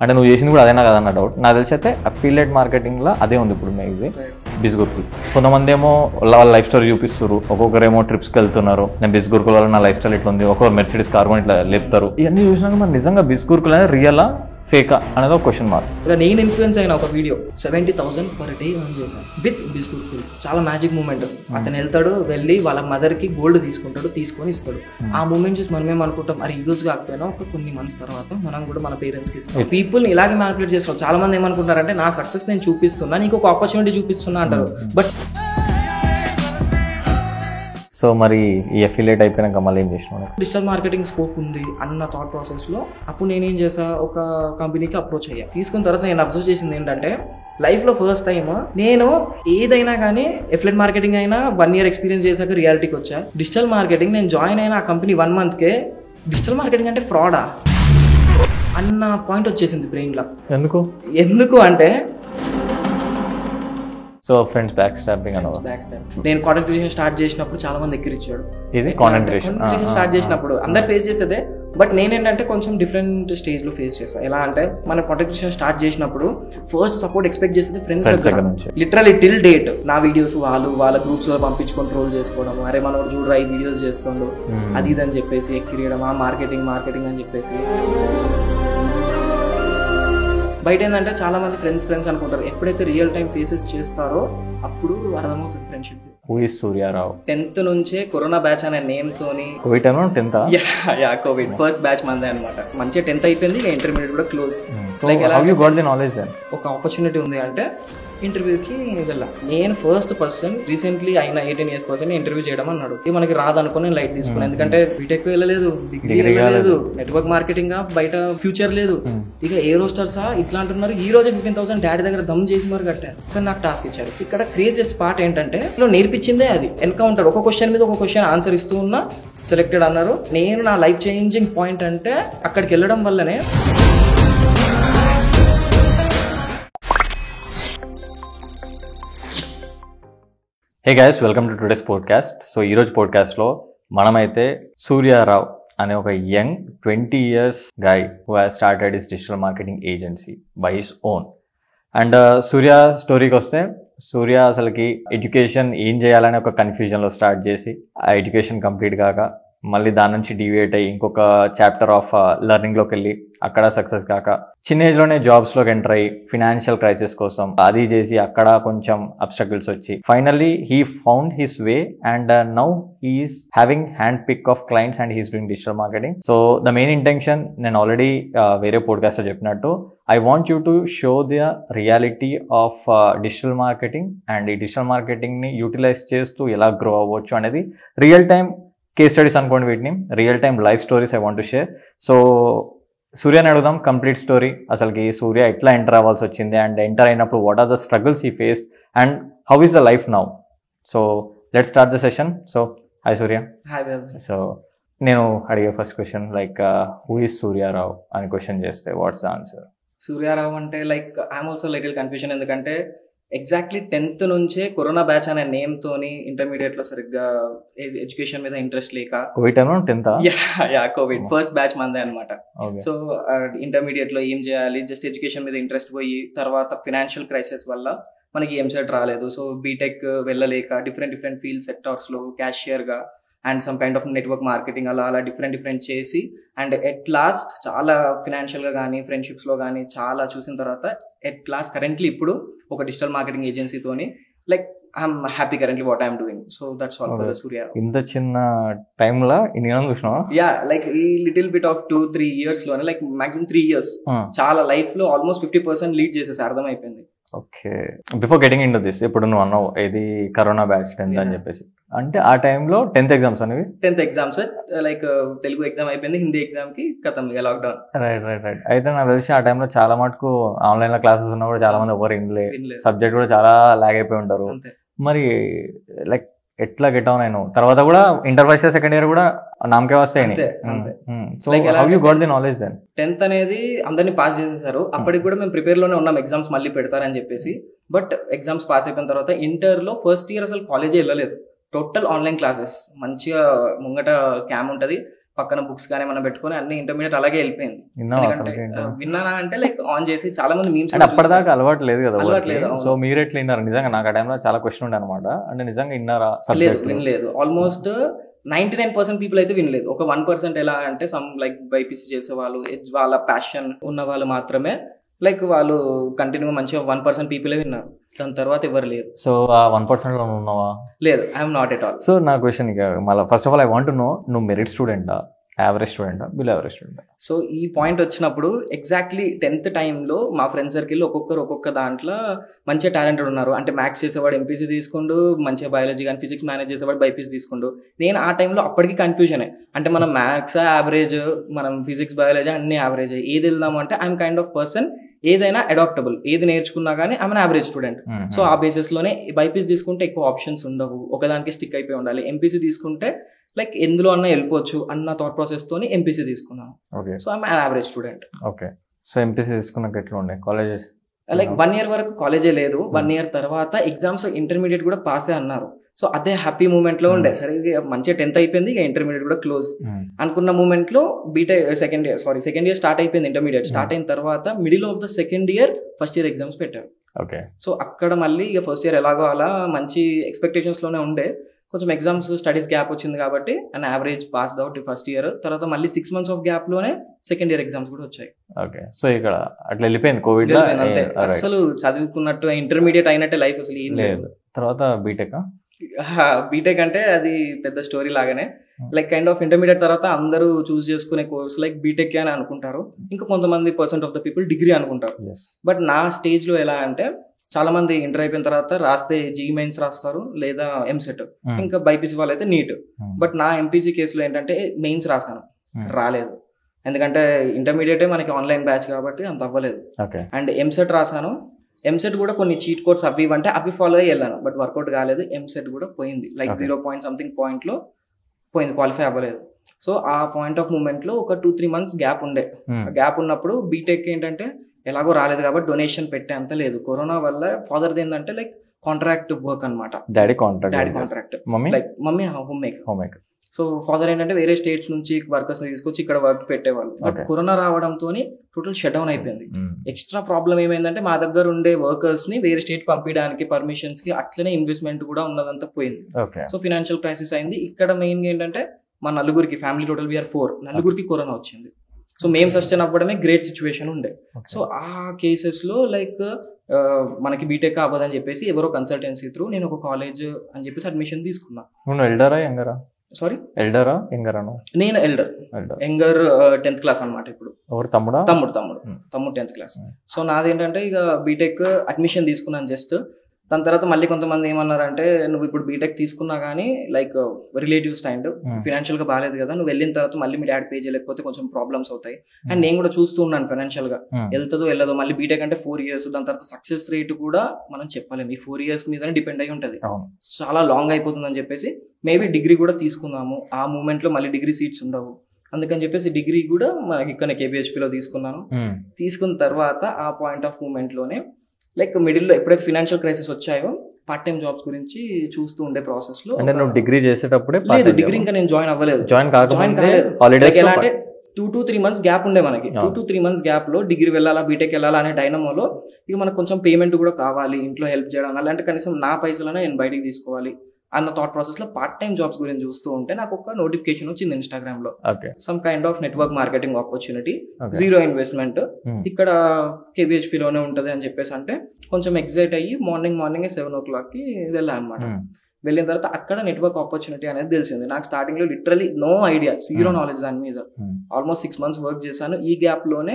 అంటే నువ్వు చేసింది కూడా అదేనా కదన్న డౌట్. నాకు తెలిసి అయితే అఫిలియేట్ మార్కెటింగ్లో అదే ఉంది ఇప్పుడు మేబీ బిజ్ గురుకుల్. కొంతమంది ఏమో వాళ్ళ లైఫ్ స్టోరీ చూపిస్తారు, ఒక్కొక్కరేమో ట్రిప్స్కి వెళ్తున్నారు, నేను బిజ్ గురుకుల్ వల్ల నా లైఫ్ స్టైల్ ఇట్లా ఉంది, ఒక్కొక్క మెర్సిడీస్ కార్ కొని ఇట్లా లేపుతారు. ఇవన్నీ చూసినాక మరి నిజంగా బిజ్ గురుకుల్ అనేది రియలా ఫేకా అనేది ఒక క్వశ్చన్ మార్క్. నేను ఇన్ఫ్లుయెన్స్ అయిన ఒక వీడియో 70,000 పర్ డే ఎర్న్ చేశాను విత్ బిజ్ గురుకుల్. చాలా మ్యాజిక్ మూమెంట్. అతను వెళ్తాడు, వెళ్ళి వాళ్ళ మదర్కి గోల్డ్ తీసుకుంటాడు, తీసుకొని ఇస్తాడు. ఆ మూమెంట్ చూసి మనం ఏమనుకుంటాం, మరి ఈ రోజు కాకపోయినా ఒక కొన్ని మంత్స్ తర్వాత మనం కూడా మన పేరెంట్స్కి ఇస్తాం. పీపుల్ని ఇలాగే మ్యానిపులేట్ చేస్తాం. చాలా మంది ఏమనుకుంటారంటే నా సక్సెస్ నేను చూపిస్తున్నా, నీకు ఒక ఆపర్చునిటీ చూపిస్తున్నా అంటారు. బట్ సో మరి ఈ అఫిలియేట్ అయిపోయినాక మళ్ళీ ఏం చేసినావు? డిజిటల్ మార్కెటింగ్ స్కోప్ ఉంది అన్న థాట్ ప్రాసెస్లో అప్పుడు నేనేం చేసా, ఒక కంపెనీకి అప్రోచ్ అయ్యా. తీసుకున్న తర్వాత నేను అబ్జర్వ్ చేసింది ఏంటంటే, లైఫ్లో ఫస్ట్ టైం నేను ఏదైనా కానీ అఫిలియేట్ మార్కెటింగ్ అయినా 1 year ఎక్స్పీరియన్స్ చేశాక రియాలిటీకి వచ్చా. డిజిటల్ మార్కెటింగ్ నేను జాయిన్ అయిన ఆ కంపెనీ 1 monthకే డిజిటల్ మార్కెటింగ్ అంటే ఫ్రాడా అన్న పాయింట్ వచ్చేసింది బ్రెయిన్లో. ఎందుకు అంటే సో ఫ్రెండ్స్ బ్యాక్ స్టాపింగ్ అన్న. నేను కాంటెంట్ క్రియేషన్ స్టార్ట్ చేసినప్పుడు చాలా మంది ఎక్కిరిచ్చాడు. ఇది కాంటెంట్ క్రియేషన్ స్టార్ట్ చేసినప్పుడు అందరు ఫేస్ చేసేదే. బట్ నేనేంటంటే కొంచెం డిఫరెంట్ స్టేజ్లో ఫేస్ చేస్తాను. ఎలా అంటే మన కాంటెంట్ క్రియేషన్ స్టార్ట్ చేసినప్పుడు ఫస్ట్ సపోర్ట్ ఎక్స్పెక్ట్ చేసేది ఫ్రెండ్స్ దగ్గర నుంచి. లిటరలీ టిల్ డేట్ నా వీడియోస్ వాళ్ళ గ్రూప్స్ లో పంపించుకొని ట్రోల్ చేసుకోవడం, అరే మనోడు చూడరా ఈ వీడియోస్ చేస్తుండు అది ఇది అని చెప్పేసి ఎక్కిరియడం, ఆ మార్కెటింగ్ అని చెప్పేసి. బయట ఏంటంటే చాలా మంది ఫ్రెండ్స్ అనుకుంటారు. ఎప్పుడైతే రియల్ టైం ఫేసెస్ చేస్తారో అప్పుడు అర్థమవుతుంది friendship. Who is Suryarao? 10th నుంచే కరోనా బ్యాచ్ అనే నేమ్ తోని. కోవిడ్ టైంలో 10th? కోవిడ్ ఫస్ట్ బ్యాచ్ మందే అనమాట. మంచిగా 10th అయిపోయింది, ఇంటర్మీడియట్ కూడా క్లోజ్. ఒక ఆపర్చునిటీ ఉంది అంటే ఇంటర్వ్యూకి వెళ్ళా. నేను ఫస్ట్ పర్సన్ రీసెంట్లీ అయిన 18 years పర్సన్ ఇంటర్వ్యూ చేయడం అన్నాడు. ఇది మనకి రాదనుకుని నేను లైట్ తీసుకున్నాను. ఎందుకంటే బీటెక్ వెళ్ళలేదు, డిగ్రీ వెళ్ళలేదు, నెట్వర్క్ మార్కెటింగ్ బయట ఫ్యూచర్ లేదు. ఇక ఏరోస్టార్సా ఇట్లా అంటున్నారు. ఈ రోజే 15,000 డాడీ దగ్గర దమ్ చేసి మరి కట్టాను. కానీ నాకు టాస్క్ ఇచ్చారు. ఇక్కడ క్రేజియస్ట్ పార్ట్ ఏంటంటే నేర్పించిందే అది ఎన్కౌంటర్. ఒక క్వశ్చన్ మీద ఒక క్వశ్చన్ ఆన్సర్ ఇస్తూ ఉన్నా, సెలెక్టెడ్ అన్నారు. నేను నా లైఫ్ చేంజింగ్ పాయింట్ అంటే అక్కడికి వెళ్ళడం వల్లనే. Hey guys, welcome to today's podcast. So ఈరోజు పాడ్కాస్ట్లో మనమైతే సూర్యారావు అనే ఒక young 20 years guy who has started his digital marketing agency by his own. And Surya స్టోరీకి వస్తే, సూర్య అసలుకి ఎడ్యుకేషన్ ఏం చేయాలని ఒక కన్ఫ్యూజన్లో స్టార్ట్ చేసి ఆ ఎడ్యుకేషన్ కంప్లీట్ కాక మళ్ళీ దాని నుంచి డివియేట్ అయ్యి ఇంకొక చాప్టర్ ఆఫ్ లెర్నింగ్లోకి వెళ్ళి అక్కడ సక్సెస్ కాక చిన్న ఏజ్లోనే జాబ్స్లోకి ఎంటర్ అయ్యి ఫినాన్షియల్ క్రైసిస్ కోసం అది చేసి అక్కడ కొంచెం అబ్స్ట్రకిల్స్ వచ్చి finally he found his way and now he is having hand pick of clients and he's doing digital marketing. So the main intention నేను ఆల్రెడీ వేరే పోడ్కాస్ట్లో చెప్పినట్టు, I want you to show the reality of digital marketing and ఈ digital మార్కెటింగ్ని utilise చేస్తూ ఎలా grow అవ్వచ్చు అనేది real time case studies అనుకోండి, వీటిని real time life stories I want to share. So సూర్యని అడుగుదాం కంప్లీట్ స్టోరీ. అసలుకి సూర్య ఎట్లా ఎంటర్ అవ్వాల్సి వచ్చింది అండ్ ఎంటర్ అయినప్పుడు what are the struggles he face and how is the life now. So let's start the session. So hi Surya. So నేను అడిగే first question like who is Suryarao అని క్వశ్చన్ చేస్తే what's the answer? Suryarao అంటే like I'm also little confusion. ఎందుకంటే exactly 10th నుంచే corona batch అనే name తోని intermediate లో సరిగ్గా ఎడ్యుకేషన్ మీద ఇంట్రెస్ట్ లేక, కోవిడ్ టైంలో 10th? కోవిడ్ ఫస్ట్ బ్యాచ్ మందే అనమాట. సో ఇంటర్మీడియట్ లో ఏం చేయాలి, జస్ట్ ఎడ్యుకేషన్ మీద ఇంట్రెస్ట్ పోయి తర్వాత ఫినాన్షియల్ క్రైసిస్ వల్ల మనకి ఎంసెట్ రాలేదు. సో బీటెక్ వెళ్ళలేక డిఫరెంట్ ఫీల్డ్ సెక్టార్స్ లో క్యాషియర్ గా and some kind of network marketing అలా డిఫరెంట్ చేసి అండ్ ఎట్ లాస్ట్ చాలా ఫినాన్షియల్గా కానీ ఫ్రెండ్షిప్స్లో కానీ చాలా చూసిన తర్వాత ఎట్ లాస్ట్ కరెంట్లీ ఇప్పుడు ఒక డిజిటల్ మార్కెటింగ్ ఏజెన్సీతోని like I'm happy currently what I'm doing. So that's all for Surya. ఇంత చిన్న టైంలో చూసినా లైక్ ఈ లిటిల్ బిట్ ఆఫ్ 2-3 years లోనే లైక్ మాక్సిమం 3 years చాలా లైఫ్ లో ఆల్మోస్ట్ 50% లీడ్ చేసేసి అర్థమైపోయింది. Okay, before getting into this, ఇప్పుడు నువ్వు అన్నావు ఇది కరోనా బ్యాచ్ 10th అని చెప్పేసి, అంటే ఆ టైంలో 10th ఎగ్జామ్స్ అనేవి? 10th exams like Telugu exam అయిపోయింది, హిందీ ఎగ్జామ్ కి ఖతం లాక్డౌన్. రైట్. అయితే నాకు తెలిసి ఆ టైంలో చాలా మటుకు ఆన్లైన్ లో క్లాసెస్ ఉన్నా కూడా చాలా మంది ఎవరు ఇంగ్లే సబ్జెక్ట్ కూడా చాలా లాగ్ అయిపోయి ఉంటారు. మరి లైక్ ఎట్లా గెట్ ఆన్ అయినావు? తర్వాత కూడా inter first year second year కూడా నామకే వస్తాయి. So how you got the knowledge then? 10th అనేది అందరినీ పాస్ చేసేసారు. అప్పటికి కూడా మేము ప్రిపేర్ లోనే ఉన్నాం, ఎగ్జామ్స్ మళ్ళీ పెడతారని చెప్పేసి. బట్ ఎగ్జామ్స్ పాస్ అయిపోయిన తర్వాత ఇంటర్ లో ఫస్ట్ ఇయర్ అసలు కాలేజే వెళ్ళలేదు, టోటల్ ఆన్లైన్ క్లాసెస్. మంచిగా ముంగట క్యామ్ ఉంటుంది, పక్కన బుక్స్ కానీ మనం పెట్టుకొని అన్ని ఇంటర్మీడియట్ అలాగే వెళ్ళిపోయింది. విన్నానా అంటే లైక్ ఆన్ చేసి చాలా మంది మీమ్స్ అప్పటిదాకా అలవాటు లేదు కదా. అలవాటు లేదు. సో మీరు ఎట్లా విన్నారు? నిజంగా నాకు ఆ టైంలో చాలా క్వశ్చన్ ఉండే అనమాట. అంటే నిజంగా విన్నారా? వినలేదు. ఆల్మోస్ట్ 99% పీపుల్ అయితే వినలేదు. ఒక 1% ఎలా అంటే సమ్ లైక్ బైపీసీ చేసే వాళ్ళు, వాళ్ళ ప్యాషన్ ఉన్న వాళ్ళు మాత్రమే లైక్ వాళ్ళు కంటిన్యూగా మంచిగా 1% పీపులే విన్నారు. దాని తర్వాత ఎవరు లేదు. సో ఆ 1% లో ఉన్నావా? లేదు, I'm not at all. So నా క్వశ్చన్ మళ్ళీ first of all I want to know, నువ్వు మెరిట్ స్టూడెంటా, యావరేజ్ స్టూడెంటా, బిలో యావరేజ్ స్టూడెంటా? సో ఈ పాయింట్ వచ్చినప్పుడు ఎగ్జాక్ట్లీ 10th టైంలో మా ఫ్రెండ్స్ సర్కిల్లో ఒక్కొక్క దాంట్లో మంచిగా టాలెంటెడ్ ఉన్నారు. అంటే మ్యాథ్స్ చేసేవాడు ఎంపీసీ తీసుకుండు, మంచిగా బయాలజీ కానీ ఫిజిక్స్ మేనేజ్ చేసేవాడు బైపీసీ తీసుకుండు. నేను ఆ టైంలో అప్పటికి కన్ఫ్యూజనే. అంటే మనం మ్యాథ్స్ యావరేజ్, మనం ఫిజిక్స్ బయాలజీ అన్ని యావరేజ్, ఏది వెళ్దాము అంటే ఐఎమ్ కైండ్ ఆఫ్ పర్సన్ ఏదైనా అడాప్టబుల్, ఏది నేర్చుకున్నా కానీ ఐఎమ్ యావరేజ్ స్టూడెంట్. సో ఆ బేసిస్లోనే బైపీసీ తీసుకుంటే ఎక్కువ ఆప్షన్స్ ఉండవు, ఒకదానికి స్టిక్ అయిపోయి ఉండాలి. ఎంపీసీ తీసుకుంటే లైక్ ఎందులో అన్నా వెళ్ళిపోవచ్చు అన్న థాట్ ప్రాసెస్ తోని ఎంపీసీ తీసుకున్నాను. So I'm average student. Okay. So MPC తీసుకున్నాక ఎట్లా ఉండే కాలేజెస్? లైక్ 1 year వరకు కాలేజే లేదు. 1 year తర్వాత ఎగ్జామ్స్ ఇంటర్మీడియట్ కూడా పాసే అన్నారు. సో అదే హ్యాపీ మూమెంట్ లో ఉండే. సరే మంచిగా 10th అయిపోయింది, ఇక ఇంటర్మీడియట్ కూడా క్లోజ్ అనుకున్న మూమెంట్ లో బీటెక్ సెకండ్ ఇయర్ స్టార్ట్ అయిపోయింది. ఇంటర్మీడియట్ స్టార్ట్ అయిన తర్వాత middle of the second year first year exams పెట్టారు. ఓకే. సో అక్కడ మళ్ళీ ఇక ఫస్ట్ ఇయర్ ఎలాగో అలా మంచి ఎక్స్పెక్టేషన్స్ లోనే ఉండే. కొంచెం ఎగ్జామ్స్ స్టడీస్ గ్యాప్ వచ్చింది కాబట్టి and average passed out first year. తర్వాత మళ్ళీ 6 months ఆఫ్ గ్యాప్ లోనే సెకండ్ ఇయర్ ఎగ్జామ్స్ కూడా వచ్చాయి. ఓకే. సో ఇక్కడ అట్లా వెళ్ళిపోయింది కోవిడ్. అసలు చదువుకున్నట్టు ఇంటర్మీడియట్ అయినట్టే లైఫ్ అసలు ఏం లేదు. తర్వాత బీటెక్ అంటే అది పెద్ద స్టోరీ లాగానే. లైక్ కైండ్ ఆఫ్ ఇంటర్మీడియట్ తర్వాత అందరూ చూస్ చేసుకునే కోర్స్ లైక్ బీటెక్ అని అనుకుంటారు. ఇంకా కొంతమంది % ఆఫ్ ద పీపుల్ డిగ్రీ అనుకుంటారు. బట్ నా స్టేజ్ లో ఎలా అంటే చాలా మంది ఇంటర్ అయిపోయిన తర్వాత రాస్తే జీ మెయిన్స్ రాస్తారు లేదా ఎంసెట్, ఇంకా బైపీసీ వాళ్ళు అయితే నీట్. బట్ నా ఎంపీసీ కేసులో ఏంటంటే మెయిన్స్ రాసాను, రాలేదు. ఎందుకంటే ఇంటర్మీడియటే మనకి ఆన్లైన్ బ్యాచ్ కాబట్టి అంత అవ్వలేదు. అండ్ ఎంసెట్ రాసాను. ఎంసెట్ కూడా కొన్ని చీట్ కోడ్స్ అవి అంటే అవి ఫాలో అయ్యి వెళ్ళాను, బట్ వర్కౌట్ కాలేదు. ఎంసెట్ కూడా పోయింది, లైక్ 0.something పాయింట్లో పోయింది, క్వాలిఫై అవ్వలేదు. సో ఆ పాయింట్ ఆఫ్ మూమెంట్ లో ఒక 2-3 months గ్యాప్ ఉండే. గ్యాప్ ఉన్నప్పుడు బీటెక్ ఏంటంటే ఎలాగో రాలేదు కాబట్టి డొనేషన్ పెట్టే అంత లేదు. కరోనా వల్ల ఫాదర్ది ఏంటంటే లైక్ కాంట్రాక్ట్ వర్క్ అనమాట. Daddy contract, like mummy home maker. So father ఏంటంటే వేరే స్టేట్స్ నుంచి వర్కర్స్ తీసుకొచ్చి ఇక్కడ వర్క్ పెట్టేవాళ్ళు. బట్ కరోనా రావడంతో టోటల్ షట్ డౌన్ అయిపోయింది. ఎక్స్ట్రా ప్రాబ్లం ఏమైందంటే మా దగ్గర ఉండే వర్కర్స్ ని వేరే స్టేట్ పంపించడానికి పర్మిషన్స్ కి అట్లనే ఇన్వెస్ట్మెంట్ కూడా ఉన్నదంతా పోయింది. సో ఫినాన్షియల్ క్రైసిస్ అయింది. ఇక్కడ మెయిన్ గా ఏంటంటే మా నలుగురికి ఫ్యామిలీ టోటల్ వీఆర్ 4 నలుగురికి కరోనా వచ్చింది. సో మేము సస్టైన్ అవ్వడమే గ్రేట్ సిచ్యువేషన్ ఉండే. సో ఆ కేసెస్ లో లైక్ మనకి బీటెక్ అవ్వదని చెప్పేసి ఎవరో కన్సల్టెన్సీ త్రూ నేను ఒక కాలేజ్ అని చెప్పేసి అడ్మిషన్ తీసుకున్నా. సారీ ఎల్డరా యంగరా? నేను ఎల్డర్. యంగర్ 10th క్లాస్ అనమాట. ఇప్పుడు తమ్ముడు 10th క్లాస్. సో నాదేంటంటే ఇక బీటెక్ అడ్మిషన్ తీసుకున్నాను జస్ట్. దాని తర్వాత మళ్ళీ కొంతమంది ఏమన్నారంటే నువ్వు ఇప్పుడు బీటెక్ తీసుకున్నా కానీ లైక్ రిలేటివ్ స్టాండ్ ఫినాన్షియల్ గా బాగాలేదు కదా, నువ్వు వెళ్ళిన తర్వాత మళ్ళీ మీ డాడీ పే చేయలేకపోతే కొంచెం ప్రాబ్లమ్స్ అవుతాయి. అండ్ నేను కూడా చూస్తూ ఉన్నాను ఫైనాన్షియల్ గా వెళ్తుందో వెళ్ళదో. మళ్ళీ బీటెక్ అంటే 4 years, దాని తర్వాత సక్సెస్ రేట్ కూడా మనం చెప్పలేము. ఈ 4 years మీదనే డిపెండ్ అయి ఉంటది, చాలా లాంగ్ అయిపోతుంది అని చెప్పేసి మేబీ డిగ్రీ కూడా తీసుకుందాము. ఆ మూమెంట్ లో మళ్ళీ డిగ్రీ సీట్స్ ఉండవు, అందుకని చెప్పేసి డిగ్రీ కూడా మనకి ఇక్కడ కేబిహెచ్పిలో తీసుకున్నాను. తీసుకున్న తర్వాత ఆ పాయింట్ ఆఫ్ మూమెంట్ లోనే లైక్ మిడిల్ లో ఎప్పుడైతే ఫినాన్షియల్ క్రైసిస్ వచ్చాయో పార్ట్ టైం జాబ్స్ గురించి చూస్తూ ఉండే ప్రాసెస్ లో. డిగ్రీ చేసేటప్పుడే లేదు, డిగ్రీ ఇంకా నేను జాయిన్ అవ్వలేదు. ఎలా అంటే 2 to 3 months గ్యాప్ ఉండే మనకి. 2 to 3 months గ్యాప్ లో డిగ్రీ వెళ్ళాలా బీటెక్ వెళ్ళాలా అనే డైనమోలో ఇక మనకు కొంచెం పేమెంట్ కూడా కావాలి, ఇంట్లో హెల్ప్ చేయడం, అలాంటి కనీసం నా పైసలనే నేను బయటికి తీసుకోవాలి అన్న థాట్ ప్రాసెస్ లో పార్ట్ టైం జాబ్స్ గురించి చూస్తూ ఉంటే నాకు ఒక నోటిఫికేషన్ వచ్చింది ఇన్స్టాగ్రామ్ లో. Some kind of network marketing opportunity, 0 investment, ఇక్కడ కేబిహెచ్పి లోనే ఉంటది అని చెప్పేసి అంటే కొంచెం ఎగ్జైట్ అయ్యి మార్నింగ్ 7 o'clock కి వెళ్ళాను అనమాట. వెళ్ళిన తర్వాత అక్కడ నెట్వర్క్ ఆపర్చునిటీ అనేది తెలిసింది నాకు. స్టార్టింగ్ లో లిటరలీ నో ఐడియా, 0 knowledge దాని మీద. ఆల్మోస్ట్ 6 months వర్క్ చేశాను. ఈ గ్యాప్ లోనే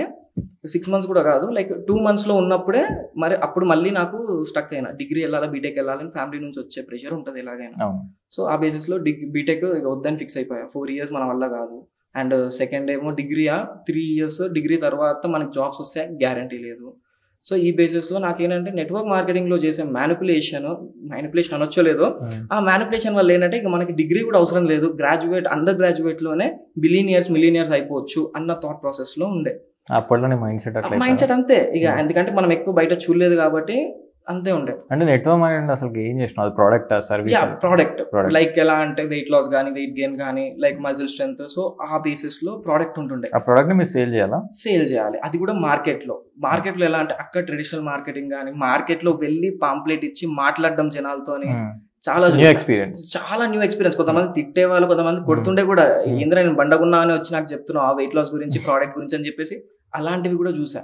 6 months కూడా కాదు, లైక్ 2 months లో ఉన్నప్పుడే మరి అప్పుడు మళ్ళీ నాకు స్టక్ అయినా డిగ్రీ వెళ్ళాలా బీటెక్ వెళ్ళాలని ఫ్యామిలీ నుంచి వచ్చే ప్రెషర్ ఉంటుంది ఎలాగైనా. సో ఆ బేసిస్ లో బీటెక్ వద్దని ఫిక్స్ అయిపోయా. 4 years మన వల్ల కాదు. అండ్ సెకండ్ ఏమో డిగ్రీయా 3 years, డిగ్రీ తర్వాత మనకి జాబ్స్ వస్తే గ్యారంటీ లేదు. సో ఈ బేసిస్ లో నాకేంటంటే నెట్వర్క్ మార్కెటింగ్ లో చేసే మ్యానిపులేషన్ అనొచ్చో లేదో, ఆ మ్యానిపులేషన్ వల్ల ఏంటంటే ఇక మనకి డిగ్రీ కూడా అవసరం లేదు, అండర్ గ్రాడ్యుయేట్ లోనే మిలీనియర్స్ అయిపోవచ్చు అన్న థాట్ ప్రాసెస్ లో ఉండే. అప్పట్లోనే మైండ్ సెట్ అంతే ఇక. ఎందుకంటే మనం ఎక్కువ బయట చూడలేదు కాబట్టి అంతే ఉండే. అంటే నెట్వర్క్ మార్కెటింగ్ అసలు ఏం చేసినావు? అది ప్రోడక్ట్ సర్వీస్? ప్రోడక్ట్ లైక్ ఎలా అంటే వెయిట్ లాస్ కానీ వెయిట్ గెయిన్ కానీ లైక్ మజిల్ స్ట్రెంత్, సో ఆ బేసిస్ లో ప్రోడక్ట్ ఉంటుండే. ఆ ప్రోడక్ట్ ని మీరు సేల్ చేయాలా? సేల్ చేయాలి, అది కూడా మార్కెట్ లో ఎలా అంటే అక్కడ ట్రెడిషనల్ మార్కెటింగ్ కానీ మార్కెట్ లో వెళ్ళి పాంప్లెట్ ఇచ్చి మాట్లాడడం జనాలతోని చాలా న్యూ ఎక్స్పీరియన్స్. కొంతమంది తిట్టే వాళ్ళు, కొంతమంది కొడుతుండే కూడా, ఇంద్ర నేను బండగున్నా అని వచ్చి నాకు చెప్తున్నావు ఆ వెయిట్ లాస్ గురించి ప్రోడక్ట్ గురించి అని చెప్పేసి అలాంటివి కూడా చూసా.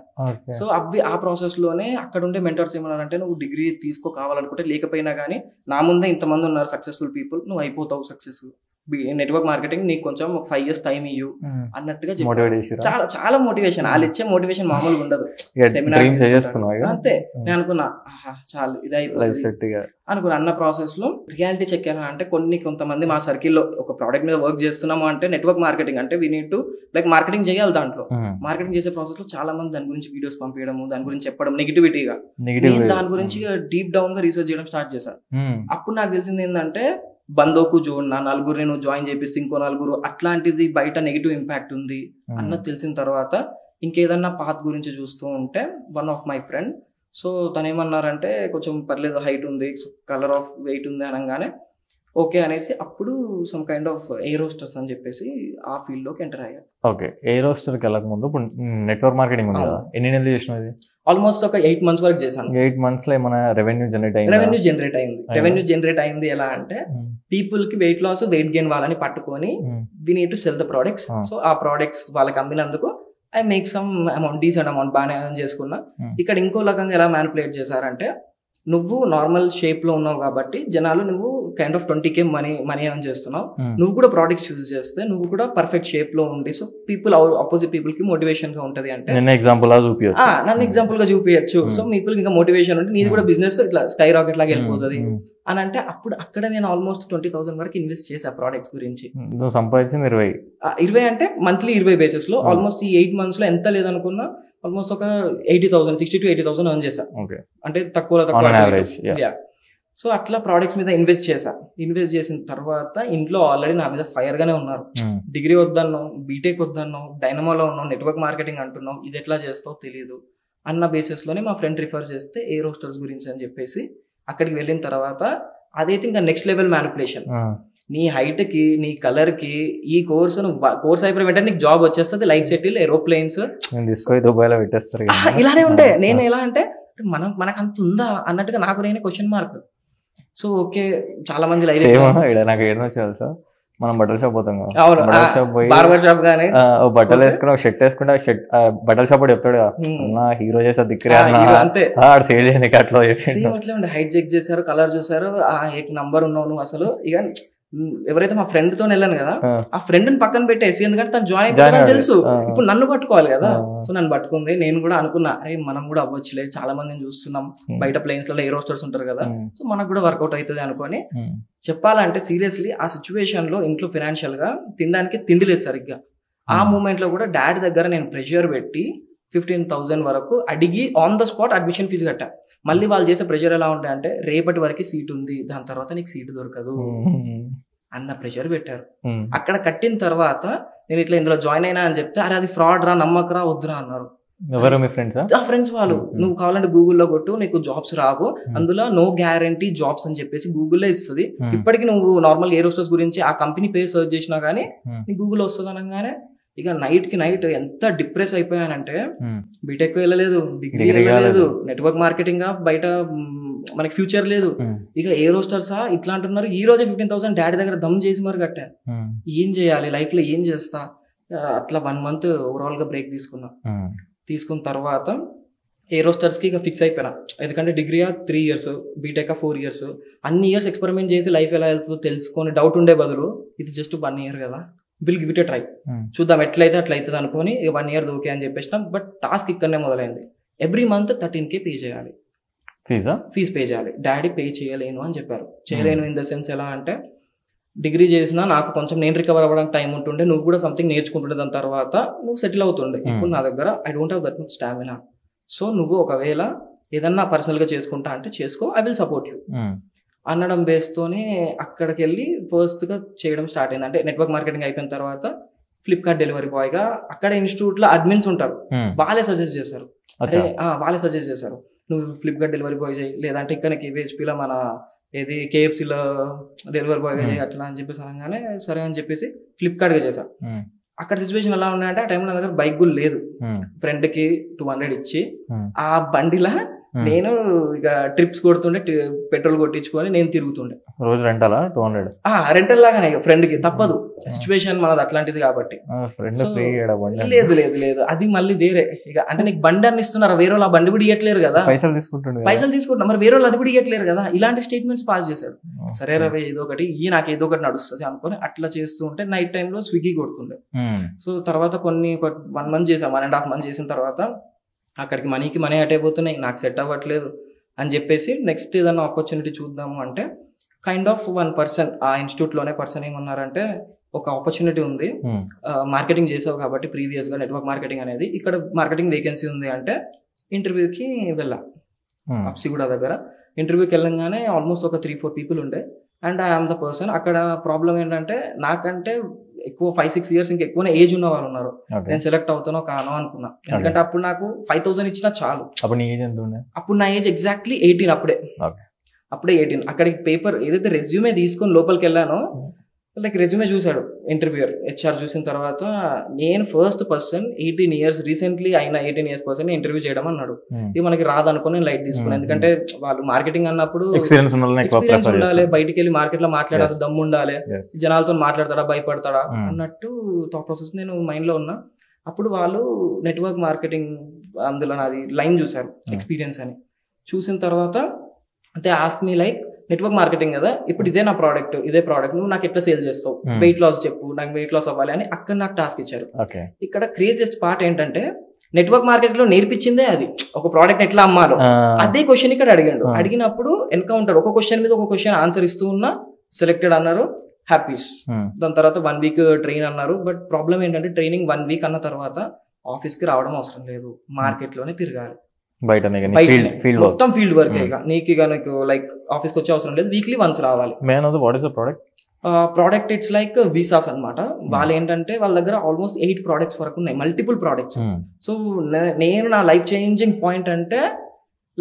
సో అవి ఆ ప్రాసెస్ లోనే అక్కడ ఉండే మెంటర్స్ ఏమన్నారంటే నువ్వు డిగ్రీ తీసుకో కావాలనుకుంటే, లేకపోయినా కానీ నా ముందే ఇంతమంది ఉన్నారు సక్సెస్ఫుల్ పీపుల్, నువ్వు అయిపోతావు సక్సెస్, నెట్వర్క్ మార్కెటింగ్ నీకు కొంచెం 5 years టైం ఇయ్యు అన్నట్టుగా చాలా చాలా మోటివేషన్. వాళ్ళు ఇచ్చే మోటివేషన్ మామూలుగా ఉండదు. అంతే నేను అనుకున్నా చాలు ఇది అయిపోతుంది అనుకున్నా. అన్న ప్రాసెస్ లో రియాలిటీ చెక్ ఎలా అంటే కొంతమంది మా సర్కిల్లో ఒక ప్రోడక్ట్ మీద వర్క్ చేస్తున్నాము అంటే నెట్వర్క్ మార్కెటింగ్ అంటే we need to like marketing చేయాలి. దాంట్లో మార్కెటింగ్ చేసే ప్రాసెస్ లో చాలా మంది దాని గురించి వీడియోస్ పంపించడం, దాని గురించి చెప్పడం నెగిటివిటీగా, దాని గురించి డీప్ డౌన్ గా రీసెర్చ్ చేయడం స్టార్ట్ చేశాను. అప్పుడు నాకు తెలిసింది ఏంటంటే బందోకు జోడినా నలుగురిని నువ్వు జాయిన్ చేపిస్తే ఇంకో నలుగురు, అట్లాంటిది బయట నెగిటివ్ ఇంపాక్ట్ ఉంది అన్నది తెలిసిన తర్వాత ఇంకేదన్నా పాత్ గురించి చూస్తూ ఉంటే one of my friend, so తను ఏమన్నారంటే కొంచెం పర్లేదు హైట్ ఉంది, కలర్ ఆఫ్ వెయిట్ ఉంది అనగానే ఓకే అనేసి అప్పుడు some kind of air hostess అని చెప్పేసి ఆ ఫీల్డ్ లోకి ఎంటర్ అయ్యారు. ఓకే, ఎయిర్ హోస్టర్ కి వెళ్ళక ముందు నెట్వర్క్ మార్కెటింగ్ ఉంది కదా, ఎన్ని నెలలు చేసినది? ఆల్మోస్ట్ ఒక 8 months వరకు చేశాను. 8 months లో ఏమైనా రెవెన్యూ జనరేట్ అయింది? రెవెన్యూ జనరేట్ అయింది ఎలా అంటే పీపుల్ కి వెయిట్ లాస్ వెయిట్ గెయిన్ వాళ్ళని పట్టుకొని we need to sell the products. So ఆ ప్రోడక్ట్స్ వాళ్ళకి అమ్మినందుకు I make some amount, decent amount బాగానే చేసుకున్నా. ఇక్కడ ఇంకో రకంగా ఎలా మ్యానిపులేట్ చేశారంటే నువ్వు నార్మల్ షేప్ లో ఉన్నావు కాబట్టి జనాలు నువ్వు కైండ్ ఆఫ్ 20K మనీ అని చేస్తున్నావు, నువ్వు కూడా ప్రోడక్ట్స్ యూజ్ చేస్తే నువ్వు కూడా పర్ఫెక్ట్ షేప్ లో ఉండి సో పీపుల్ ఆపోజిట్ పీపుల్ కి మోటివేషన్ గా ఉంటది అంటే నన్ను ఎగ్జాంపుల్ గా చూపించచ్చు. సో పీపుల్ ఇంకా మోటివేషన్ ఉంటే నీది కూడా బిజినెస్ ఇట్లా స్కై రాకెట్ లాగా వెళ్ళిపోతుంది అని అంటే అప్పుడు అక్కడ నేను ఆల్మోస్ట్ 20,000 వరకు ఇన్వెస్ట్ చేసా ప్రోడక్ట్స్ గురించి. సంపాదించింది 20 అంటే మంత్లీ 20 బేసిస్ లో ఆల్మోస్ట్ ఈ 8 months లో ఎంత లేదనుకున్నా ఆల్మోస్ట్ ఒక 60,000 to 80,000 ఎర్న్ చేశా. అంటే తక్కువ. సో అట్లా ప్రోడక్ట్స్ మీద ఇన్వెస్ట్ చేసిన తర్వాత ఇంట్లో ఆల్రెడీ నా మీద ఫైర్ గానే ఉన్నారు. డిగ్రీ వద్దన్నావు, బీటెక్ వద్దన్నావు, డైనమోలో ఉన్నావు, నెట్వర్క్ మార్కెటింగ్ అంటున్నావు, ఇది ఎట్లా చేస్తావు తెలియదు అన్న బేసిస్ లోనే మా ఫ్రెండ్ రిఫర్ చేస్తే ఎయిర్ హోస్టర్స్ గురించి అని చెప్పేసి అక్కడికి వెళ్ళిన తర్వాత అదైతే ఇంకా నెక్స్ట్ లెవెల్ మ్యానిపులేషన్. నీ హైట్ కి నీ కలర్ కి ఈ కోర్స్ అయిపోయిన వెంటనే నీకు జాబ్ వచ్చేస్తుంది, లైఫ్ సెటిల్, ఏరోప్లేన్స్ ఇలానే ఉండే. నేను ఎలా అంటే మనకు అంత ఉందా అన్నట్టుగా నాకు నేనే క్వశ్చన్ మార్క్. సో ఓకే చాలా మంది మనం బట్టల షాప్ పోతాం కదా, బార్బర్ షాప్ గానీ బట్టలు వేసుకుని ఒక షర్ట్ వేసుకుంటే ఆ షర్ట్ బట్టల షాప్ చెప్తాడు అన్న హీరో చేసా దిక్కురే అంతే సేల్ చేయడానికి అట్లా అట్లా హైట్ చెక్ చేశారు, కలర్ చూసారు, నంబర్ ఉన్నావు నువ్వు అసలు. ఇక ఎవరైతే మా ఫ్రెండ్ తో వెళ్ళాను కదా ఆ ఫ్రెండ్ ని పక్కన పెట్టేసి, ఎందుకంటే తను జాయిన్ అయిపోయిందని తెలుసు, ఇప్పుడు నన్ను పట్టుకోవాలి కదా. సో నన్ను పట్టుకుంది, నేను కూడా అనుకున్నా అరే మనం కూడా అవ్వచ్చులే, చాలా మందిని చూస్తున్నాం బయట ప్లేన్స్ లో ఎయిర్ హోస్టర్స్ ఉంటారు కదా, సో మనకు కూడా వర్కౌట్ అవుతుంది అనుకొని. చెప్పాలంటే సీరియస్లీ ఆ సిచ్యువేషన్ లో ఇంట్లో ఫైనాన్షియల్ గా తినడానికి తిండి లేదు సరిగ్గా. ఆ మూమెంట్ లో కూడా డాడీ దగ్గర నేను ప్రెషర్ పెట్టి 15,000 వరకు అడిగి on the spot admission fees కట్టా. మళ్ళీ వాళ్ళు చేసే ప్రెషర్ ఎలా ఉంటాయంటే రేపటి వరకు సీట్ ఉంది, దాని తర్వాత నీకు సీట్ దొరకదు అన్న ప్రెషర్ పెట్టారు. అక్కడ కట్టిన తర్వాత నేను ఇట్లా ఇందులో జాయిన్ అయినా అని చెప్తే అరే అది ఫ్రాడ్ రా, నమ్మకరా, వద్దురా అన్నారు. ఎవరు మీ ఫ్రెండ్స్? ఫ్రెండ్స్ వాళ్ళు. నువ్వు కావాలంటే గూగుల్లో కొట్టు, నీకు జాబ్స్ రావు, అందులో నో గ్యారంటీ జాబ్స్ అని చెప్పేసి గూగుల్లో ఇస్తుంది. ఇప్పటికి నువ్వు నార్మల్ ఎయిర్ హోస్టర్స్ గురించి ఆ కంపెనీ పేరు సర్చ్ చేసినా గానీ నీకు గూగుల్లో వస్తుంది అనగానే ఇక నైట్ కి నైట్ ఎంత డిప్రెస్ అయిపోయానంటే బీటెక్ వెళ్ళలేదు, డిగ్రీ వెళ్ళలేదు, నెట్వర్క్ మార్కెటింగ్ బయట మనకి ఫ్యూచర్ లేదు, ఇక ఎయిర్ హోస్టర్సా ఇట్లా అంటున్నారు. ఈ రోజే 15,000 డాడీ దగ్గర దమ్ చేసి మరి కట్టాను. ఏం చేయాలి లైఫ్ లో, ఏం చేస్తా, అట్లా 1 month ఓవరాల్ గా బ్రేక్ తీసుకున్న తర్వాత ఎయిర్ హోస్టర్స్ కి ఇక ఫిక్స్ అయిపోయినా. ఎందుకంటే డిగ్రీ 3 years, బీటెక్ 4 years, అన్ని ఇయర్స్ ఎక్స్పెరిమెంట్ చేసి లైఫ్ ఎలా వెళ్తుందో తెలుసుకొని డౌట్ ఉండే బదులు ఇది జస్ట్ 1 year కదా, విల్ గివ్ ఇట్ ట్రై, చూద్దాం ఎట్లయితే అట్లా అవుతుంది అనుకుని 1 year ఓకే అని చెప్పేసిన. బట్ టాస్క్ ఇక్కడనే మొదలైంది. ఎవ్రీ మంత్ 13K పే చేయాలి, ఫీజ్ పే చేయాలి. డాడీ పే చేయలేను అని చెప్పారు. చేయలేను ఇన్ ద సెన్స్ ఎలా అంటే డిగ్రీ చేసినా నాకు కొంచెం నేను రికవర్ అవ్వడానికి టైం ఉంటుండే, నువ్వు కూడా సంథింగ్ నేర్చుకుంటుండే, దాని తర్వాత నువ్వు సెటిల్ అవుతుండే. ఇప్పుడు నా దగ్గర I don't have that much stamina. So నువ్వు ఒకవేళ ఏదన్నా పర్సనల్ గా చేసుకుంటా అంటే చేసుకో, ఐ విల్ సపోర్ట్ యూ అనడం బేస్తోనే అక్కడికి వెళ్ళి ఫస్ట్ గా చేయడం స్టార్ట్ అయింది. అంటే నెట్వర్క్ మార్కెటింగ్ అయిపోయిన తర్వాత ఫ్లిప్కార్ట్ డెలివరీ బాయ్ గా అక్కడ ఇన్స్టిట్యూట్ లో అడ్మిన్స్ ఉంటారు, వాళ్ళే సజెస్ట్ చేశారు. నువ్వు ఫ్లిప్కార్ట్ డెలివరీ బాయ్ చేయి, లేదంటే ఇక్కడ కేవీహెచ్పీలో మన ఏది కేఎఫ్సీలో డెలివరీ బాయ్ చేయి అట్లా అని చెప్పేసి అనగానే సరే అని చెప్పేసి ఫ్లిప్కార్ట్గా చేశాను. అక్కడ సిచ్యువేషన్ ఎలా ఉన్నాయంటే ఆ టైంలో నా దగ్గర బైక్ కూడా లేదు. ఫ్రెండ్కి 200 ఇచ్చి ఆ బండిలా నేను ఇక ట్రిప్స్ కొడుతుండే, పెట్రోల్ కొట్టించుకొని నేను తిరుగుతుండే. రోజు రెంటలా 200? రెంటల్ లాగానే ఫ్రెండ్ కి తప్పదు, సిచ్యువేషన్ మనది అట్లాంటిది కాబట్టి. లేదు లేదు లేదు అది మళ్ళీ వేరే. ఇక అంటే నీకు బండి అని ఇస్తున్నారు, వేరే వాళ్ళు ఆ బండి కూడా ఇవ్వట్లేరు కదా, పైసలు తీసుకుంటున్నా, మరి వేరే వాళ్ళు అది కూడా ఇవ్వట్లేరు కదా. ఇలాంటి స్టేట్మెంట్స్ పాస్ చేశాడు. సరే రవి ఏదో ఒకటి నాకు ఏదో ఒకటి నడుస్తుంది అనుకుని అట్లా చేస్తూ ఉంటే నైట్ టైంలో స్విగ్గీ కొడుతుండే. సో తర్వాత 1 month చేసాం, 1.5 months చేసిన తర్వాత అక్కడికి మనీ అటైపోతున్నాయి, నాకు సెట్ అవ్వట్లేదు అని చెప్పేసి నెక్స్ట్ ఏదైనా ఆపర్చునిటీ చూద్దాము అంటే కైండ్ ఆఫ్ 1 person ఆ ఇన్స్టిట్యూట్లోనే పర్సన్ ఏమన్నారంటే ఒక ఆపర్చునిటీ ఉంది, మార్కెటింగ్ చేసావు కాబట్టి ప్రీవియస్గా నెట్వర్క్ మార్కెటింగ్ అనేది, ఇక్కడ మార్కెటింగ్ వేకెన్సీ ఉంది అంటే ఇంటర్వ్యూకి వెళ్ళా. అప్సిగూడ దగ్గర ఇంటర్వ్యూకి వెళ్ళంగానే ఆల్మోస్ట్ ఒక 3-4 people ఉండే అండ్ ఐఎమ్ ద పర్సన్. అక్కడ ప్రాబ్లం ఏంటంటే నాకంటే ఎక్కువ 5-6 years ఇంకా ఎక్కువ ఏజ్ ఉన్న వాళ్ళు ఉన్నారు. నేను సెలెక్ట్ అవుతానో కానో అనుకున్నా, ఎందుకంటే అప్పుడు నాకు 5,000 ఇచ్చినా చాలు. అప్పుడు నా ఏజ్ ఎగ్జాక్ట్లీ 18. అప్పుడే 18. అక్కడికి పేపర్ ఏదైతే రెజ్యూమే తీసుకొని లోపలికి వెళ్ళానో లైక్ రెజ్యూమే చూశాడు ఇంటర్వ్యూయర్, హెచ్ఆర్. చూసిన తర్వాత నేను ఫస్ట్ పర్సన్ 18 years రీసెంట్లీ అయిన 18 years పర్సన్ ఇంటర్వ్యూ చేయడం అన్నాడు. ఇది మనకి రాదనుకో నేను లైట్ తీసుకున్నాను, ఎందుకంటే వాళ్ళు మార్కెటింగ్ అన్నప్పుడు ఎక్స్పీరియన్స్ ఉండాలి, బయటికి వెళ్ళి మార్కెట్ లో మాట్లాడాలి, దమ్ము ఉండాలి, జనాలతో మాట్లాడతాడా భయపడతాడా అన్నట్టు థాట్ ప్రాసెస్ నేను మైండ్ లో ఉన్నా. అప్పుడు వాళ్ళు నెట్వర్క్ మార్కెటింగ్ అందులో నాది లైన్ చూసారు ఎక్స్పీరియన్స్ అని. చూసిన తర్వాత అంటే ask me like network marketing కదా, ఇప్పుడు ఇదే నా ప్రోడక్ట్, నువ్వు నాకు ఎట్లా సేల్ చేస్తావు, వెయిట్ లాస్ చెప్పు, నాకు వెయిట్ లాస్ అవ్వాలి అని అక్కడ నాకు టాస్క్ ఇచ్చారు. ఇక్కడ క్రేజియస్ట్ పార్ట్ ఏంటంటే నెట్వర్క్ మార్కెటింగ్ లో నేర్పించిందే అది, ఒక ప్రోడక్ట్ ఎట్లా అమ్మాలో అదే క్వశ్చన్ ఇక్కడ అడిగాడు. అడిగినప్పుడు ఎన్కౌంటర్ ఒక క్వశ్చన్ మీద ఒక క్వశ్చన్ ఆన్సర్ ఇస్తూ ఉన్నా, సెలెక్టెడ్ అన్నారు, హ్యాపీస్. దాని తర్వాత 1 week ట్రైన్ అన్నారు. బట్ ప్రాబ్లం ఏంటంటే ట్రైనింగ్ 1 week అన్న తర్వాత ఆఫీస్ కి రావడం అవసరం లేదు, మార్కెట్ లోనే తిరగాలి, మొత్తం ఫీల్డ్ వర్క్. నీకు లైక్ ఆఫీస్ కి వచ్చే అవసరం లేదు, వీక్లీ వన్స్ రావాలి. ప్రోడక్ట్ ఇట్స్ లైక్ వీసాస్ అనమాట. వాళ్ళు ఏంటంటే వాళ్ళ దగ్గర ఆల్మోస్ట్ 8 products వరకు ఉన్నాయి, మల్టిపుల్ ప్రోడక్ట్స్. సో నేను నా లైఫ్ చేంజింగ్ పాయింట్ అంటే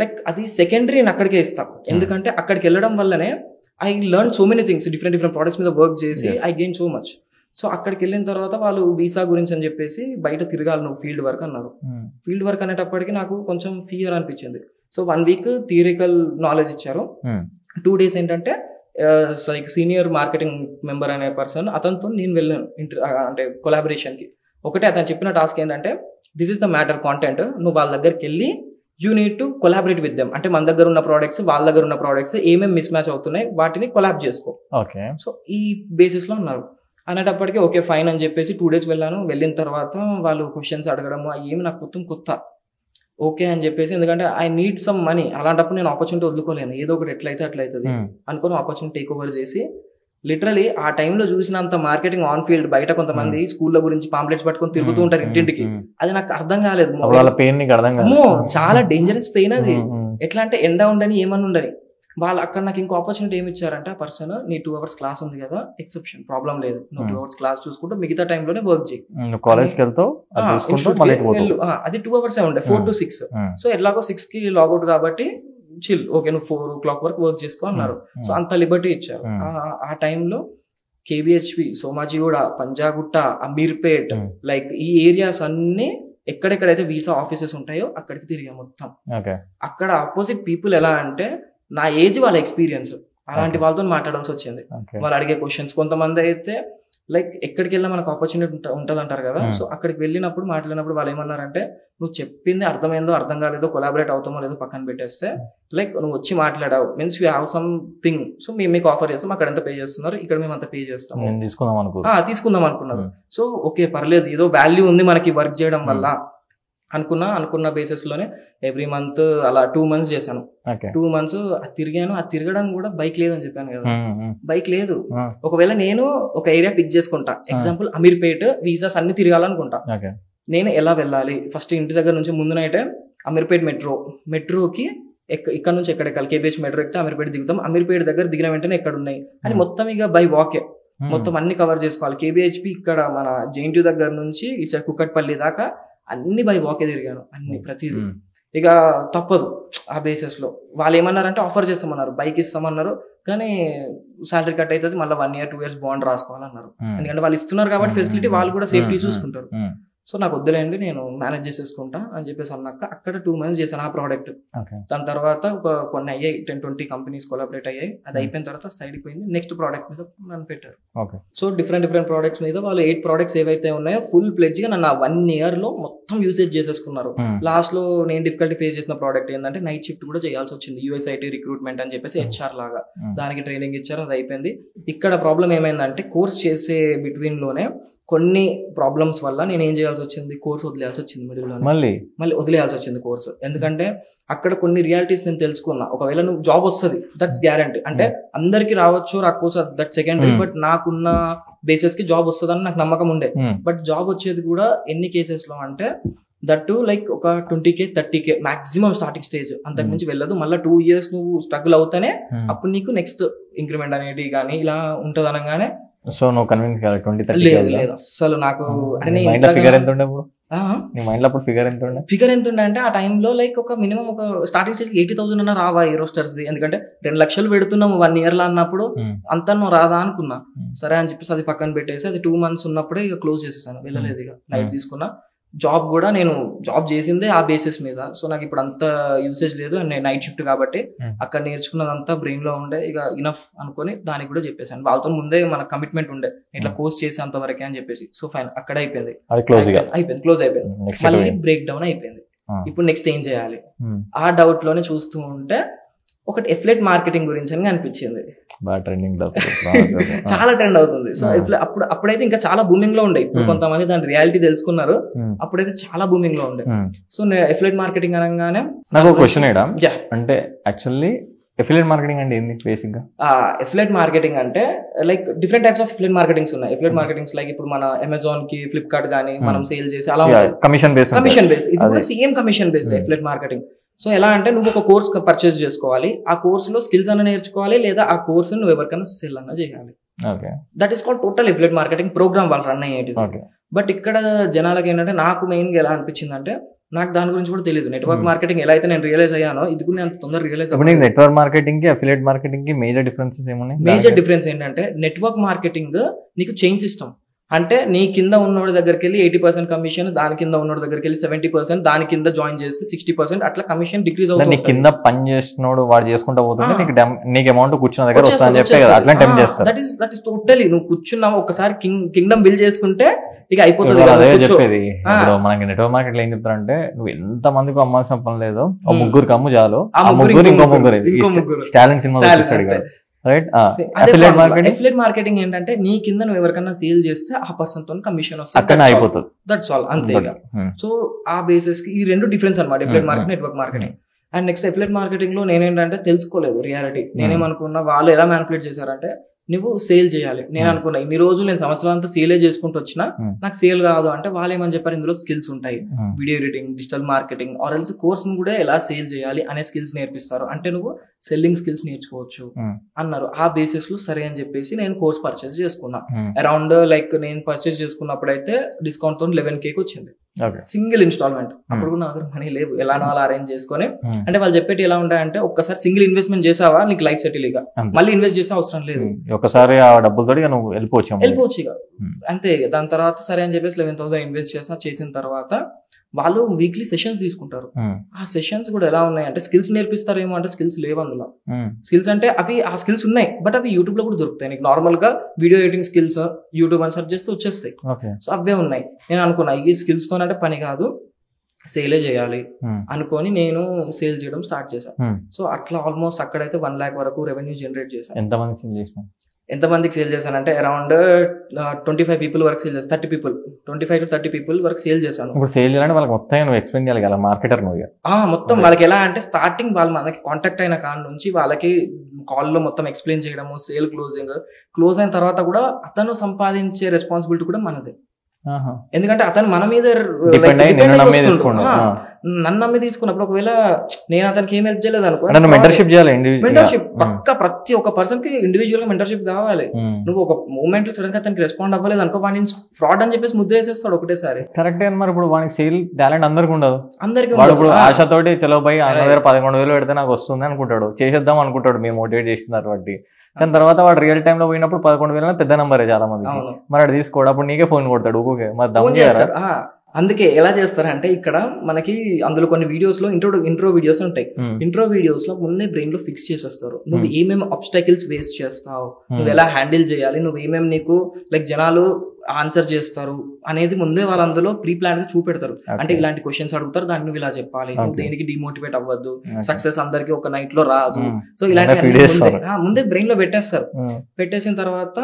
లైక్ అది సెకండరీ నేను అక్కడికే ఇస్తాను, ఎందుకంటే అక్కడికి వెళ్ళడం వల్లనే I learn so many things, different products మీద వర్క్ చేసి I gain so much. So అక్కడికి వెళ్ళిన తర్వాత వాళ్ళు వీసా గురించి అని చెప్పేసి బయట తిరగాలి నువ్వు ఫీల్డ్ వర్క్ అన్నారు. ఫీల్డ్ వర్క్ అనేటప్పటికి నాకు కొంచెం ఫియర్ అనిపించింది. సో 1 week థియరికల్ నాలెడ్జ్ ఇచ్చారు, 2 days ఏంటంటే లైక్ సీనియర్ మార్కెటింగ్ మెంబర్ అనే పర్సన్, అతనితో నేను వెళ్ళాను అంటే కొలాబరేషన్ కి. ఒకటే అతను చెప్పిన టాస్క్ ఏంటంటే this is the matter content, నువ్వు వాళ్ళ దగ్గరికి వెళ్ళి you need to collaborate with them, అంటే మన దగ్గర ఉన్న ప్రోడక్ట్స్ వాళ్ళ దగ్గర ఉన్న ప్రోడక్ట్స్ ఏమేమి మిస్ మ్యాచ్ అవుతున్నాయి వాటిని కొలాబ్ చేసుకో. సో ఈ బేసిస్ లో ఉన్నారు అనేటప్పటికీ ఓకే ఫైన్ అని చెప్పేసి 2 days వెళ్ళాను. వెళ్ళిన తర్వాత వాళ్ళు క్వశ్చన్స్ అడగడము ఏమి నాకు మొత్తం కొత్త. ఓకే అని చెప్పేసి, ఎందుకంటే ఐ నీడ్ సమ్ మనీ, అలాంటప్పుడు నేను ఆపర్చునిటీ వదులుకోలేను, ఏదో ఒకటి ఎట్లయితే అట్లయితుంది అనుకుని ఆపర్చునిటీ టేక్ ఓవర్ చేసి లిటరలీ ఆ టైంలో చూసినంత మార్కెటింగ్ ఆన్ ఫీల్డ్ బయట కొంతమంది స్కూల్లో గురించి పాంప్లెట్స్ పట్టుకొని తిరుగుతూ ఉంటారు ఇంటింటికి, అది నాకు అర్థం కాలేదు. చాలా డేంజరస్ పెయిన్ అది. ఎట్లా అంటే ఎండ ఉండని ఏమన్నా ఉండని. వాళ్ళు అక్కడ నాకు ఇంకో ఆపర్చునిటీ ఏమి ఇచ్చారంటే ఆ పర్సన్, నీ 2 hours క్లాస్ ఉంది కదా, ఎక్సెప్షన్ ప్రాబ్లం లేదు, నువ్వు 2 hours క్లాస్ చూసుకుంటూ మిగతా టైంలోనే వర్క్ చేయి, కాలేజ్కి వెళ్తావు, అది 2 hours ఉండే 4 to 6. సో ఎట్లాగో 6 కి లాగౌట్ కాబట్టి చిల్, ఓకే నువ్వు 4 o'clock వరకు వర్క్ చేసుకో అన్నారు. సో అంత లిబర్టీ ఇచ్చారు. ఆ టైంలో కేబిహెచ్పి, సోమాజిగూడ, పంజాగుట్ట, అమీర్పేట్ లైక్ ఈ ఏరియాస్ అన్ని ఎక్కడెక్కడైతే వీసా ఆఫీసెస్ ఉంటాయో అక్కడికి తిరిగా మొత్తం. అక్కడ ఆపోజిట్ పీపుల్ ఎలా అంటే నా ఏజ్ వాళ్ళ ఎక్స్పీరియన్స్, అలాంటి వాళ్ళతో మాట్లాడాల్సి వచ్చింది. వాళ్ళు అడిగే క్వశ్చన్స్, కొంతమంది అయితే లైక్ ఎక్కడికి వెళ్ళినా మనకు ఆపర్చునిటీ ఉంటుంది అంటారు కదా. సో అక్కడికి వెళ్ళినప్పుడు మాట్లాడినప్పుడు వాళ్ళు ఏమన్నారంటే నువ్వు చెప్పింది అర్థమైందో అర్థం కాలేదో, కొలాబరేట్ అవుతామో లేదో పక్కన పెట్టేస్తే లైక్ నువ్వు వచ్చి మాట్లాడావు means you have some thing, so మేము మీకు ఆఫర్ చేస్తాం, అక్కడ ఎంత పే చేస్తున్నారు, ఇక్కడ మేము అంత పే చేస్తాము, తీసుకుందాం అనుకున్నారు. సో ఓకే పర్లేదు, ఏదో వాల్యూ ఉంది మనకి వర్క్ చేయడం వల్ల అనుకున్న బేసిస్ లోనే ఎవ్రీ మంత్ అలా 2 months చేశాను. 2 months తిరిగాను. ఆ తిరగడం కూడా బైక్ లేదని చెప్పాను కదా, బైక్ లేదు. ఒకవేళ నేను ఒక ఏరియా పిక్ చేసుకుంటా, ఎగ్జాంపుల్ అమీర్పేట్, వీసాస్ అన్ని తిరగాలనుకుంటా, నేను ఎలా వెళ్ళాలి? ఫస్ట్ ఇంటి దగ్గర నుంచి ముందు నైటే అమీర్పేట్ మెట్రోకి ఇక్కడ నుంచి ఎక్కడెక్కాలి, కేబిహెచ్ మెట్రో ఎక్కితే అమీర్పేట దిగుతాం, అమీర్పేట దగ్గర దిగిన వెంటనే ఎక్కడ ఉన్నాయి అని మొత్తం ఇక బై వాకే మొత్తం అన్ని కవర్ చేసుకోవాలి. కేబిహెచ్పి ఇక్కడ మన జేఎన్టీయూ దగ్గర నుంచి ఇట్స్ కుక్కట్పల్లి దాకా అన్ని బై వాకే తిరిగాను, అన్ని ప్రతిదీ ఇక తప్పదు. ఆ బేసిస్ లో వాళ్ళు ఏమన్నారంటే ఆఫర్ చేస్తామన్నారు, బైక్ ఇస్తామన్నారు, కానీ సాలరీ కట్ అవుతుంది, మళ్ళీ 1 year 2 years బాండ్ రాసుకోవాలన్నారు. ఎందుకంటే వాళ్ళు ఇస్తున్నారు కాబట్టి ఫెసిలిటీ, వాళ్ళు కూడా సేఫ్టీ చూసుకుంటారు. సో నాకు వద్దులేండి, నేను మేనేజ్ చేసేసుకుంటా అని చెప్పేసి అన్నాక అక్కడ 2 months చేశాను ఆ ప్రోడక్ట్. దాని తర్వాత కొన్ని అయ్యాయి, 10-20 కంపెనీస్ కొలాబరేట్ అయ్యాయి. అది అయిపోయిన తర్వాత సైడ్కి పోయింది, నెక్స్ట్ ప్రోడక్ట్ మీద నన్ను పెట్టారు. సో డిఫరెంట్ ప్రోడక్ట్స్ మీద వాళ్ళు 8 products ఏవైతే ఉన్నాయో ఫుల్ ప్లెడ్జ్ గా నన్ను 1 year లో మొత్తం యూసేజ్ చేసేసుకున్నారు. లాస్ట్ లో నేను డిఫికల్టీ ఫేస్ చేసిన ప్రోడక్ట్ ఏంటంటే నైట్ షిఫ్ట్ కూడా చేయాల్సి వచ్చింది, USIT రిక్రూట్మెంట్ అని చెప్పేసి HR లాగా. దానికి ట్రైనింగ్ ఇచ్చారు, అది అయిపోయింది. ఇక్కడ ప్రాబ్లం ఏమైందంటే కోర్స్ చేసే బిట్వీన్ లోనే కొన్ని ప్రాబ్లమ్స్ వల్ల నేను ఏం చేయాల్సి వచ్చింది, కోర్స్ వదిలేయాల్సి వచ్చింది. మిడిల్లో మళ్ళీ వదిలేయాల్సి వచ్చింది కోర్స్. ఎందుకంటే అక్కడ కొన్ని రియాలిటీస్ నేను తెలుసుకున్నా. ఒకవేళ నువ్వు జాబ్ వస్తుంది, దట్స్ గ్యారంటీ. అంటే అందరికి రావచ్చు రాకపోవచ్చు, దట్ సెకండరీ. బట్ నాకున్న బేసిస్ కి జాబ్ వస్తుందని నాకు నమ్మకం ఉండే. బట్ జాబ్ వచ్చేది కూడా ఎన్ని కేసెస్ లో అంటే దట్టు లైక్ ఒక 20K 30K maximum starting stage, అంతకు మించి వెళ్ళదు. మళ్ళీ 2 years నువ్వు స్ట్రగుల్ అవుతానే అప్పుడు నీకు నెక్స్ట్ ఇంక్రిమెంట్ అనేది కానీ ఇలా ఉంటది అనగానే. సో నువ్వు కన్విన్స్ కాదు 20-30 లేదు అసలు. నాకు ఫిగర్ ఎంత ఉండే అంటే ఆ టైంలో లైక్ ఒక మినిమం ఒక స్టార్టింగ్ స్టేజ్ 80,000 అన్న రావా ఏరోస్టర్స్. ఎందుకంటే 2 లక్షలు పెడుతున్నాము 1 year లో అన్నప్పుడు అంతా నువ్వు రాదా అనుకున్నా. సరే అని చెప్పేసి అది పక్కన పెట్టేసి అది 2 months ఉన్నప్పుడే ఇక క్లోజ్ చేసేసాను, వెళ్ళలేదు. ఇక లైట్ తీసుకున్నా. జాబ్ కూడా నేను జాబ్ చేసిందే ఆ బేసిస్ మీద. సో నాకు ఇప్పుడు అంత యూసేజ్ లేదు, అండ్ నైట్ షిఫ్ట్ కాబట్టి అక్కడ నేర్చుకున్నదంతా బ్రెయిన్ లో ఉండే. ఇక ఇనఫ్ అనుకుని దానికి కూడా చెప్పేసాను. వాళ్ళతో ముందే మన కమిట్మెంట్ ఉండే, ఇట్లా కోర్స్ చేసేంత వరకే అని చెప్పేసి. సో ఫైన్ అక్కడ అయిపోయింది, క్లోజ్ అయిపోయింది. మళ్ళీ బ్రేక్ డౌన్ అయిపోయింది. ఇప్పుడు నెక్స్ట్ ఏం చేయాలి ఆ డౌట్ లోనే చూస్తూ ఉంటే ఒకటి ఎఫిలియేట్ మార్కెటింగ్ గురించి అని అనిపించింది. చాలా ట్రెండ్ అవుతుంది. సో అప్పుడైతే ఇంకా చాలా బూమింగ్ లో ఉండే. ఇప్పుడు కొంతమంది దాని రియాలిటీ తెలుసుకున్నారు, అప్పుడైతే చాలా బూమింగ్ లో ఉండే. సో ఎఫిలియేట్ మార్కెటింగ్ అనగానే నాకు ఒక క్వశ్చన్ అంటే యాక్చువల్లీ ఎఫిలియేట్ మార్కెటింగ్ అంటే ఏంటి బేసిక్ గా? ఎఫిలియేట్ మార్కెటింగ్ అంటే like different types of affiliate marketings ఉన్నాయి. ఎఫిలియేట్ మార్కెటింగ్స్ లైక్ ఇప్పుడు మన అమెజాన్ కి, ఫ్లిప్కార్ట్ గానీ మనం సేల్ చేసి అలా కమిషన్ బేస్డ్. ఇది కూడా same commission based affiliate marketing. So ఎలా అంటే నువ్వు ఒక కోర్స్ పర్చేస్ చేసుకోవాలి, ఆ కోర్స్ లో స్కిల్స్ అన్న నేర్చుకోవాలి, లేదా ఆ కోర్స్ నువ్వు ఎవరికైనా సెల్ అన్న చేయాలి. That is called total affiliate marketing program వాళ్ళు రన్ అయ్యేది. బట్ ఇక్కడ జనాలకి ఏంటంటే, నాకు మెయిన్ గా ఎలా అనిపించింది అంటే నాకు దాని గురించి కూడా తెలియదు. నెట్వర్క్ మార్కెటింగ్ ఎలా అయితే నేను రియలైజ్ అయ్యానో ఇది కూడా నేను తొందరగా రియలైజ్ అయ్యాను. నెట్వర్క్ మార్కెటింగ్ కి అఫిలియేట్ మార్కెటింగ్ కి మేజర్ డిఫరెన్సెస్ ఏమున్నాయి? మేజర్ డిఫరెన్స్ ఏంటంటే నెట్వర్క్ మార్కెటింగ్ నీకు చైన్ సిస్టమ్. అంటే నీ కింద ఉన్నోడి దగ్గరికి వెళ్ళి 80% కమిషన్, దాని కింద ఉన్నోడి దగ్గరికి వెళ్ళి 70%, దాని కింద జాయిన్ చేస్తే 60%, అట్లా కమిషన్ డిక్రీజ్ అవుతుంది. కింద పని చేసినోడు వాడు చేసుకుంటా పోతుంటే నీకు అమౌంట్ కూర్చున్న దగ్గర వస్తుందని చెప్తే అట్లా టైం చేస్తారు. దట్ ఈస్ టోటలీ నువ్వు కూర్చున్నావు ఒకసారి కింగ్డమ్ బిల్డ్ చేసుకుంటే ఇక అయిపోతుంది. అదే చెప్పేది. ఇప్పుడు మనకి నెట్వర్క్ మార్కెట్ లో ఏం చెప్తారంటే నువ్వు ఎంత మందికి అమ్మాల్సిన పని లేదు, ఆ ముగ్గురికి అమ్ము చాలు, ఆ ముగ్గురు ఇంకో ముగ్గురు Stalin cinema right. Affiliate marketing ఏంటంటే నీ కింద నువ్వు ఎవరికైనా సేల్ చేస్తే ఆ పర్సన్ తో కమిషన్ వస్తుంది, అయిపోతుంది. దట్స్ ఆల్, అంతే. సో ఆ బేసిస్ కి ఈ రెండు డిఫరెన్స్ అనమాట, affiliate market, network marketing. And next affiliate marketing లో నేనేంటంటే తెలుసుకోలేదు రియాలిటీ. నేనేమనుకున్నా వాళ్ళు ఎలా మ్యానిపులేట్ చేశారంటే నువ్వు సేల్ చేయాలి. నేను అనుకున్నా ఇన్ని రోజులు నేను సంవత్సరం అంతా సేలే చేసుకుంటూ వచ్చినా నాకు సేల్ కాదు అంటే వాళ్ళు ఏమని చెప్పారు, ఇందులో స్కిల్స్ ఉంటాయి, video editing, digital marketing, or else course ను కూడా ఎలా సేల్ చేయాలి అనే స్కిల్స్ నేర్పిస్తారు, అంటే నువ్వు సెల్లింగ్ స్కిల్స్ నేర్చుకోవచ్చు అన్నారు. ఆ బేసిస్ లో సరే అని చెప్పేసి నేను కోర్స్ పర్చేస్ చేసుకున్నా. అరౌండ్ లైక్ నేను పర్చేస్ చేసుకున్నప్పుడు అయితే డిస్కౌంట్ తో 11K వచ్చింది, సింగిల్ ఇన్స్టాల్మెంట్. అప్పుడు కూడా నా దగ్గర మనీ లేవు, ఎలానో అలా అరేంజ్ చేసుకుని. అంటే వాళ్ళు చెప్పేటి ఎలా ఉంటాయంటే ఒక్కసారి సింగిల్ ఇన్వెస్ట్మెంట్ చేసావా నీకు లైఫ్ సెటిల్, ఇక మళ్ళీ ఇన్వెస్ట్ చేసే అవసరం లేదు, ఒకసారి ఆ డబ్బులతో నువ్వు వెళ్ళిపోవచ్చు ఇక అంతే. దాని తర్వాత సరే అని చెప్పేసి 11,000 ఇన్వెస్ట్ చేసిన తర్వాత వాళ్ళు వీక్లీ సెషన్స్ తీసుకుంటారు. ఆ సెషన్స్ కూడా ఎలా ఉన్నాయంటే స్కిల్స్ నేర్పిస్తారేమో అంటే స్కిల్స్ లేవు అందులో. స్కిల్స్ అంటే అవి ఆ స్కిల్స్ ఉన్నాయి, బట్ అవి యూట్యూబ్ లో కూడా దొరుకుతాయి. నీకు నార్మల్ గా వీడియో ఎడిటింగ్ స్కిల్స్ యూట్యూబ్ అని సెర్చ్ చేస్తే వచ్చేస్తాయి. సో అవే ఉన్నాయి. నేను అనుకున్నా ఈ స్కిల్స్ తోనంటే పని కాదు, సేలే చేయాలి అనుకొని నేను సేల్ చేయడం స్టార్ట్ చేశాను. సో అట్లా ఆల్మోస్ట్ అక్కడైతే 1 lakh వరకు రెవెన్యూ జనరేట్ చేశాను. ఎంతమందికి సేల్ చేశానంటే అరౌండ్ 25 people వరకు సేల్ చేశాను. 25 to 30 people వరకు సేల్ చేశాను. ఇప్పుడు సేల్ చేయాలంటే వాళ్ళకి మొత్తం నువ్వు ఎక్స్ప్లెయిన్ చేయాలి కదా, మార్కెటర్ నువ్వు. మొత్తం వాళ్ళకి ఎలా అంటే స్టార్టింగ్ వాళ్ళు మనకి కాంటాక్ట్ అయిన కాడ నుంచి వాళ్ళకి కాల్లో మొత్తం ఎక్స్ప్లెయిన్ చేయడము, సేల్ క్లోజ్ అయిన తర్వాత కూడా అతను సంపాదించే రెస్పాన్సిబిలిటీ కూడా మనదే. ఎందుకంటే అతను మన మీద నన్ను నమ్మి తీసుకున్నప్పుడు ఒకవేళ నేను అతనికి ఏం హెల్ప్ చేయలేదు అనుకో, మెంటర్షిప్ పక్క ప్రతి ఒక్క పర్సన్ కి ఇండివిజువల్ గా మెంటర్షిప్ కావాలి. నువ్వు ఒక మూమెంట్ లో సడన్ గా అతనికి రెస్పాండ్ అవ్వలేదు అనుకో, వాడిని ఫ్రాడ్ అని చెప్పేసి ముద్ర వేసేస్తాడు ఒకటేసారి. కరెక్ట్. మరి ఇప్పుడు వానికి సేల్ టాలెంట్ అందరికి ఉండదు, అందరికి ఆశతోటి చలో పోయి 11,000 పెడితే నాకు వస్తుంది అనుకుంటాడు, చేసేద్దాం అనుకుంటాడు, మీరు మోటివేట్ చేస్తున్నారు బట్టి. దాని తర్వాత వాడు రియల్ టైమ్ లో పోయినప్పుడు 11,000 పెద్ద నంబరే చాలా మంది. మరి అది తీసుకోడు, అప్పుడు నీకే ఫోన్ కొడతాడు ఊకే. మరి దమ్ చేస్తారా? అందుకే ఎలా చేస్తారంటే ఇక్కడ మనకి అందులో కొన్ని వీడియోస్ లో ఇంట్రో వీడియోస్ ఉంటాయి. ఇంట్రో వీడియోస్ లో ముందే బ్రెయిన్ లో ఫిక్స్ చేసేస్తారు, నువ్వు ఏమేమి ఆబ్స్టాకిల్స్ ఫేస్ చేస్తావు, నువ్వు ఎలా హ్యాండిల్ చేయాలి, నువ్వు ఏమేమి నీకు లైక్ జనాలు ఆన్సర్ చేస్తారు అనేది ముందే వాళ్ళు అందులో ప్రీ ప్లాన్ గా చూపెడతారు. అంటే ఇలాంటి క్వశ్చన్స్ అడుగుతారు, దాన్ని నువ్వు ఇలా చెప్పాలి, నువ్వు దేనికి డిమోటివేట్ అవ్వద్దు, సక్సెస్ అందరికి ఒక నైట్ లో రాదు. సో ఇలాంటి ముందే బ్రెయిన్ లో పెట్టేస్తారు. పెట్టేసిన తర్వాత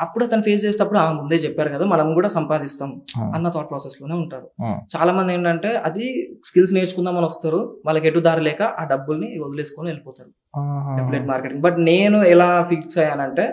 అప్పుడు అతను ఫేస్ చేసేటప్పుడు ముందే చెప్పారు కదా మనం కూడా సంపాదిస్తాం అన్న థాట్ ప్రాసెస్ లోనే ఉంటారు. చాలా మంది ఏంటంటే అది స్కిల్స్ నేర్చుకుందామని వస్తారు, వాళ్ళకి ఎటు దారి లేక ఆ డబ్బుల్ని వదిలేసుకొని వెళ్ళిపోతారు ఎఫిలియేట్ మార్కెటింగ్. బట్ నేను ఎలా ఫిక్స్ అయ్యానంటే,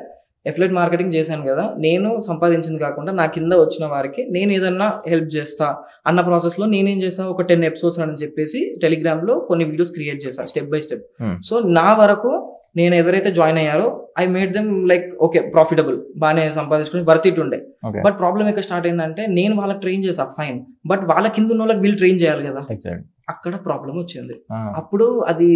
ఎఫిలియేట్ మార్కెటింగ్ చేశాను కదా, నేను సంపాదించింది కాకుండా నా కింద వచ్చిన వారికి నేను ఏదన్నా హెల్ప్ చేస్తా అన్న ప్రాసెస్ లో నేనేం చేసా, ఒక 10 ఎపిసోడ్స్ అని చెప్పేసి టెలిగ్రామ్ లో కొన్ని వీడియోస్ క్రియేట్ చేశాను స్టెప్ బై స్టెప్. సో నా వరకు నేను ఎవరైతే జాయిన్ అయ్యారో I made them like okay profitable, బాగానే సంపాదించుకుని వర్త్ ఇట్ ఉండే. బట్ ప్రాబ్లం ఎక్కడ స్టార్ట్ అయిందంటే, నేను వాళ్ళకి ట్రైన్ చేసా ఫైన్, బట్ వాళ్ళ కింద ఉన్న వాళ్ళకి వీళ్ళు ట్రైన్ చేయాలి కదా, అక్కడ ప్రాబ్లం వచ్చింది. అప్పుడు అది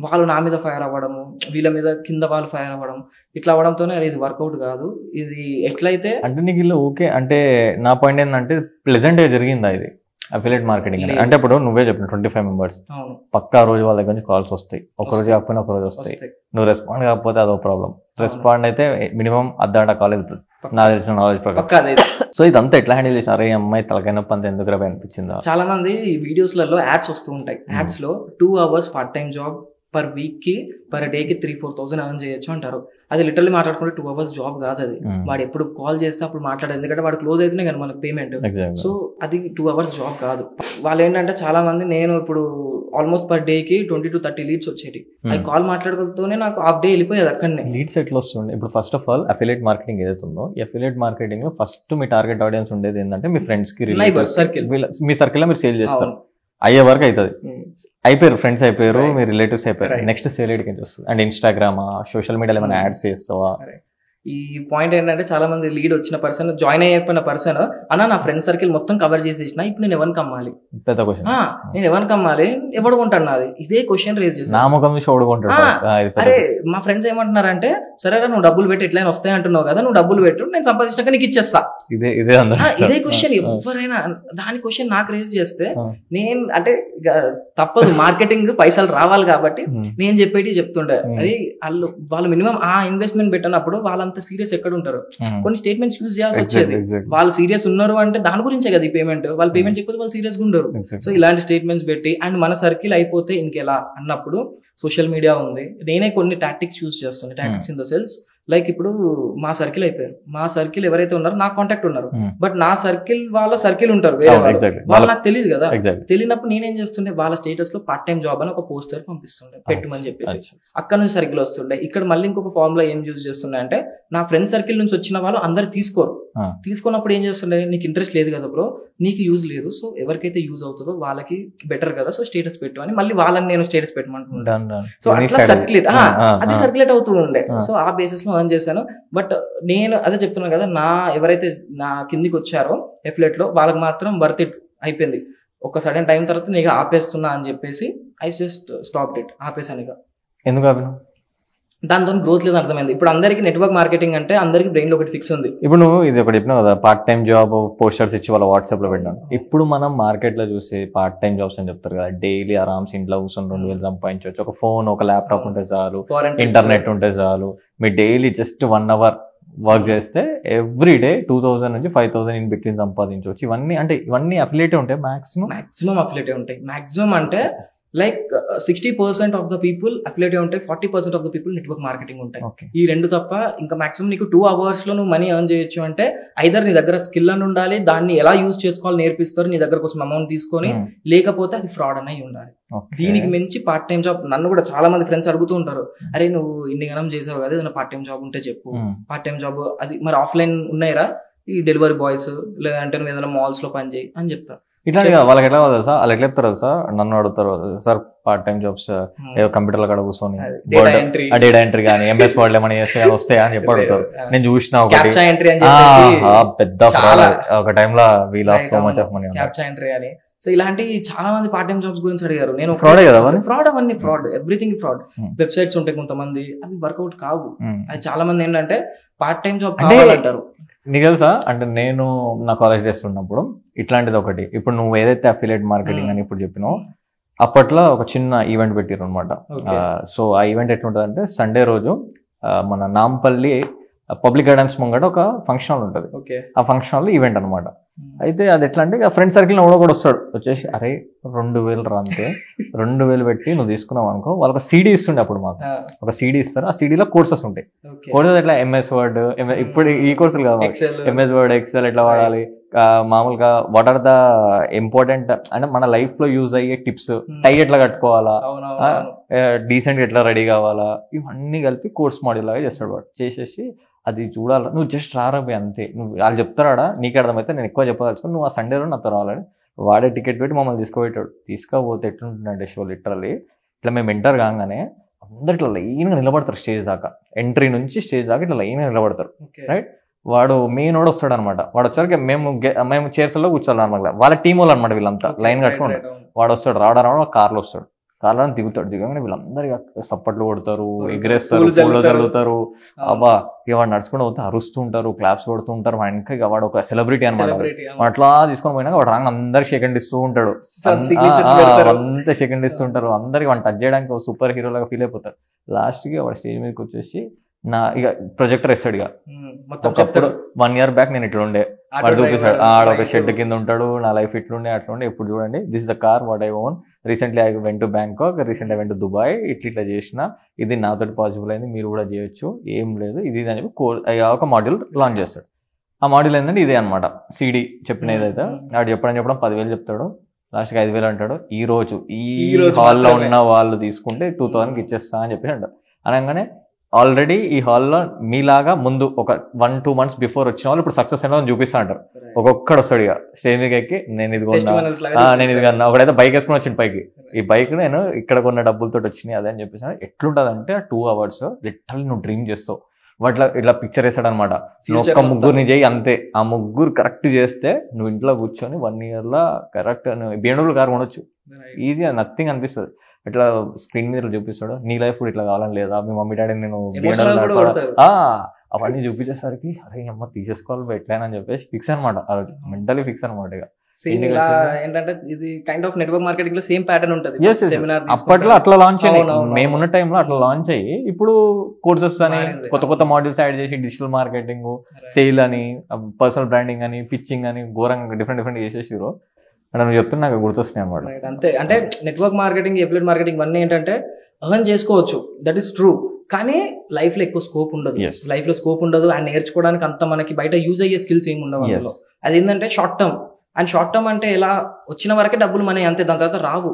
వాళ్ళు నా మీద ఫైర్ అవ్వడము, వీళ్ళ మీద కింద వాళ్ళు ఫైర్ అవ్వడం, ఇట్లా అవ్వడంతోనే ఇది వర్కౌట్ కాదు. ఇది ఎట్లయితే అంటే నీకు ఇల్లు ఓకే అంటే, నా పాయింట్ ఏంటంటే ప్లెజెంట్ గా జరిగిందా ఇది అఫిలియేట్ మార్కెటింగ్ అంటే? ఇప్పుడు నువ్వే చెప్పిన 25 మెంబర్స్ పక్కా రోజు వాళ్ళ దగ్గర నుంచి కాల్స్ వస్తాయి, ఒక రోజు కాకపోయినా ఒక రోజు వస్తాయి, నువ్వు రెస్పాండ్ కాకపోతే అదో ప్రాబ్లం, రెస్పాండ్ అయితే మినిమం అర్ధగంట కాల్ వెళ్తుంది నాకు తెలిసిన నాలెడ్జ్ ప్రకారం. సో ఇదంతా ఎట్లా హ్యాండిల్ చేసినారు? ఈ అమ్మాయి తలకైనప్ప అంత ఎందుకు అనిపించిందా? చాలా మంది వీడియోస్లలో యాడ్స్ వస్తూ ఉంటాయి, యాడ్స్ లో 2 hours part time job per week కి పర్ డే కి 3,000-4,000 ఎర్న్ చేయొచ్చు అంటారు. అది లిటరల్లీ మాట్లాడుకుంటే 2 hours జాబ్ కాదు అది. వాడు ఎప్పుడు కాల్ చేస్తే అప్పుడు మాట్లాడేది, ఎందుకంటే వాడు క్లోజ్ అయితేనే కానీ మనకు పేమెంట్. సో అది 2 hours జాబ్ కాదు. వాళ్ళు ఏంటంటే చాలా మంది, నేను ఇప్పుడు ఆల్మోస్ట్ పర్ డే కి 20-30 లీడ్స్ వచ్చేటి, అది కాల్ మాట్లాడకపోతేనే నాకు హాఫ్ డే వెళ్ళిపోయేది అక్కడనే. లీడ్స్ ఎట్లా వస్తుండే? ఇప్పుడు first of all affiliate marketing ఏదైతే ఉందో, అఫిలియేట్ మార్కెటింగ్ లో ఫస్ట్ మీ టార్గెట్ ఆడియన్స్ ఉండేది ఏంటంటే మీ ఫ్రెండ్స్ కి, సర్కిల్, మీ సర్కిల్ లో మీరు సేల్ చేస్తారు, అయ్యే వరకు అవుతుంది, అయిపోయారు ఫ్రెండ్స్ అయిపోయారు, మీ రిలేటివ్స్ అయిపోయారు, నెక్స్ట్ సేల్ ఎడికి వస్తుంది. అండ్ ఇన్స్టాగ్రామ్ సోషల్ మీడియాలో ఏమైనా యాడ్స్ చేస్తావా? ఈ పాయింట్ ఏంటంటే, చాలా మంది లీడ్ వచ్చిన పర్సన్, జాయిన్ అయిపోయిన పర్సన్, అన్న నా ఫ్రెండ్ సర్కిల్ మొత్తం కవర్ చేసేసిన, ఇప్పుడు నేను ఎవరికి అమ్మాలి, పెద్ద క్వశ్చన్, నేను ఎవరికి అమ్మాలి, ఎవడు కొంటాను, నాది ఇదే క్వశ్చన్ రేజ్ చేస్తాను. అరే మా ఫ్రెండ్స్ ఏమంటున్నారంటే, సరే నువ్వు డబ్బులు పెట్టి ఎట్లయినా వస్తాయి అంటున్నావు కదా, నువ్వు డబ్బులు పెట్టు, నేను సంపాదించాక నీకు ఇచ్చేస్తా. ఇదే క్వశ్చన్ ఎవరైనా దాని క్వశ్చన్ నాకు రేజ్ చేస్తే, నేను అంటే తప్పదు, మార్కెటింగ్ పైసలు రావాలి కాబట్టి నేను చెప్పేటి చెప్తుండే. అరే వాళ్ళు మినిమం ఆ ఇన్వెస్ట్మెంట్ పెట్టినప్పుడు వాళ్ళంతా సీరియస్ ఎక్కడ ఉంటారు, కొన్ని స్టేట్మెంట్స్ యూజ్ చేయాల్సి వచ్చేది. వాళ్ళు సీరియస్ ఉన్నారు అంటే దాని గురించే కదా ఈ పేమెంట్, వాళ్ళు పేమెంట్ చేయకపోతే వాళ్ళు సీరియస్ గా ఉండరు. సో ఇలాంటి స్టేట్మెంట్స్ పెట్టి, అండ్ మన సర్కిల్ అయిపోతే ఇంకెలా అన్నప్పుడు సోషల్ మీడియా ఉంది, నేనే కొన్ని టాక్టిక్స్ యూజ్ చేస్తాను. Tactics in the cells like ఇప్పుడు మా సర్కిల్ అయిపోయారు, మా సర్కిల్ ఎవరైతే ఉన్నారో నాకు కాంటాక్ట్ ఉన్నారు, బట్ నా సర్కిల్ వాళ్ళ సర్కిల్ ఉంటారు వేరే వాళ్ళు, నాకు తెలియదు కదా. తెలియనప్పుడు నేనేం చేస్తుండే, వాళ్ళ స్టేటస్ లో పార్ట్ టైం జాబ్ అని ఒక పోస్టర్ పంపిస్తుండే, పెట్టుమని చెప్పేసి. అక్కడ నుంచి సర్కిల్ వస్తుండే. ఇక్కడ మళ్ళీ ఇంకొక ఫార్ములా ఏం యూజ్ చేస్తుండే అంటే, నా ఫ్రెండ్ సర్కిల్ నుంచి వచ్చిన వాళ్ళు అందరు తీసుకోరు, తీసుకున్నప్పుడు ఏం చేస్తుండే, నీకు ఇంట్రెస్ట్ లేదు కదా బ్రో, నీకు యూజ్ లేదు, సో ఎవరికైతే యూజ్ అవుతుందో వాళ్ళకి బెటర్ కదా, సో స్టేటస్ పెట్టు అని మళ్ళీ వాళ్ళని నేను స్టేటస్ పెట్టమంటున్నాను. సో అట్లా సర్క్యులేట్, అది సర్క్యులేట్ అవుతూ ఉండే. సో ఆ బేసిస్ లో ఆన్ చేశాను. బట్ నేను అదే చెప్తున్నాను కదా, ఎవరైతే నా కిందికి వచ్చారో ఎఫిలియేట్ లో, వాళ్ళకి మాత్రం వర్త్ ఇట్ అయిపోయింది. ఒక సడన్ టైం తర్వాత నీకు ఆపేస్తున్నా అని చెప్పేసి ఐ జస్ట్ స్టాప్ ఇట్, ఆపేసాను. ఇక ఎందుకు ఆపినా, దాంతో గ్రోత్ లేదు అర్థమైంది. ఇప్పుడు అందరికి నెట్వర్క్ మార్కెటింగ్ అంటే అందరికి బ్రెయిన్ లో ఒకటి ఫిక్స్ ఉంది. ఇప్పుడు నువ్వు ఇది ఒకటి చెప్పినావు కదా, పార్ట్ టైం జాబ్ పోస్టర్స్ ఇచ్చి వాళ్ళ వాట్సాప్ లో పెట్టాను. ఇప్పుడు మనం మార్కెట్ లో చూసి పార్ట్ టైం జాబ్స్ అని చెప్తారు కదా, డైలీ ఆరామ్స్ ఇంట్లో కూర్చొని 2,000 సంపాదించవచ్చు, ఒక ఫోన్ ఒక ల్యాప్టాప్ ఉంటే చాలు, ఇంటర్నెట్ ఉంటే చాలు, మీ డైలీ జస్ట్ 1 hour వర్క్ చేస్తే ఎవ్రీ డే 2,000 నుంచి 5,000 ఇన్ బిట్వీన్ సంపాదించవచ్చు. ఇవన్నీ అఫిలియేట్ ఉంటాయి, మాక్సిమం అఫిలియేట్ ఉంటాయి. మాక్సిమం అంటే like 60% of the people affiliate ఉంటాయి, 40% of the people network marketing ఉంటాయి. ఈ రెండు తప్ప ఇంకా మాక్సిమం నీకు 2 hours లో నువ్వు మనీ ఎర్న్ చేయొచ్చు అంటే, ఐదర్ నీ దగ్గర స్కిల్ అని ఉండాలి, దాన్ని ఎలా యూజ్ చేసుకోవాలి నేర్పిస్తారు, నీ దగ్గర కోసం అమౌంట్ తీసుకొని, లేకపోతే అది ఫ్రాడ్ అని ఉండాలి. దీనికి మించి పార్ట్ టైం జాబ్, నన్ను కూడా చాలా మంది ఫ్రెండ్స్ అడుగుతూ ఉంటారు, అరే నువ్వు ఇన్ని గణం చేసావు కదా, ఏదైనా పార్ట్ టైం జాబ్ ఉంటే చెప్పు. పార్ట్ టైం జాబ్ అది మరి ఆఫ్లైన్ ఉన్నాయిరా, ఈ డెలివరీ బాయ్స్ లేదంటే నువ్వు ఏదైనా మాల్స్ లో పని చేయి అని చెప్తా. ఇట్లాంటి వాళ్ళకి ఎట్లా కావాలి సార్, వాళ్ళు ఎట్లా చెప్తారు సార్, నన్ను అడుగుతారు సార్ పార్ట్ టైం జాబ్స్ ఏదో కంప్యూటర్లో కాడ కూర్చొని డేటా ఎంట్రీ డేటా ఎంట్రీ కానీ ఎంఎస్ వర్డ్ ఏమైనా చేస్తే కానీ వస్తాయా అని చెప్పి అడుగుతారు. నేను చూసిన ఒకటి క్యాప్చా ఎంట్రీ అని చెప్పేసి పెద్ద fraud అది. ఒక టైంలో we last so much of money. Captcha entry అని. సో ఇలాంటి చాలా మంది పార్ట్ టైం జాబ్స్ గురించి అడిగారు. నేను ఫ్రాడ్ కదా ఫ్రాడ్, అవన్నీ ఫ్రాడ్, ఎవ్రీథింగ్ ఫ్రాడ్. వెబ్సైట్స్ ఉంటాయి కొంతమంది, అవి వర్కౌట్ కావు. అది చాలా మంది ఏంటంటే పార్ట్ టైం జాబ్ కావాలంటారు. నీకు తెలుసా, అంటే నేను నా కాలేజ్ డేస్ ఉన్నప్పుడు ఇట్లాంటిది ఒకటి, ఇప్పుడు నువ్వు ఏదైతే అఫిలియేట్ మార్కెటింగ్ అని ఇప్పుడు చెప్పినావు, అప్పట్లో ఒక చిన్న ఈవెంట్ పెట్టారు అనమాట. సో ఆ ఈవెంట్ ఎట్లుంటుంది అంటే సండే రోజు మన నాంపల్లి పబ్లిక్ గైడెన్స్ ముంగట ఒక ఫంక్షన్ హాల్ ఉంటుంది. ఆ ఫంక్షన్ హాల్ ఈవెంట్ అనమాట. అయితే అది ఎట్లా అంటే ఫ్రెండ్ సర్కిల్ కూడా వస్తాడు వచ్చేసి, అరే 2,000 రా అంతే, 2,000 పెట్టి నువ్వు తీసుకున్నావు అనుకో, వాళ్ళకి సీడీ ఇస్తుండే అప్పుడు, మాకు ఒక సీడీ ఇస్తారు. ఆ సీడీలో కోర్సెస్ ఉంటాయి. కోర్సెస్ ఎట్లా ఎంఎస్ వర్డ్, ఇప్పుడు ఈ కోర్సులు కాదు, ఎంఎస్ వర్డ్, ఎక్సెల్ ఎట్లా వాడాలి, మామూలుగా వాట్ ఆర్ ద ఇంపార్టెంట్ అంటే మన లైఫ్ లో యూజ్ అయ్యే టిప్స్, టై ఎట్లా కట్టుకోవాలా, డీసెంట్ ఎట్లా రెడీ కావాలా, ఇవన్నీ కలిపి కోర్స్ మాడ్యూల్ లాగా చేస్తాడు వాడు. చేసేసి అది చూడాలి, నువ్వు జస్ట్ రారబోయి అంతే, నువ్వు వాళ్ళు చెప్తారా నీకు అర్థమైతే నేను ఎక్కువ చెప్పదలుచుకో, నువ్వు ఆ సండే రోజు నాతో రావాలని వాడే టికెట్ పెట్టి మమ్మల్ని తీసుకుపోయాడు. తీసుకపోతే ఎట్లుంటుందంటే షో లిటరల్లీ ఇట్లా మేము ఎంటర్ కాగానే అందరు ఇట్లా లైన్గా నిలబడతారు స్టేజ్ దాకా, ఎంట్రీ నుంచి స్టేజ్ దాకా ఇట్లా లైన్గా నిలబడతారు. రైట్, వాడు మెయిన్ వాడు వస్తాడు అనమాట. వాడు వచ్చాక మేము చైర్స్లో కూర్చోాలి అనమాట. వాళ్ళ టీం వాళ్ళు అనమాట, వీళ్ళంతా లైన్ కట్టుకుంటారు. వాడు వస్తాడు, రావడం కార్లో వస్తాడు, కార్లో దిగుతాడు. దిగగానే వీళ్ళందరికీ సప్పట్లు కొడతారు, ఎగిరేస్తారు, పూలు చల్లుతారు. అబ్బా ఇక వాడు నడుచుకుంటూ పోతే అరుస్తూ ఉంటారు, క్లాప్స్ కొడుతూ ఉంటారు. వాడు ఇంకా ఇక వాడు ఒక సెలబ్రిటీ అనమాట. అట్లా తీసుకొని పోయినాక వాడు రాంగ్ అందరికి సెకండ్ ఇస్తూ ఉంటాడు, అంతా సెకండ్ ఇస్తూ ఉంటారు. అందరికి వాడిని టచ్ చేయడానికి సూపర్ హీరో లాగా ఫీల్ అయిపోతారు. లాస్ట్కి వాడు స్టేజ్ మీదకి వచ్చేసి నా ఇక ప్రొజెక్టర్ వేస్తాడు. ఇక ఒకప్పుడు 1 year బ్యాక్ నేను ఇట్లా ఉండే, వాడు చూపిస్తాడు, ఆడ ఒక షెడ్ కింద ఉంటాడు, నా లైఫ్ ఇట్లుండే అట్లుండే, ఇప్పుడు చూడండి this is the car what I own, recently I went to Bangkok, recently I went to Dubai, ఇట్లా చేసిన, ఇది నాతో పాసిబుల్ అయింది, మీరు కూడా చేయొచ్చు, ఏం లేదు ఇది అని చెప్పి ఒక మాడ్యూల్ లాంచ్ చేస్తాడు. ఆ మాడ్యూల్ ఏంటంటే ఇదే అనమాట, సిడి చెప్పిన ఏదైతే వాడు చెప్పడం 10,000 చెప్తాడు, లాస్ట్కి 5,000 అంటాడు. ఈ రోజు హాల్లో ఉన్న వాళ్ళు తీసుకుంటే 2,000కి ఇచ్చేస్తా అని చెప్పి అంటారు. అనగానే ఆల్రెడీ ఈ హాల్లో మీలాగా ముందు ఒక 1-2 months బిఫోర్ వచ్చిన వాళ్ళు ఇప్పుడు సక్సెస్ అయినా చూపిస్తా అంటారు. ఒక్కొక్కడు వస్తాడు ఇక స్టేజ్ మీద ఎక్కి, నేను ఇది కొన్నా, నేను ఇది కన్నా. ఒకడైతే బైక్ వేసుకుని వచ్చింది పైకి, ఈ బైక్ నేను ఇక్కడ కొన్న డబ్బులతో వచ్చినాయి అదే అని చెప్పేసి. ఎట్లుంటది అంటే 2 hours లిటరల్లీ నువ్వు డ్రీమ్ చేస్తావు. వాటిలో ఇట్లా పిక్చర్ వేసాడు అనమాట, నువ్వు ఒక్క ముగ్గురిని చేయి అంతే, ఆ ముగ్గురు కరెక్ట్ చేస్తే నువ్వు ఇంట్లో కూర్చొని 1 year కరెక్ట్ BMW కార్ కొనొచ్చు, ఈజీ, నథింగ్ అనిపిస్తుంది. ఇట్లా స్క్రీన్ మీద చూపిస్తాడు, నీ లైఫ్ కూడా ఇట్లా కావాలని లేదా, మీ మమ్మీ డాడీ నేను అవన్నీ చూపించేసరికి అరే అమ్మ తీసేసుకోవాలి ఎట్లయినా అని చెప్పేసి ఫిక్స్ అనమాట. ఆ రోజు మెంటలీ ఫిక్స్ అనమాట. ఇక ఏంటంటే ఇది కైండ్ ఆఫ్ నెట్వర్క్ మార్కెటింగ్ లో సేమ్ ప్యాటర్న్ ఉంటుంది. అప్పట్లో అట్లా లాంచ్ అయ్యి, మేమున్న టైంలో అట్లా లాంచ్ అయ్యి, ఇప్పుడు కోర్సెస్ అని కొత్త మాడ్యూల్స్ యాడ్ చేసి డిజిటల్ మార్కెటింగ్, సేల్ అని, పర్సనల్ బ్రాండింగ్ అని, పిచ్చింగ్ అని ఘోరంగా డిఫరెంట్ చేసేసారు. నువ్వు చెప్తున్నా నాకు గుర్తొస్తున్నాయి అన్నమాట. అంతే, అంటే నెట్వర్క్ మార్కెటింగ్, ఎఫిలియేట్ మార్కెటింగ్ ఇవన్నీ ఏంటంటే ఎర్న్ చేసుకోవచ్చు, దట్ ఈస్ ట్రూ. కానీ లైఫ్ లో ఎక్కువ స్కోప్ ఉండదు. లైఫ్ లో స్కోప్ ఉండదు, అండ్ నేర్చుకోవడానికి అంత మనకి బయట యూజ్ అయ్యే స్కిల్స్ ఏమి ఉండవు అందులో. అది ఏంటంటే short term, and short term అంటే ఎలా వచ్చిన వరకే డబ్బులు మనీ అంతే, దాని తర్వాత రావు.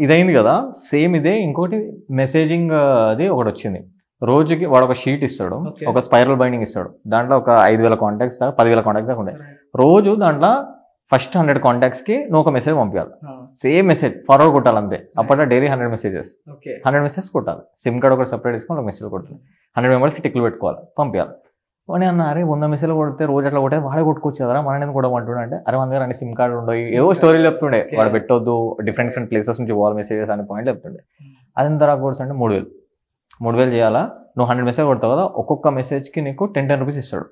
ఇదైంది కదా, సేమ్ ఇదే ఇంకోటి మెసేజింగ్ అది ఒకటి వచ్చింది. రోజుకి వాడు ఒక షీట్ ఇస్తాడు, ఒక స్పైరల్ బైండింగ్ ఇస్తాడు, దాంట్లో ఒక 5,000 కాంటాక్ట్స్ దాకా 10,000 కాంటాక్ట్స్ దాకా ఉంటాయి. రోజు దాంట్లో ఫస్ట్ 100 కాంటాక్ట్స్ కి నువ్వు ఒక మెసేజ్ పంపించాలి, సేమ్ మెసేజ్ ఫార్వర్డ్ కొట్టాలి అంతే. అప్పట్లో డైలీ 100 మెసేజెస్, 100 మెసేజ్ కొట్టాలి. సిమ్ కార్డ్ ఒకటి సపరేట్ తీసుకొని ఒక మెసేజ్ కొట్టాలి, 100 మెంబర్స్కి టిక్లు పెట్టుకోవాలి, పంపించాలి. అని అన్న, అరే 100 మెసేజ్లు కొడితే రోజు అట్లా కొట్టే వాడే కొట్టుకోవచ్చు కదా, మన కూడా అంటుండే. అంటే అరే మన దగ్గర అన్ని సిమ్ కార్డు ఉండవు, ఏవో స్టోరీలు చెప్తుండే, వాడు పెట్టొద్దు, డిఫరెంట్ ప్లేసెస్ నుంచి పోవాలి మెసేజెస్ అనే పాయింట్ చెప్తుండే. అది ఎంత రాక కొడుతుంటే 3,000 చేయాలా, నువ్వు 100 మెసేజ్ కొడతావు కదా, ఒక్కొక్క మెసేజ్ కి నీకు 10 రూపీస్ ఇస్తాడు.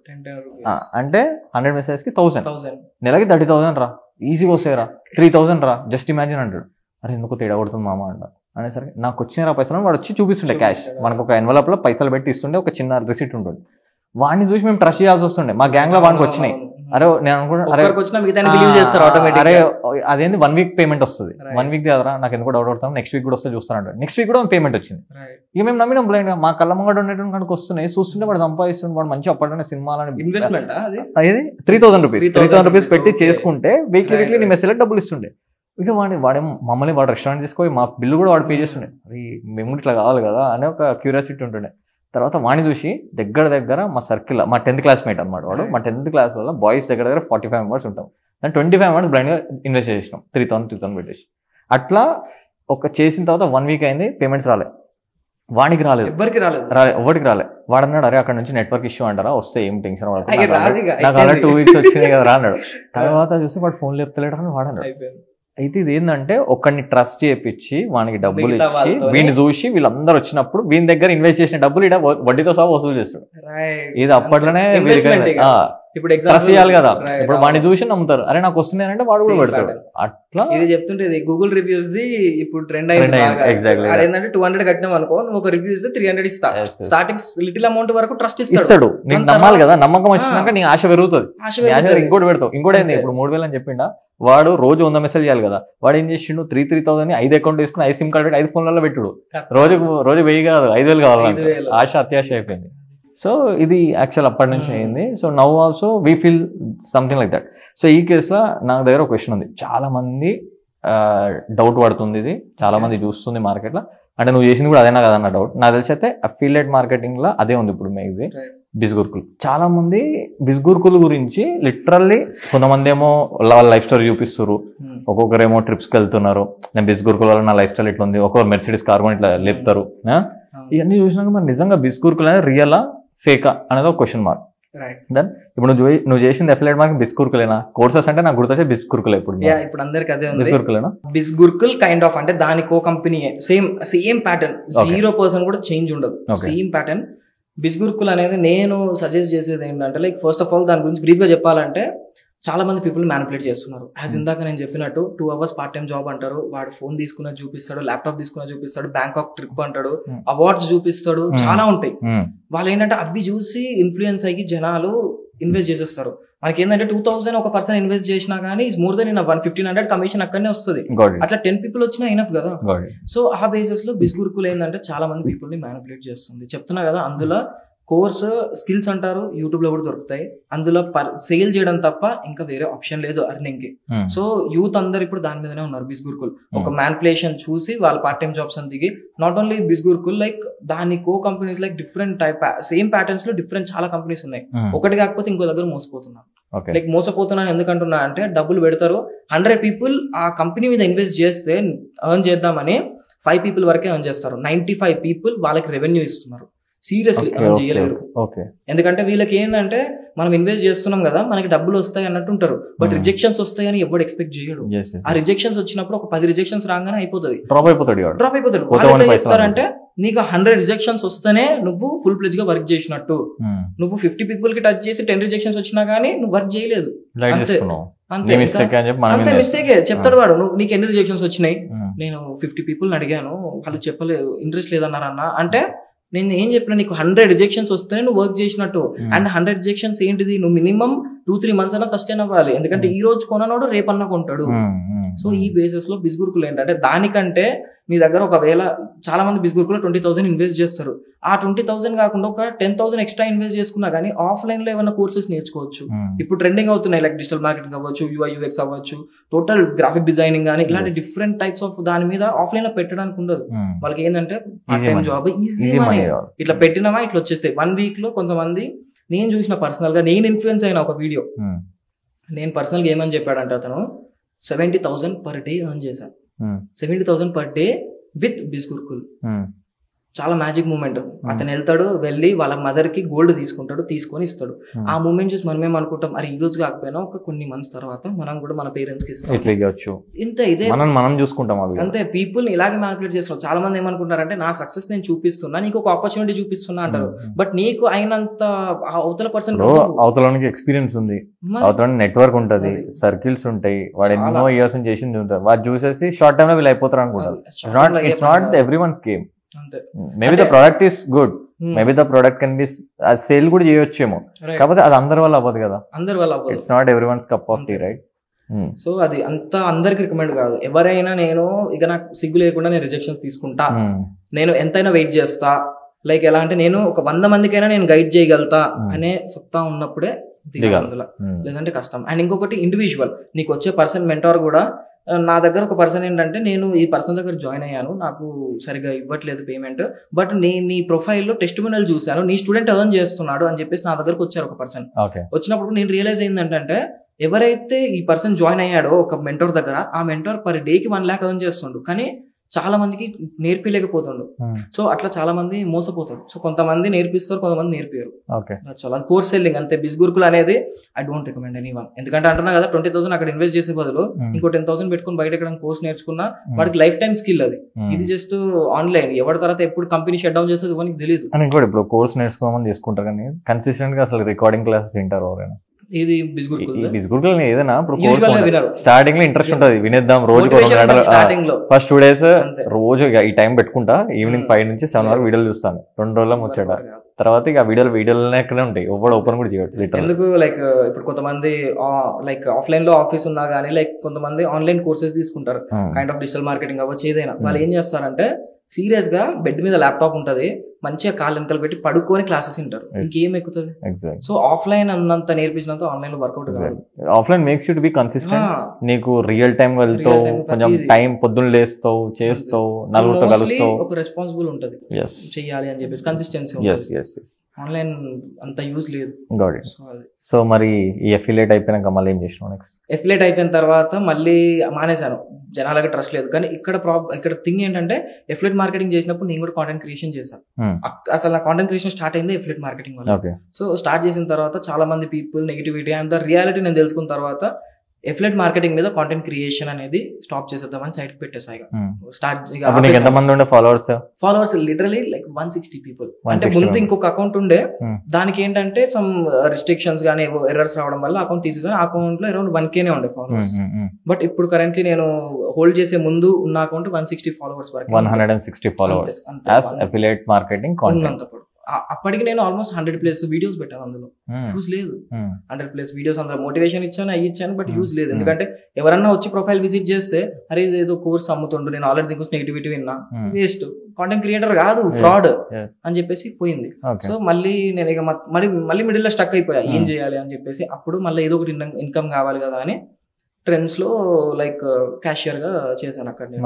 అంటే 100 మెసేజ్ కి 1,000, నెలకి 30,000 రా, ఈజీగా వస్తాయిరా, 3,000 రా, జస్ట్ ఇమాజిన్ అంటాడు. అరే ఎందుకు తేడా కొడుతుంది మామ అంట. అనేసరికి నాకు వచ్చిన పైసలు వాడు వచ్చి చూపిస్తుండే, క్యాష్ మనకు ఒక ఎన్వలప్ లో పైసలు పెట్టి ఇస్తుండే, ఒక చిన్న రిసిట్ ఉంటుంది. వాడిని చూసి మేము ట్రస్ట్ చేయాల్సి వస్తుండే, మా గ్యాంగ్ లో వాడికి వచ్చినాయి. అరే నేను అనుకుంటా, అరే అదేంది 1 week పేమెంట్ వస్తుంది, 1 week కదా నాకు ఎందుకు డౌట్ పడతాను, నెక్స్ట్ వీక్ కూడా వస్తే చూస్తాను. నెక్స్ట్ వీక్ కూడా పేమెంట్ వచ్చింది. ఇక మేము నమ్మినాం బ్లైండ్ గా, మా కళ్ళ ముంగట ఉండేటువంటి కనుక వస్తున్నాయి, చూస్తుంటే వాడు సంపాదిస్తుండే. వాడు మంచి అప్పట్లోనే సినిమాలని ఇన్వెస్ట్మెంట్ అది 3,000 రూపీస్ పెట్టి చేసుకుంటే వీక్లీ నీ మెసేజ్ డబ్బులు ఇస్తుండే. ఇక వాడేమో మమ్మల్ని వాడు రెస్టారెంట్ తీసుకొని మా బిల్లు కూడా వాడు పే చేస్తుండే. అది మేము ఇట్లా కావాలి కదా అనే ఒక క్యూరియాసిటీ ఉంటుండే. తర్వాత వాడిని చూసి దగ్గర మా సర్కిల్, మా 10th క్లాస్మేట్ అనమాట వాడు. మా 10th క్లాస్ వల్ల బాయ్స్ దగ్గర 45 మెంబర్స్ ఉంటాం. దాని 25 మెంబర్స్ బ్లైండ్గా ఇన్వెస్ట్ చేసినాం, 3,000 పెట్టేసి. అట్లా చేసిన తర్వాత 1 వీక్ అయింది, పేమెంట్స్ వాడికి రాలేదు, ఎవరికి రాలేదు. వాడు అన్నాడు, అరే అక్కడ నుంచి నెట్వర్క్ ఇష్యూ అంటారా, వస్తే ఏం టెన్షన్ పడకుండా, నాకు అలా 2 వీక్స్ వచ్చినాయి కదా రా అన్నాడు. తర్వాత చూస్తే వాడు ఫోన్ లేపుతలేడు అని వాడు అన్నాడు. అయితే ఇది ఏంటంటే ఒకరిని ట్రస్ట్ చేయించి వానికి డబ్బులు ఇచ్చి వీడిని చూసి వీళ్ళందరూ వచ్చినప్పుడు వీని దగ్గర ఇన్వెస్ట్ చేసిన డబ్బులు ఇక్కడ వడ్డీతో సహా వసూలు చేస్తాడు. ఇది అప్పట్లోనే ట్రస్ట్ చేయాలి కదా. ఇప్పుడు వాడిని చూసి నమ్ముతారు, అరే నాకు వస్తున్నాయంటే వాడు కూడా పెడతాడు. అట్లా ఇది చెప్తుంటే గూగుల్ రివ్యూస్ ది ఇప్పుడు ట్రెండ్ అయింది. ఏంటంటే 200 కట్టినాం అనుకో, నువ్వు ఒక రివ్యూ ఇస్తే 300 ఇస్తా. స్టార్టింగ్ లిటిల్ అమౌంట్ వరకు ట్రస్ట్ ఇస్తాడు. నీకు నమ్మాలి కదా, నమ్మకం వచ్చినాక నీ ఆశ పెరుగుతుంది, ఇంకోటి పెడతావు. ఇంకోటి ఏంది, ఇప్పుడు 3,000 అని చెప్పిండా, వాడు రోజు 100 మెసేజ్ చేయాలి కదా. వాడు ఏం చేసిండు, 3,000 5 అకౌంట్ తీసుకుని 5 సిమ్ కార్డు పెట్టి 5 ఫోన్లలో పెట్టుడు. రోజు 1000 కాదు 5,000 కావాలి, ఆశ అత్యాశ అయిపోయింది. సో ఇది యాక్చువల్ అప్పటి నుంచి అయింది. So now also we feel something like that. So ఈ కేసులో నా దగ్గర ఒక క్వశ్చన్ ఉంది, చాలా మంది డౌట్ పడుతుంది, ఇది చాలా మంది చూస్తుంది మార్కెట్లో. అంటే నువ్వు చేసింది కూడా అదేనా కదన్న డౌట్. నాకు తెలిసి అయితే అఫిలియేట్ మార్కెటింగ్ లో అదే ఉంది ఇప్పుడు మేగ్జీ, బిస్గురుకుల్. చాలా మంది బిస్గురుకుల్ గురించి లిటరల్లీ, కొంతమంది ఏమో వాళ్ళ లైఫ్ స్టైల్ చూపిస్తారు, ఒక్కొక్కరేమో ట్రిప్స్కి వెళ్తున్నారు, నేను బిస్గురుకుల్ వల్ల నా లైఫ్ స్టైల్ ఇట్లా ఉంది, ఒక్కొక్క మెర్సిడీస్ కార్ కొని ఇట్లా లేపుతారు. ఇవన్నీ చూసినాక మరి నిజంగా బిస్గురుకుల్ అనేది రియలా ఫేకా అనేది ఒక క్వశ్చన్ మార్క్. దెన్ ఇప్పుడు నువ్వు చేసింది అఫిలియేట్ మార్కెట్ బిస్గురుకులేనా? కోర్సెస్ అంటే నాకు గుర్తొచ్చే బిస్గురుకులే. ఇప్పుడు అందరికి అదే బిస్గురుకులేనా? బిస్గురుకుల్ కైండ్ ఆఫ్ అంటే దానికో కంపెనీ, సేమ్ ప్యాటర్న్, 0% కూడా చేంజ్ ఉండదు, సేమ్ ప్యాటర్న్. బిస్గురుకుల్ అనేది నేను సజెస్ట్ చేసేది ఏంటంటే, లైక్ ఫస్ట్ ఆఫ్ ఆల్ దాని గురించి బ్రీఫ్ గా చెప్పాలంటే, చాలా మంది పీపుల్ మ్యానిపులేట్ చేస్తున్నారు. యాజ్ ఇందాక నేను చెప్పినట్టు 2 hours పార్ట్ టైం జాబ్ అంటారు, వాడు ఫోన్ తీసుకున్న చూపిస్తాడు, ల్యాప్టాప్ తీసుకున్న చూపిస్తాడు, బ్యాంకాక్ ట్రిప్ అంటాడు, అవార్డ్స్ చూపిస్తాడు, చాలా ఉంటాయి. వాళ్ళు ఏంటంటే అవి చూసి ఇన్ఫ్లుయెన్స్ అయ్యి జనాలు ఇన్వెస్ట్ చేసేస్తారు. మనకి ఏంటంటే 2,000 ఒక పర్సన్ ఇన్వెస్ట్ చేసినా కానీ is more than in 1,500 commission అక్కడనే వస్తుంది. అట్లా 10 people వచ్చినా ఇనఫ్ కదా. సో ఆ బేసిస్ లో బిస్గురుకుల్ ఏంటంటే చాలా మంది పీపుల్ ని మ్యానిపులేట్ చేస్తుంది. చెప్తున్నా కదా, అందులో కోర్స్ స్కిల్స్ అంటారు, యూట్యూబ్ లో కూడా దొరుకుతాయి. అందులో సేల్ చేయడం తప్ప ఇంకా వేరే ఆప్షన్ లేదు అర్నింగ్ కి. సో యూత్ అందరు ఇప్పుడు దాని మీదనే ఉన్నారు. బిస్గురుకుల్ ఒక మ్యానిపులేషన్ చూసి వాళ్ళ పార్ట్ టైం జాబ్స్ అని దిగి, నాట్ ఓన్లీ బిస్గురుకుల్, లైక్ దాని co companies like different type, same patterns లో డిఫరెంట్ చాలా కంపెనీస్ ఉన్నాయి. ఒకటి కాకపోతే ఇంకో దగ్గర మోసపోతున్నారు. లైక్ మోసపోతున్నాను ఎందుకంటున్నా అంటే, డబ్బులు పెడతారు, 100 people ఆ కంపెనీ మీద ఇన్వెస్ట్ చేస్తే ఎర్న్ చేద్దామని 5 people వరకే ఎర్న్ చేస్తారు. 95 people వాళ్ళకి రెవెన్యూ ఇస్తున్నారు. సీరియస్లీ ఎర్న్ చేయలేరు. ఎందుకంటే వీళ్ళకి ఏంటంటే, మనం ఇన్వెస్ట్ చేస్తున్నాం కదా, మనకి డబ్బులు వస్తాయి అన్నట్టు ఉంటారు, బట్ రిజెక్షన్స్ వస్తాయని ఎవరు ఎక్స్పెక్ట్ చేయడు. ఆ రిజెక్షన్స్ వచ్చినప్పుడు ఒక 10 రిజెక్షన్స్ రాగానే అయిపోతుంది, డ్రాప్ అయిపోతాడు. చెప్తారంటే నీకు 100 రిజెక్షన్స్ వస్తేనే నువ్వు ఫుల్ ప్లెజ్ గా వర్క్ చేసినట్టు. నువ్వు 50 people కి టచ్ చేసి 10 రిజెక్షన్స్ వచ్చినా గానీ నువ్వు వర్క్ చేయలేదు, అంతే మిస్టేకే చెప్తాడు వాడు. నువ్వు నీకు ఎన్ని రిజెక్షన్స్ వచ్చినాయి, నేను 50 people అడిగాను, వాళ్ళు చెప్పలేదు, ఇంట్రెస్ట్ లేదన్నారన్నా అంటే, నేను ఏం చెప్పినా, నీకు 100 రిజెక్షన్స్ వస్తేనే నువ్వు వర్క్ చేసినట్టు. అండ్ 100 రిజెక్షన్స్ ఏంటిది, నువ్వు మినిమం 2-3 months అన్నా సస్టైన్ అవ్వాలి. ఎందుకంటే ఈ రోజు కొననోడు రేపన్నా కొంటాడు. సో ఈ బేసిస్ లో బిస్గురుకులు ఏంటంటే, దానికంటే మీ దగ్గర ఒకవేళ చాలా మంది బిస్గురుకులో 20,000 ఇన్వెస్ట్ చేస్తారు. ఆ 20,000 కాకుండా ఒక 10,000 ఎక్స్ట్రా ఇన్వెస్ట్ చేసుకున్నా కానీ ఆఫ్లైన్ లో ఏమైనా కోర్సెస్ నేర్చుకోవచ్చు. ఇప్పుడు ట్రెండింగ్ అవుతున్నాయి, లైక్ డిజిటల్ మార్కెటింగ్ అవ్వచ్చు, UI UX అవ్వచ్చు, టోటల్ గ్రాఫిక్ డిజైనింగ్ కానీ, ఇలాంటి డిఫరెంట్ టైప్స్ ఆఫ్ దాని మీద ఆఫ్లైన్ లో పెట్టడానికి ఉండదు. వాళ్ళకి ఏంటంటే part time job, easy money, ఇట్లా పెట్టినామా ఇట్లా వచ్చేస్తాయి. 1 week లో కొంతమంది, నేను చూసిన పర్సనల్ గా, నేను ఇన్ఫ్లుయెన్స్ అయిన ఒక వీడియో, నేను పర్సనల్ గా ఏమని చెప్పాడంటే, అతను 70,000 per day ఎర్న్ చేశాను. 70,000 per day విత్ బిస్గురుకుల్. చాలా మ్యాజిక్ మూమెంట్. అతను వెళ్తాడు, వెళ్ళి వాళ్ళ మదర్ కి గోల్డ్ తీసుకుంటాడు, తీసుకొని ఇస్తాడు. ఆ మూమెంట్ చూసి మనం ఏమనుకుంటాం, అరే ఈ రోజు కాకపోయినా ఒక కొన్ని మంత్స్ తర్వాత మనం కూడా మన పేరెంట్స్ కి ఇస్తాం, ఇంత ఇదే మనం చూసుకుంటాం. అంతే, పీపుల్ ఇలాగే మ్యానిపులేట్ చేస్తాం. చాలా మంది ఏమనుకుంటారంటే, నా సక్సెస్ నేను చూపిస్తున్నా, నీకు ఒక ఆపర్చునిటీ చూపిస్తున్నా అంటారు. బట్ నీకు అయినంత అవతల పర్సన్, అవతలకి ఎక్స్పీరియన్స్ ఉంది, అవతల నెట్వర్క్ ఉంటది, సర్కిల్స్ ఉంటాయి, వాడు ఎన్నో ఇయర్స్ చేసింది ఉంటారు. వాడు చూసేసి షార్ట్ టైమ్ లో వీళ్ళు అయిపోతారు అనుకుంటారు. It's not everyone's game. Maybe the product is good, maybe the product can be sale కూడా చేయొచ్చేమో, కాకపోతే అది అందరి వల్ల అవ్వదు కదా. It's not everyone's cup of tea, right? So అది అంత అందరికి రికమెండ్ కాదు. ఎవరైనా, నేను ఇక నాకు సిగ్గు లేకుండా నేను రిజెక్షన్స్ తీసుకుంటా, నేను ఎంతైనా వెయిట్ చేస్తా, లైక్ ఎలా అంటే, నేను ఒక 100 మందికైనా నేను గైడ్ చేయగలుగుతా అనే సత్తా ఉన్నప్పుడే దిగాలి, లేదంటే కష్టం. అండ్ ఇంకొకటి, ఇండివిజువల్ నీకు వచ్చే పర్సన్ మెంటార్ కూడా నా దగ్గర ఒక పర్సన్ ఏంటంటే, నేను ఈ పర్సన్ దగ్గర జాయిన్ అయ్యాను, నాకు సరిగా ఇవ్వట్లేదు పేమెంట్, బట్ నేను నీ ప్రొఫైల్లో టెస్టిమోనియల్ చూశాను, నీ స్టూడెంట్ ఎర్న్ చేస్తున్నాడు అని చెప్పేసి నా దగ్గరకు వచ్చారు ఒక పర్సన్. వచ్చినప్పుడు నేను రియలైజ్ ఏంటంటే, ఎవరైతే ఈ పర్సన్ జాయిన్ అయ్యాడో ఒక మెంటోర్ దగ్గర, ఆ మెంటోర్ పర్ డేకి 1 lakh ఎర్న్ చేస్తుండు, కానీ చాలా మందికి నేర్పిలేకపోతుండు. సో అట్లా చాలా మంది మోసపోతారు. సో కొంతమంది నేర్పిస్తారు, కొంతమంది నేర్పియరు. చాలా కోర్స్ సెల్లింగ్ అంతే. బిస్గురుకుల్ అనేది ఐ డోంట్ రికమెండ్ ఎనీవన్. ఎందుకంటే అంటున్నా కదా, 20,000 అక్కడ ఇన్వెస్ట్ చేసే బదులు ఇంకో 10,000 పెట్టుకుని బయట ఎక్కడ కోర్స్ నేర్చుకున్నా వాడికి లైఫ్ టైం స్కిల్ అది. ఇది జస్ట్ ఆన్లైన్, ఎవరి తర్వాత ఎప్పుడు కంపెనీ షట్ డౌన్ చేస్తుంది మనకి తెలియదు. ఇప్పుడు కోర్స్ నేర్చుకోమని తీసుకుంటారు కానీ కన్సిస్టెంట్ గా అసలు రికార్డింగ్ క్లాసెస్ వింటారు ఎవరైనా? ఇది బిస్గురుకుల్ ఏదైనా స్టార్టింగ్ లో ఇంట్రెస్ట్ ఉంటుంది, వినేద్దాం రోజు ఫస్ట్ 2 days రోజు ఈ టైం పెట్టుకుంటా, ఈవినింగ్ 5 నుంచి 7 వరకు వీడియోలు చూస్తాను, 2 రోజుల్లో ముచ్చట. తర్వాత ఇక వీడియోలు ఎక్కడే ఉంటాయి, ఎవరు ఓపెన్ కూడా చేయడు. ఎందుకు లైక్ ఇప్పుడు కొంతమంది లైక్ ఆఫ్లైన్ లో ఆఫీస్ ఉన్నా కానీ లైక్ కొంతమంది ఆన్లైన్ కోర్సెస్ తీసుకుంటారు, కైండ్ ఆఫ్ డిజిటల్ మార్కెటింగ్ అవ్వచ్చు ఏదైనా. వాళ్ళు ఏం చేస్తారంటే సీరియస్ గా బెడ్ మీద ల్యాప్టాప్ ఉంటది, మంచిగా కాళ్ళు వెనకాల పెట్టి పడుకొని క్లాసెస్ వింటారు, ఇంకేం ఎక్కుతుంది. సో ఆఫ్లైన్ అన్నంత నేర్పించినంత ఆన్లైన్ లో వర్కౌట్ కాదు. Offline makes you to be consistent. నీకు రియల్ టైం వెళ్తావు, కొంచెం టైం పొద్దున్న లేస్తావు, చేస్తావు, నలుగురితో కలుస్తావు, ఒక రెస్పాన్సిబుల్ ఉంటది చెయ్యాలి అని చెప్పేసి, కన్సిస్టెన్సీ. ఆన్లైన్ అంత యూజ్ లేదు. సో మరి ఈ ఎఫిలియేట్ అయిపోయినాక మళ్ళీ ఏం చేసినావు నెక్స్ట్? ఎఫిలియేట్ అయిపోయిన తర్వాత మళ్ళీ మానేశాను, జనాలకి ట్రస్ట్ లేదు. కానీ ఇక్కడ థింగ్ ఏంటంటే, ఎఫిలియేట్ మార్కెటింగ్ చేసినప్పుడు నేను కూడా కాంటెంట్ క్రియేషన్ చేశాను. అసలు నా కాంటెంట్ క్రియేషన్ స్టార్ట్ అయింది ఎఫిలియేట్ మార్కెటింగ్ వల్ల. సో స్టార్ట్ చేసిన తర్వాత చాలా మంది people negativity and the reality నేను తెలుసుకున్న తర్వాత ఎఫిలియేట్ మార్కెటింగ్ మీద కాంటెంట్ క్రియేషన్ అనేది స్టాప్ చేసేద్దామని సైట్ పెట్టేసాయి. Followers literally like 160 people. అంటే ముందు ఇంకొక అకౌంట్ ఉండే, దానికి ఏంటంటే సమ్ రిస్ట్రిక్షన్స్ గానీ ఎర్రర్స్ రావడం వల్ల అకౌంట్ తీసేసాను. ఆ అకౌంట్ లో అరౌండ్ 1K ఉండే ఫాలోవర్స్. బట్ ఇప్పుడు కరెంట్లీ నేను హోల్డ్ చేసే ముందు ఉన్న అకౌంట్ 160 followers వరకు. 160 followers as affiliate marketing content. అప్పటికి నేను ఆల్మోస్ట్ 100+ వీడియోస్ పెట్టాను, అందులో యూజ్ లేదు. 100+ వీడియోస్, అందులో మోటివేషన్ ఇచ్చాను, అవి ఇచ్చాను, బట్ యూజ్ లేదు. ఎందుకంటే ఎవరన్నా వచ్చి ప్రొఫైల్ విజిట్ చేస్తే, అరే ఇదేదో కోర్స్ అమ్ముతుండు, నేను ఆల్రెడీ దీనికి నెగిటివిటీ విన్నా, వేస్ట్, కాంటెంట్ క్రియేటర్ కాదు, ఫ్రాడ్ అని చెప్పేసి పోయింది. సో మళ్ళీ నేను ఇక మళ్ళీ మిడిల్ లో స్టక్ అయిపోయా, ఏం చేయాలి అని చెప్పేసి. అప్పుడు మళ్ళీ ఏదో ఒకటి ఇన్కమ్ కావాలి కదా అని ట్రెండ్స్ లో లైక్ క్యాషియర్ గా చేశాను. అక్కడ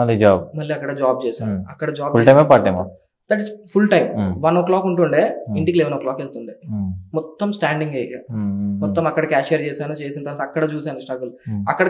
మళ్ళీ అక్కడ జాబ్ చేశాను. అక్కడ job that is full time. 1 o'clock ఉంటుండే, ఇంటికి 11 o'clock వెళ్తుండే, మొత్తం స్టాండింగ్ అయ్యా. మొత్తం అక్కడ క్యాషియర్ చేశాను. చేసిన తర్వాత అక్కడ చూసాను స్ట్రగుల్. అక్కడ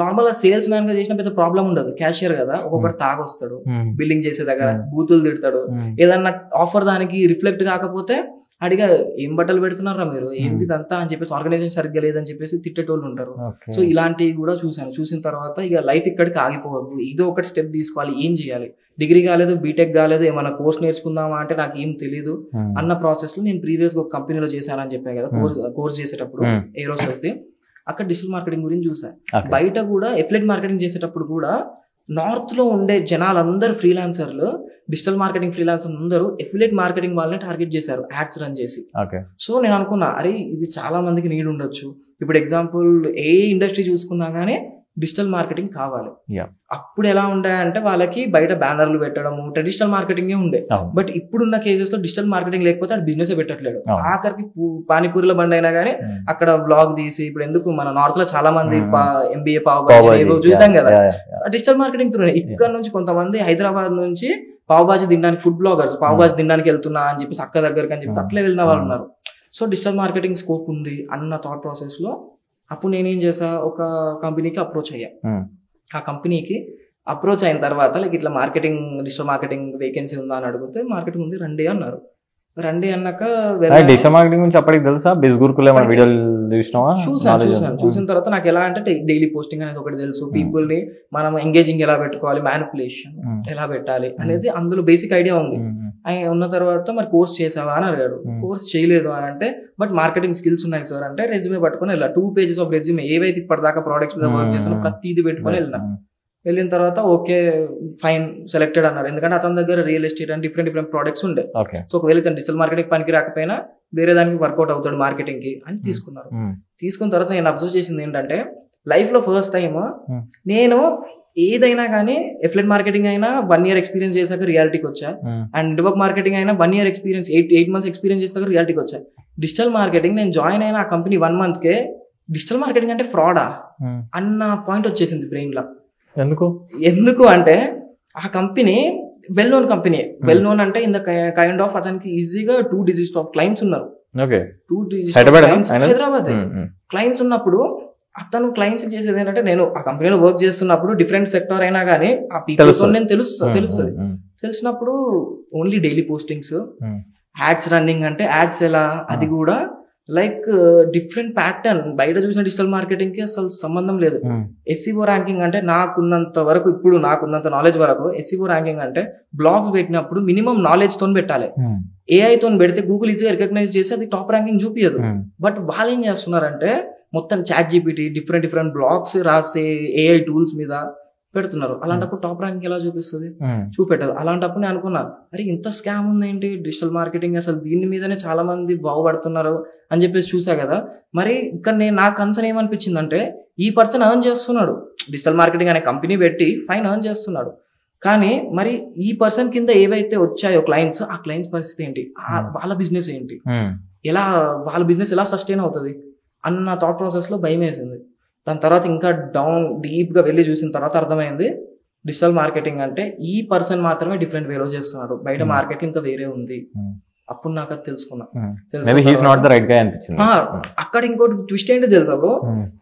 నార్మల్ గా సేల్స్ మ్యాన్ గా చేసిన పెద్ద ప్రాబ్లం ఉండదు, క్యాషియర్ కదా ఒక్కొక్కటి తాగొస్తాడు, బిల్లింగ్ చేసే దగ్గర బూతులు తిడతాడు, ఏదన్నా ఆఫర్ దానికి రిఫ్లెక్ట్ కాకపోతే అడిగా ఏం బట్టలు పెడుతున్నారా మీరు, ఏంటి ఇదంతా అని చెప్పేసి, ఆర్గనైజేషన్ సరిగ్గా లేదని చెప్పేసి తిట్టేటోళ్ళు ఉంటారు. సో ఇలాంటివి కూడా చూసాను. చూసిన తర్వాత ఇక లైఫ్ ఇక్కడికి ఆగిపోవద్దు, ఇదో ఒకటి స్టెప్ తీసుకోవాలి, ఏం చేయాలి, డిగ్రీ కాలేదు, బీటెక్ కాలేదు, ఏమన్నా కోర్స్ నేర్చుకుందామా అంటే నాకు ఏం తెలీదు అన్న ప్రాసెస్ లో నేను ప్రీవియస్ గా ఒక కంపెనీలో చేశానని చెప్పాను కదా, కోర్స్ చేసేటప్పుడు ఏరోస్పేస్ ది, అక్కడ డిజిటల్ మార్కెటింగ్ గురించి చూసాను. బయట కూడా ఎఫిలియేట్ మార్కెటింగ్ చేసేటప్పుడు కూడా నార్త్ లో ఉండే జనాలందరూ ఫ్రీలాన్సర్లు, డిజిటల్ మార్కెటింగ్ ఫ్రీలాన్సర్ అందరూ ఎఫిలియేట్ మార్కెటింగ్ వాళ్ళని టార్గెట్ చేశారు, యాడ్స్ రన్ చేసి. సో నేను అనుకున్నా, అరే ఇది చాలా మందికి నీడ్ ఉండొచ్చు. ఇప్పుడు ఎగ్జాంపుల్ ఏ ఇండస్ట్రీ చూసుకున్నా గానీ డిజిటల్ మార్కెటింగ్ కావాలి. అప్పుడు ఎలా ఉండే వాళ్ళకి బయట బ్యానర్లు పెట్టడము, ట్రెడిషనల్ మార్కెటింగ్ ఉండే. బట్ ఇప్పుడున్న కేసెస్ లో డిజిటల్ మార్కెటింగ్ లేకపోతే అది బిజినెస్ పెట్టట్లేదు. ఆఖరికి పానీపూరిల బండి అయినా కానీ అక్కడ బ్లాగ్ తీసి, ఇప్పుడు ఎందుకు మన నార్త్ లో చాలా మంది MBA పావు చూసాం కదా, డిజిటల్ మార్కెటింగ్ త్రూ. ఇక్కడ నుంచి కొంతమంది హైదరాబాద్ నుంచి పావుబాజీ తినడానికి, ఫుడ్ బ్లాగర్స్ పావుబాజీ తినడానికి వెళ్తున్నా అని చెప్పేసి అక్క దగ్గరకు అని చెప్పేసి అట్లే వెళ్ళిన వాళ్ళు ఉన్నారు. సో డిజిటల్ మార్కెటింగ్ స్కోప్ ఉంది అన్న థాట్ ప్రాసెస్ లో అప్పుడు నేనేం చేసా, ఒక కంపెనీకి అప్రోచ్ అయ్యా. ఆ కంపెనీకి అప్రోచ్ అయిన తర్వాత లైక్ ఇట్లా మార్కెటింగ్, డిజిటల్ మార్కెటింగ్ వేకెన్సీ ఉందా అని అడిగితే మార్కెటింగ్ ఉంది రండి అన్నారు. రండి అన్నాక డిజిటల్ మార్కెటింగ్ గురించి అప్పటికి తెలుసా? బిస్గురుకుల్ వీడియోలు చూసిన తర్వాత నాకు ఎలా అంటే డైలీ పోస్టింగ్ అనేది ఒకటి తెలుసు, పీపుల్ ని మనం ఎంగేజింగ్ ఎలా పెట్టుకోవాలి, మ్యానిపులేషన్ ఎలా పెట్టాలి అనేది అందులో బేసిక్ ఐడియా ఉంది. ఉన్న తర్వాత మరి కోర్స్ చేసావా అని అడిగాడు. కోర్స్ చేయలేదు అని అంటే, బట్ మార్కెటింగ్ స్కిల్స్ ఉన్నాయి సార్ అంటే రెజ్యూమే పట్టుకొని వెళ్ళా. 2 pages ఆఫ్ రెజ్యూమే, ఏవైతే ఇప్పటిదాకా ప్రోడక్ట్స్ మీద వర్క్ చేసానో ప్రతిదీ పెట్టుకొని వెళ్ళిన తర్వాత ఓకే ఫైన్ సెలెక్టెడ్ అన్నారు. ఎందుకంటే అతని దగ్గర real estate and different products ఉండే. సో ఒకవేళ డిజిటల్ మార్కెటింగ్ పనికి రాకపోయినా వేరే దానికి వర్కౌట్ అవుతాడు మార్కెటింగ్ కి అని తీసుకున్నారు. తీసుకున్న తర్వాత నేను అబ్జర్వ్ చేసింది ఏంటంటే, లైఫ్ లో ఫస్ట్ టైం నేను ఏదైనా కానీ ఎఫిలియేట్ మార్కెటింగ్ అయినా 1 year ఎక్స్పీరియన్స్ చేశాక రియాలిటీకి వచ్చా, అండ్ నెట్వర్క్ మార్కెటింగ్ అయినా 1 year ఎక్స్పీరియన్స్ 8 months ఎక్స్పీరియన్స్ చేశాక రియాలిటీకి వచ్చా. డిజిటల్ మార్కెటింగ్ నేను జాయిన్ అయిన ఆ కంపెనీ 1 month కే డిజిటల్ మార్కెటింగ్ అంటే ఫ్రాడా అన్న పాయింట్ వచ్చేసింది బ్రెయిన్ లో. ఎందుకు అంటే ఆ company well known company. Well known అంటే ఇన్ ద కైండ్ ఆఫ్ అతనికి ఈజీగా 2 digits ఆఫ్ క్లయింట్స్ ఉన్నారు. 2 digits హైదరాబాద్ క్లయింట్స్ ఉన్నప్పుడు అతను క్లయింట్స్ చేసేది ఏంటంటే, నేను ఆ కంపెనీలో వర్క్ చేస్తున్నప్పుడు డిఫరెంట్ సెక్టర్ అయినా కానీ ఆ పీపుల్స్ నేను తెలుస్తుంది. తెలిసినప్పుడు only daily postings, ads running. అంటే యాడ్స్ ఎలా, అది కూడా లైక్ డిఫరెంట్ ప్యాటర్న్. బయట చూసిన డిజిటల్ మార్కెటింగ్ కి అసలు సంబంధం లేదు. SEO ర్యాంకింగ్ అంటే నాకున్నంత వరకు, ఇప్పుడు నాకున్నంత నాలెడ్జ్ వరకు SEO ర్యాంకింగ్ అంటే బ్లాగ్స్ పెట్టినప్పుడు మినిమం నాలెడ్జ్ తో పెట్టాలి. AI తో పెడితే గూగుల్ ఈజీగా రికగ్నైజ్ చేసి అది టాప్ ర్యాంకింగ్ చూపించదు. బట్ వాళ్ళు ఏం చేస్తున్నారంటే మొత్తం ChatGPT డిఫరెంట్ బ్లాగ్స్ రాసే AI టూల్స్ మీద పెడుతున్నారు. అలాంటప్పుడు టాప్ ర్యాంకింగ్ ఎలా చూపిస్తుంది? చూపెట్టదు. అలాంటప్పుడు నేను అనుకున్నా, అరే ఇంత స్కామ్ ఉందేంటి డిజిటల్ మార్కెటింగ్, అసలు దీని మీదనే చాలా మంది బాగుపడుతున్నారు అని చెప్పేసి చూసా కదా. మరి ఇక్కడ నా కన్సర్న్ ఏమనిపించిందంటే, ఈ పర్సన్ ఎర్న్ చేస్తున్నాడు, డిజిటల్ మార్కెటింగ్ అనే కంపెనీ పెట్టి ఫైన్ ఎర్న్ చేస్తున్నాడు. కానీ మరి ఈ పర్సన్ కింద ఏవైతే వచ్చాయో క్లయింట్స్, ఆ క్లయింట్స్ పరిస్థితి ఏంటి, వాళ్ళ బిజినెస్ ఏంటి, ఎలా వాళ్ళ బిజినెస్ ఎలా సస్టైన్ అవుతుంది అన్న థాట్ ప్రాసెస్ లో భయం వేసింది. దాని తర్వాత ఇంకా డీప్ గా వెళ్ళి చూసిన తర్వాత అర్థమైంది, డిజిటల్ మార్కెటింగ్ అంటే ఈ పర్సన్ మాత్రమే డిఫరెంట్ వేలో చేస్తున్నాడు, బయట మార్కెట్ ఇంకా వేరే ఉంది. అప్పుడు నాకు అది తెలుసుకున్నా. అక్కడ ఇంకోటి ట్విస్ట్ ఏంటో తెలుసా బ్రో,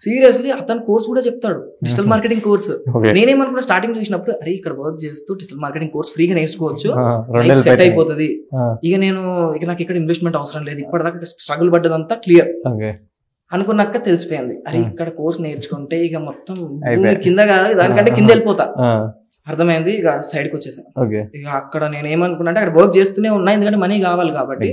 సీరియస్లీ అతను కోర్స్ కూడా చెప్తాడు, డిజిటల్ మార్కెటింగ్ కోర్స్. నేనేమనుకున్నా స్టార్టింగ్ చూసినప్పుడు, అరే ఇక్కడ వర్క్ చేస్తూ డిజిటల్ మార్కెటింగ్ కోర్స్ ఫ్రీగా నేర్చుకోవచ్చు, సెట్ అయిపోతుంది, ఇక నాకు ఇక్కడ ఇన్వెస్ట్మెంట్ అవసరం లేదు, ఇప్పటిదాకా స్ట్రగుల్ పడ్డదంతా క్లియర్ అనుకున్నాక తెలిసిపోయింది, అరే ఇక్కడ కోర్స్ నేర్చుకుంటే ఇక మొత్తం కింద కాదు దానికంటే కింద వెళ్ళిపోతా. అర్థమైంది. ఇక సైడ్కి వచ్చేసాను. ఇక అక్కడ నేను ఏమనుకున్నా అంటే, అక్కడ వర్క్ చేస్తూనే ఉన్నా, ఎందుకంటే మనీ కావాలి కాబట్టి.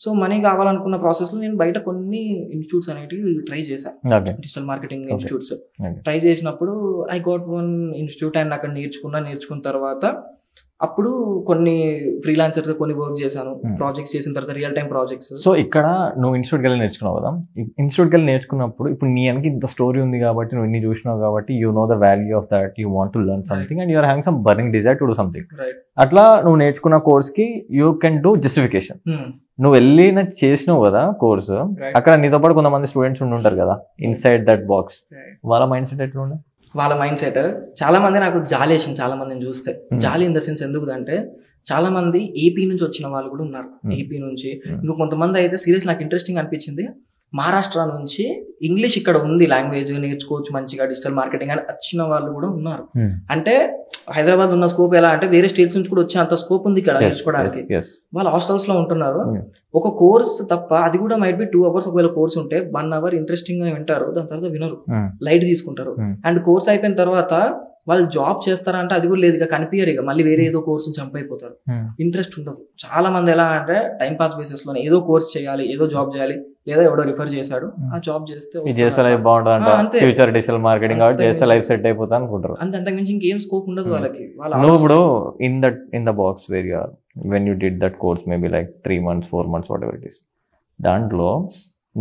సో మనీ కావాలనుకున్న ప్రాసెస్ లో నేను బయట కొన్ని ఇన్స్టిట్యూట్స్ అనేవి ట్రై చేశాను, డిజిటల్ మార్కెటింగ్ ఇన్స్టిట్యూట్స్ ట్రై చేసినప్పుడు I got one institute and అక్కడ నేర్చుకున్న తర్వాత అప్పుడు కొన్ని ఫ్రీలాన్సర్ కొన్ని వర్క్ చేశాను, ప్రాజెక్ట్స్ చేసిన తర్వాత రియల్ టైం ప్రాజెక్ట్స్. సో ఇక్కడ నువ్వు ఇన్స్టిట్యూట్కి వెళ్ళి నేర్చుకున్నావు కదా, ఇన్స్టిట్యూట్కి వెళ్ళి నేర్చుకున్నప్పుడు ఇప్పుడు నీ వెనక ఇంత స్టోరీ ఉంది కాబట్టి, నువ్వు ఇన్ని చూసినావు కాబట్టి, you know the value of that, you want to learn something and you're having some burning desire to do something. అట్లా నువ్వు నేర్చుకున్న కోర్స్ కి యూ కెన్ డూ జస్టిఫికేషన్. నువ్వు వెళ్ళి చేసినావు కదా కోర్సు, అక్కడ నీతో పాటు కొంతమంది స్టూడెంట్స్ ఉంటారు కదా ఇన్సైడ్ దట్ బాక్స్, వాళ్ళ మైండ్ సెట్ ఎట్లా ఉండే? వాళ్ళ మైండ్ సెట్ చాలా మంది నాకు జాలి వేసింది. చాలా మందిని చూస్తే జాలి ఇన్ ద సెన్స్ ఎందుకు అంటే, చాలా మంది ఏపీ నుంచి వచ్చిన వాళ్ళు కూడా ఉన్నారు. ఏపీ నుంచి ఇంకా కొంతమంది అయితే సీరియస్ నాకు ఇంట్రెస్టింగ్ అనిపించింది, మహారాష్ట్ర నుంచి ఇంగ్లీష్ ఇక్కడ ఉంది, లాంగ్వేజ్ నేర్చుకోవచ్చు మంచిగా డిజిటల్ మార్కెటింగ్ అని వచ్చిన వాళ్ళు కూడా ఉన్నారు. అంటే హైదరాబాద్ ఉన్న స్కోప్ ఎలా అంటే, వేరే స్టేట్స్ నుంచి కూడా వచ్చే అంత స్కోప్ ఉంది ఇక్కడ నేర్చుకోవడానికి. వాళ్ళు హాస్టల్స్ లో ఉంటున్నారు. ఒక కోర్స్ తప్ప, అది కూడా మైట్ బి 2 hours ఒకవేళ కోర్స్ ఉంటే 1 hour ఇంట్రెస్టింగ్ గా వింటారు, దాని తర్వాత వినరు, లైట్ తీసుకుంటారు. అండ్ కోర్స్ అయిపోయిన తర్వాత వాళ్ళు జాబ్ చేస్తారంటే అది కూడా లేదు, ఇక కనిపించరు, ఇక మళ్ళీ వేరే ఏదో కోర్సు జంప్ అయిపోతారు, ఇంట్రెస్ట్ ఉండదు. చాలా మంది ఎలా అంటే టైం పాస్ బేసిస్ లోనే ఏదో కోర్స్ చేయాలి, ఏదో జాబ్ చేయాలి, లేదా ఎవడో రిఫర్ చేశాడు ఆ జాబ్ చేస్తే ఫ్యూచర్ డిజిటల్ మార్కెటింగ్ చేస్తే లైఫ్ సెట్ అయిపోతా అనుకుంటారు. అంతే, అంతకు మించి ఇంకేం స్కోప్ ఉండదు వాళ్ళకి. నువ్వు ఇప్పుడు in the box where you are when you did that course maybe like 3 months 4 months whatever it is, దాంట్లో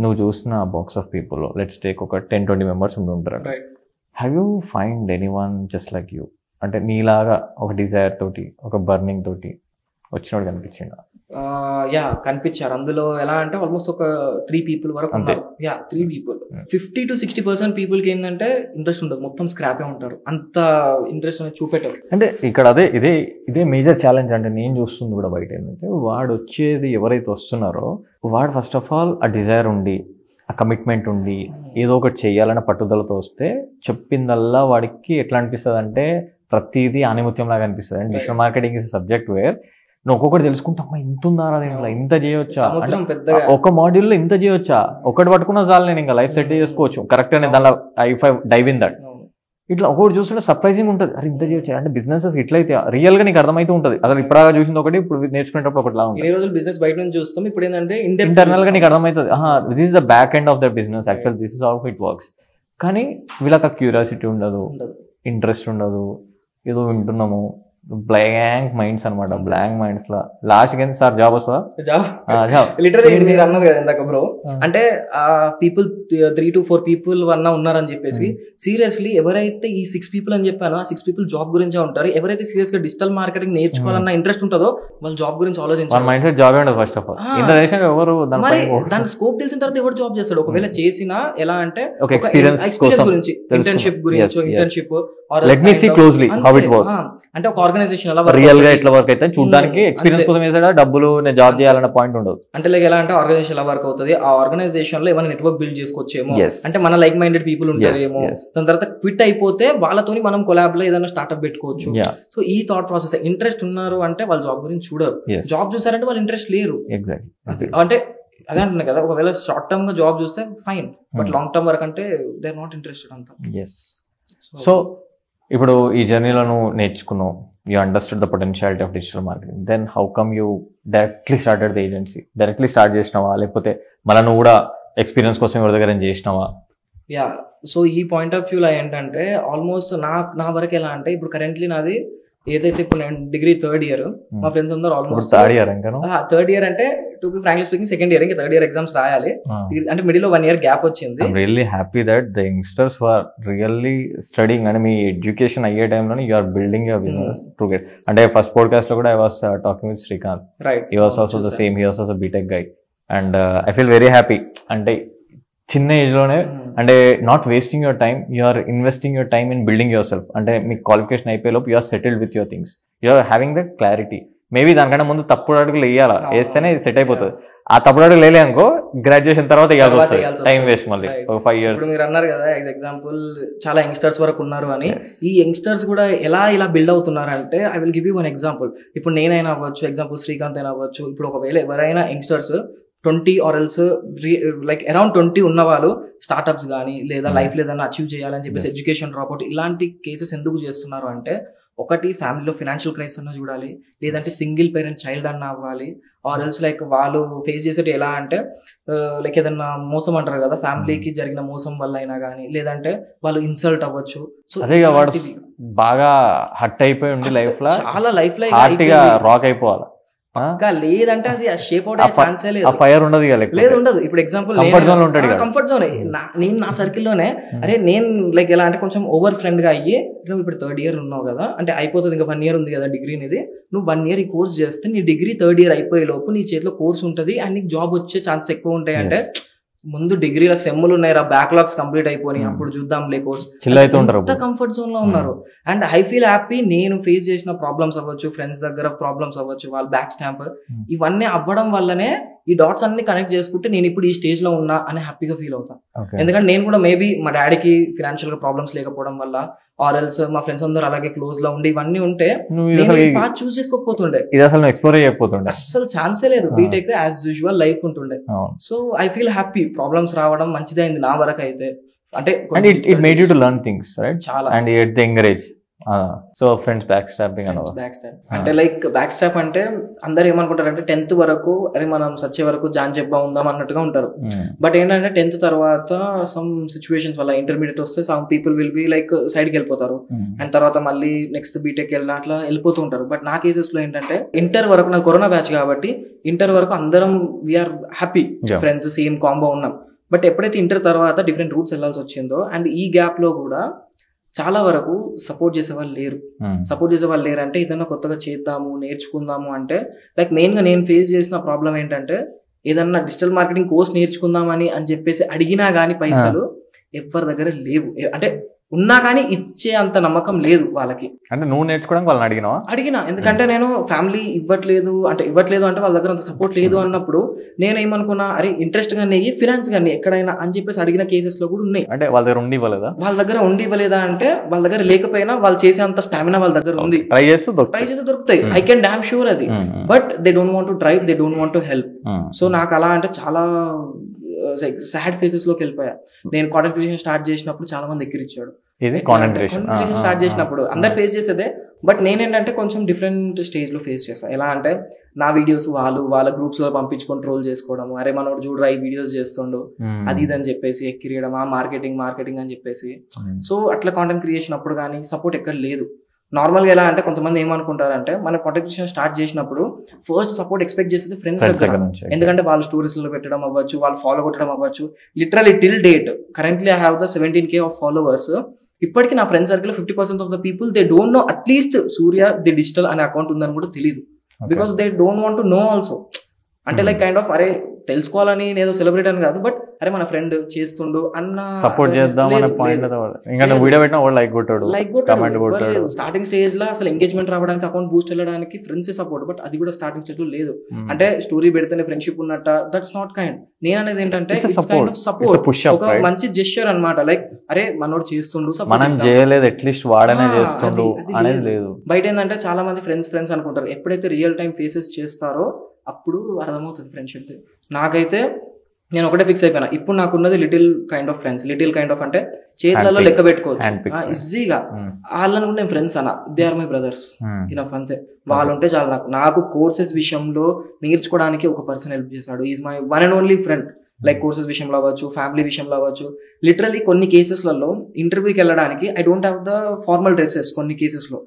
నువ్వు చూసిన box of people let's take ఒక 10-20 members ఉంటారు. Have you find anyone just like you, అంటే నీలాగా ఒక Dzire తోటి ఒక బర్నింగ్ తోటి వచ్చినోడు కనిపించిండు? కనిపించారు. అందులో ఎలా అంటే ఆల్మోస్ట్ ఒక 3 people వరకు ఉన్నారు. 3 people. 50 to 60% పీపుల్కి ఏంటంటే ఇంట్రెస్ట్ ఉండదు, మొత్తం స్క్రాపే ఉంటారు, అంత ఇంట్రెస్ట్ అనేది చూపెట్టారు. అంటే ఇక్కడ ఇదే మేజర్ ఛాలెంజ్ అంటే నేను చూస్తుంది కూడా బయట ఏంటంటే, వాడు వచ్చేది ఎవరైతే వస్తున్నారో వాడు ఫస్ట్ ఆఫ్ ఆల్ ఆ డిజైర్ ఉండి ఆ కమిట్మెంట్ ఉండి ఏదో ఒకటి చెయ్యాలన్న పట్టుదలతో వస్తే చెప్పిందల్లా వాడికి ఎట్లా అనిపిస్తుంది అంటే ప్రతిదీ ఆనిముత్యం లాగా అనిపిస్తుంది. And digital marketing is subject where నువ్వు ఒక్కొక్కటి తెలుసుకుంటా, అమ్మా ఇంత ఉందారా దీంట్లో, ఇంత చేయొచ్చా, ఒక మాడ్యూల్లో ఇంత చేయొచ్చా, ఒకటి పట్టుకున్న చాలు నేను ఇంకా లైఫ్ సెట్ చేసుకోవచ్చు కరెక్ట్ అని దానిలో ఐ డైవ్ ఇన్ దట్. ఇట్లా ఒకటి చూస్తుంటే సర్ప్రైజింగ్ ఉంటుంది, అరే ఇంత చేయొచ్చు అంటే బిజినెసెస్ ఇట్లయితే రియల్ గా నీకు అర్థమైతే ఉంటుంది. అసలు ఇప్పుడుగా చూసింది ఒకటి, ఇప్పుడు నేర్చుకునేటప్పుడు ఒకటి లా ఉంటుంది. ఈ రోజు బిజినెస్ బయట నుంచి చూస్తాం, ఇప్పుడు ఏంటంటే ఇంటర్నల్ గా నీకు అర్థమవుతుంది, this is the back end of the business, actual this is how it works. కానీ వీళ్ళకి క్యూరియాసిటీ ఉండదు, ఇంట్రెస్ట్ ఉండదు, ఏదో వింటున్నాము బ్లాంక్ మైండ్స్ అనమాట. బ్లాంక్ మైండ్స్ లో లాస్ట్ కి సార్ జాబ్ వస్తుందా? జాబ్ లిటరలీ మీరు అన్నారు కదా ఇందాక బ్రో, అంటే పీపుల్ 3 to 4 people అన్నా ఉన్నారని చెప్పేసి, సీరియస్లీ ఎవరైతే ఈ 6 people అని చెప్పానో ఆ 6 people జాబ్ గురించే ఉంటారు. ఎవరైతే సీరియస్ గా డిజిటల్ మార్కెటింగ్ నేర్చుకోవాలన్న ఇంట్రెస్ట్ ఉంటుందో వాళ్ళు జాబ్ గురించి ఆలోచించాలి. మైండ్ సెట్ జాబ్ ఉండదు ఫస్ట్ ఆఫ్ ఆల్. ఎవరు దాని స్కోప్ తెలిసిన తర్వాత ఎవరు జాబ్ చేస్తాడు? ఒకవేళ చేసినా ఎలా అంటే ఎక్స్పీరియన్స్ గురించి, ఇంటర్న్షిప్ గురించి, internship let me see closely how it works. అంటే ఒక ఆర్గనైజేషన్ ఎలా రియల్ గా ఎట్లా వర్క్ అయితే చూడడానికి, ఎక్స్పీరియన్స్ కోసం వేసాడా డబ్బులు నేను జాబ్ చేయాలన్న పాయింట్ ఉండదు. అంటే లైక్ ఎలా అంటే ఆర్గనైజేషన్ ఎలా వర్క్ అవుతుంది, ఆ ఆర్గనైజేషన్ లో ఏమైనా నెట్వర్క్ బిల్డ్ చేసుకోవచ్చేమో, అంటే మన లైక్ మైండెడ్ పీపుల్ ఉంటారేమో, దాని తర్వాత క్విట్ అయిపోతే వాళ్ళతోని మనం కొలాబ్ లో ఏదైనా స్టార్ట్అప్ పెట్టుకోవచ్చు. సో ఈ థాట్ ప్రాసెస్. ఇంట్రెస్ట్ ఉన్నారు అంటే వాళ్ళు జాబ్ గురించి చూడరు, జాబ్ చూసారంటే వాళ్ళు ఇంట్రెస్ట్ లేరు. అంటే అదే అంటున్నాయి కదా, ఒకవేళ షార్ట్ టర్మ్ గా జాబ్ చూస్తే ఫైన్, బట్ లాంగ్ టర్మ్ వరకు అంటే దే ఆర్ నాట్ ఇంట్రెస్టెడ్ అంతా. సో ఇప్పుడు ఈ జర్నీలో నువ్వు నేర్చుకున్నావు, you understood the potentiality of digital marketing, then how come you directly started the agency? Directly start చేసినావా, లేకపోతే మళ్ళీ నువ్వు కూడా ఎక్స్పీరియన్స్ కోసం ఎవరి దగ్గర చేసినావా? యా, సో ఈ పాయింట్ ఆఫ్ వ్యూలో ఏంటంటే ఆల్మోస్ట్ నా వరకు ఎలా అంటే, ఇప్పుడు కరెంట్లీ నాది ఏదైతే ఇప్పుడు నేను డిగ్రీ 3rd year, మా ఫ్రెండ్స్ అందరూ ఆల్మోస్ట్ 3rd year అంటే to be frankly speaking 2nd year, ఇంకా 3rd year ఎగ్జామ్స్ రాయాలి. అంటే మిడిల్ లో 1 year గ్యాప్ వచ్చింది. I'm really happy that the youngsters are really studying and మీ ఎడ్యుకేషన్ అయ్యే టైంలో you are building your business to get. అంటే ఫస్ట్ పోడ్కాస్ట్ లో కూడా I was talking with Srikanth, right, he was also the same, he was also BTech guy, and I feel very happy. అంటే చిన్న age లోనే, అంటే not wasting your time, you are investing your time in building your self. అంటే మీకు qualification అయిపోయే లోపు you are settled with your things, you are having the clarity. Maybe దానికంటే ముందు తప్పుడు అడుగులు వేయాలా, వేస్తేనే ఇది సెట్ అయిపోతుంది. ఆ తప్పుడు అడుగులు వేయలే అనుకో, గ్రాడ్యుయేషన్ తర్వాత వేయాల్సి వస్తుంది, టైం వేస్ట్ మళ్ళీ ఒక 5 years. మీరు అన్నారు కదా ఎగ్జాంపుల్ చాలా యంగ్స్టర్స్ వరకు ఉన్నారు అని, ఈ యంగ్స్టర్స్ కూడా ఇలా బిల్డ్ అవుతున్నారు అంటే I will give you one example. ఇప్పుడు నేనైనా అవ్వచ్చు, ఎగ్జాంపుల్ శ్రీకాంత్ అయినా అవ్వచ్చు. ఇప్పుడు ఒకవేళ ఎవరైనా youngsters 20 or else like around 20 ఉన్న వాళ్ళు స్టార్ట్అప్స్ కానీ లేదా లైఫ్ లో ఏదైనా అచీవ్ చేయాలని చెప్పేసి ఎడ్యుకేషన్ డ్రాప్ అవుట్ ఇలాంటి కేసెస్ ఎందుకు చేస్తున్నారు అంటే, ఒకటి ఫ్యామిలీలో ఫినాన్షియల్ క్రైసిస్ అన్న చూడాలి, లేదంటే సింగిల్ పేరెంట్ చైల్డ్ అన్న అవ్వాలి, ఆర్ ఎల్స్ లైక్ వాళ్ళు ఫేస్ చేసేది ఎలా అంటే లైక్ ఏదన్నా మోసం అంటారు కదా, ఫ్యామిలీకి జరిగిన మోసం వల్ల అయినా కానీ, లేదంటే వాళ్ళు ఇన్సల్ట్ అవ్వచ్చు. సో అదే బాగా హర్ట్ అయిపోయి ఉండి లైఫ్ లో చాలా లైఫ్ లో రాక్ అయిపోవాలి, లేదంటే అది షేప్ అవుట్ అయ్యే ఛాన్సే లేదు, ఫైర్ ఉండదు. ఉండదు. ఇప్పుడు ఎగ్జాంపుల్ కంఫర్ట్ జోన్, నేను నా సర్కిల్లోనే అరే నేను లైక్ ఎలా అంటే కొంచెం ఓవర్ ఫ్రెండ్ గా అయ్యి, నువ్వు ఇప్పుడు 3rd year ఉన్నావు కదా, అంటే అయిపోతుంది ఇంకా 1 year ఉంది కదా డిగ్రీ అనేది, నువ్వు 1 year ఈ కోర్స్ చేస్తే నీ డిగ్రీ 3rd year అయిపోయే లోపు నీ చేతిలో కోర్స్ ఉంటుంది అండ్ నీకు జాబ్ వచ్చే ఛాన్స్ ఎక్కువ ఉంటాయి. అంటే ముందు డిగ్రీలో సెమ్ములు ఉన్నాయి, బ్యాక్లాగ్స్ కంప్లీట్ అయిపోయి అప్పుడు చూద్దాంలే కోర్స్, కంఫర్ట్ జోన్ లో ఉన్నారు. అండ్ ఐ ఫీల్ హ్యాపీ, నేను ఫేస్ చేసిన ప్రాబ్లమ్స్ అవ్వచ్చు, ఫ్రెండ్స్ దగ్గర ప్రాబ్లమ్స్ అవ్వచ్చు, వాళ్ళ బ్యాక్ స్టాంప్ ఇవన్నీ అవ్వడం వల్లనే ఈ డాట్స్ అన్ని కనెక్ట్ చేసుకుంటే నేను ఇప్పుడు ఈ స్టేజ్ లో ఉన్నా అని హ్యాపీగా ఫీల్ అవుతాను. ఎందుకంటే నేను కూడా మేబీ మా డాడీకి ఫినాన్షియల్ గా ప్రాబ్లమ్స్ లేకపోవడం వల్ల, ఆర్ ఎల్స్ మా ఫ్రెండ్స్ అందరూ అలాగే క్లోజ్ లో ఉండి ఇవన్నీ ఉంటే చూస్ చేసుకోకపోతుండే, అస్సలు ఛాన్సే లేదు. బీటెక్ యాజ్ యూజువల్ లైఫ్ ఉంటుండే. So I feel happy, problems రావడం మంచిదే అయింది నా వరకు అయితే. అంటే it made you to learn things, right? చాలా. And it encourage. So friends back stopping అంటే లైక్ బ్యాక్ స్టాప్ అంటే అందరు ఏమనుకుంటారు అంటే 10th వరకు అరే మనం సచ్చే వరకు జాన్ చెప్పా ఉందాం అన్నట్టుగా ఉంటారు. బట్ ఏంటంటే 10th తర్వాత సమ్ సిచ్యువేషన్స్ వల్ల ఇంటర్మీడియట్ వస్తే some people will be like సైడ్కి వెళ్ళిపోతారు, అండ్ తర్వాత మళ్ళీ నెక్స్ట్ బీటెక్ వెళ్ళిన అట్లా వెళ్ళిపోతూ ఉంటారు. బట్ నా కేసెస్ లో ఏంటంటే ఇంటర్ వరకు నాకు కరోనా బ్యాచ్ కాబట్టి ఇంటర్ వరకు అందరం we are happy friends, same combo ఉన్నాం. బట్ ఎప్పుడైతే ఇంటర్ తర్వాత డిఫరెంట్ రూట్స్ వెళ్ళాల్సి వచ్చిందో, అండ్ ఈ గ్యాప్ లో కూడా చాలా వరకు సపోర్ట్ చేసే వాళ్ళు లేరు. సపోర్ట్ చేసే వాళ్ళు లేరు అంటే ఏదైనా కొత్తగా చేద్దాము, నేర్చుకుందాము అంటే లైక్ మెయిన్ గా నేను ఫేస్ చేసిన ప్రాబ్లం ఏంటంటే, ఏదన్నా డిజిటల్ మార్కెటింగ్ కోర్స్ నేర్చుకుందామని అని చెప్పేసి అడిగినా గానీ పైసలు ఎవరి దగ్గర లేవు. అంటే ఉన్నా కానీ ఇచ్చే అంత నమ్మకం లేదు వాళ్ళకి. అంటే నువ్వు నేర్చుకోవడానికి వాళ్ళని అడిగినా, ఎందుకంటే నేను ఫ్యామిలీ ఇవ్వట్లేదు అంటే వాళ్ళ దగ్గర అంత సపోర్ట్ లేదు అన్నప్పుడు నేను ఏమనుకున్నా, అరే ఇంట్రెస్ట్ గానే ఫినాన్స్ గానీ ఎక్కడైనా అని చెప్పేసి అడిగిన కేసెస్ లో కూడా ఉన్నాయి. అంటే వాళ్ళ దగ్గర ఉండి ఇవ్వలేదా అంటే వాళ్ళ దగ్గర లేకపోయినా వాళ్ళు చేసే అంత స్టామినా వాళ్ళ దగ్గర ఉంది, ట్రై చేస్తే దొరుకుతాయి. ఐ కెన్ డామ్ షూర్ అది. But they don't want to drive, they don't want to help. So నాకు అలా అంటే చాలా సాడ్ ఫేసెస్ లోకి వెళ్ళిపోయా. నేను కాంటెంట్ క్రియేషన్ స్టార్ట్ చేసినప్పుడు చాలా మంది ఎక్కిరిచ్చాడు. స్టార్ట్ చేసినప్పుడు అందరు ఫేస్ చేసేదే, బట్ నేనేంటంటే కొంచెం డిఫరెంట్ స్టేజ్ లో ఫేస్ చేస్తాను. ఎలా అంటే నా వీడియోస్ వాళ్ళ గ్రూప్స్ లో పంపించుకొని ట్రోల్ చేసుకోవడం, అరే మనోడు చూడరా ఈ వీడియోస్ చేస్తుండు అది ఇది అని చెప్పేసి ఎక్కిరియడం, మార్కెటింగ్ అని చెప్పేసి. సో అట్లా కాంటెంట్ క్రియేషన్ అప్పుడు కానీ సపోర్ట్ ఎక్కడ లేదు. నార్మల్గా ఎలా అంటే కొంతమంది ఏమనుకుంటారంటే మన కాంటెంట్ క్రియేషన్ స్టార్ట్ చేసినప్పుడు ఫస్ట్ సపోర్ట్ ఎక్స్పెక్ట్ చేసేది ఫ్రెండ్స్ దగ్గర, ఎందుకంటే వాళ్ళు స్టోరీస్లో పెట్టడం అవ్వచ్చు, వాళ్ళు ఫాలో కొట్టడం అవ్వచ్చు. Literally till date currently I have the 17K of followers. ఇప్పటికీ నా friend circle 50% of the people they don't know at least Surya the digital అనే అకౌంట్ ఉందని కూడా తెలియదు. Because they don't want to no also. అంటే like kind of అరే తెలుసుకోవాలని నేను సెలబ్రేట్ అని కాదు, బట్ అరే మన ఫ్రెండ్ చేస్తుండు అన్న సపోర్ట్ చేద్దాం అనే పాయింట్. ఇంకా వీడియో పెట్టినా వాడు లైక్ కొట్టాడు, కామెంట్ కొట్టాడు. స్టార్టింగ్ స్టేజ్ లో అసలు ఎంగేజ్మెంట్ రావడానికి, అకౌంట్ బూస్ట్ వెళ్ళడానికి ఫ్రెండ్స్ సపోర్ట్, బట్ అది కూడా స్టార్టింగ్ స్టేజ్ లో లేదు. అంటే స్టోరీ పెడితేనే ఫ్రెండ్షిప్ ఉన్నట్ట, దట్స్ నాట్ కైండ్. నేను అనేది ఏంటంటే సపోర్ట్, ఒక మంచి జెస్చర్ అన్నమాట. లైక్ అరే మనోడు చేస్తుండు, మనం చేయలేదు అట్లీస్ట్ వాడనే చేస్తుండు అనేది లేదు. బయట ఏంటంటే చాలా మంది ఫ్రెండ్స్ అనుకుంటారు. ఎప్పుడైతే రియల్ టైం ఫేసెస్ చేస్తారో అప్పుడు అర్థమవుతుంది ఫ్రెండ్షిప్. నాకైతే నేను ఒకటే ఫిక్స్ అయిపోయినా, ఇప్పుడు నాకున్నది little kind of friends. Little kind of అంటే చేతులలో లెక్క పెట్టుకోవచ్చు ఈజీగా. వాళ్ళని కూడా నేను ఫ్రెండ్స్ అన్న, they are my brothers enough, అంతే. వాళ్ళు ఉంటే చాలా. నాకు కోర్సెస్ విషయంలో నేర్చుకోవడానికి ఒక పర్సన్ హెల్ప్ చేశాడు, is my one and only friend. Like courses విషయంలో అవ్వచ్చు, ఫ్యామిలీ విషయంలో అవ్వచ్చు. లిటరలీ కొన్ని కేసెస్లలో ఇంటర్వ్యూకి వెళ్ళడానికి I don't have the formal dresses. కొన్ని కేసెస్లో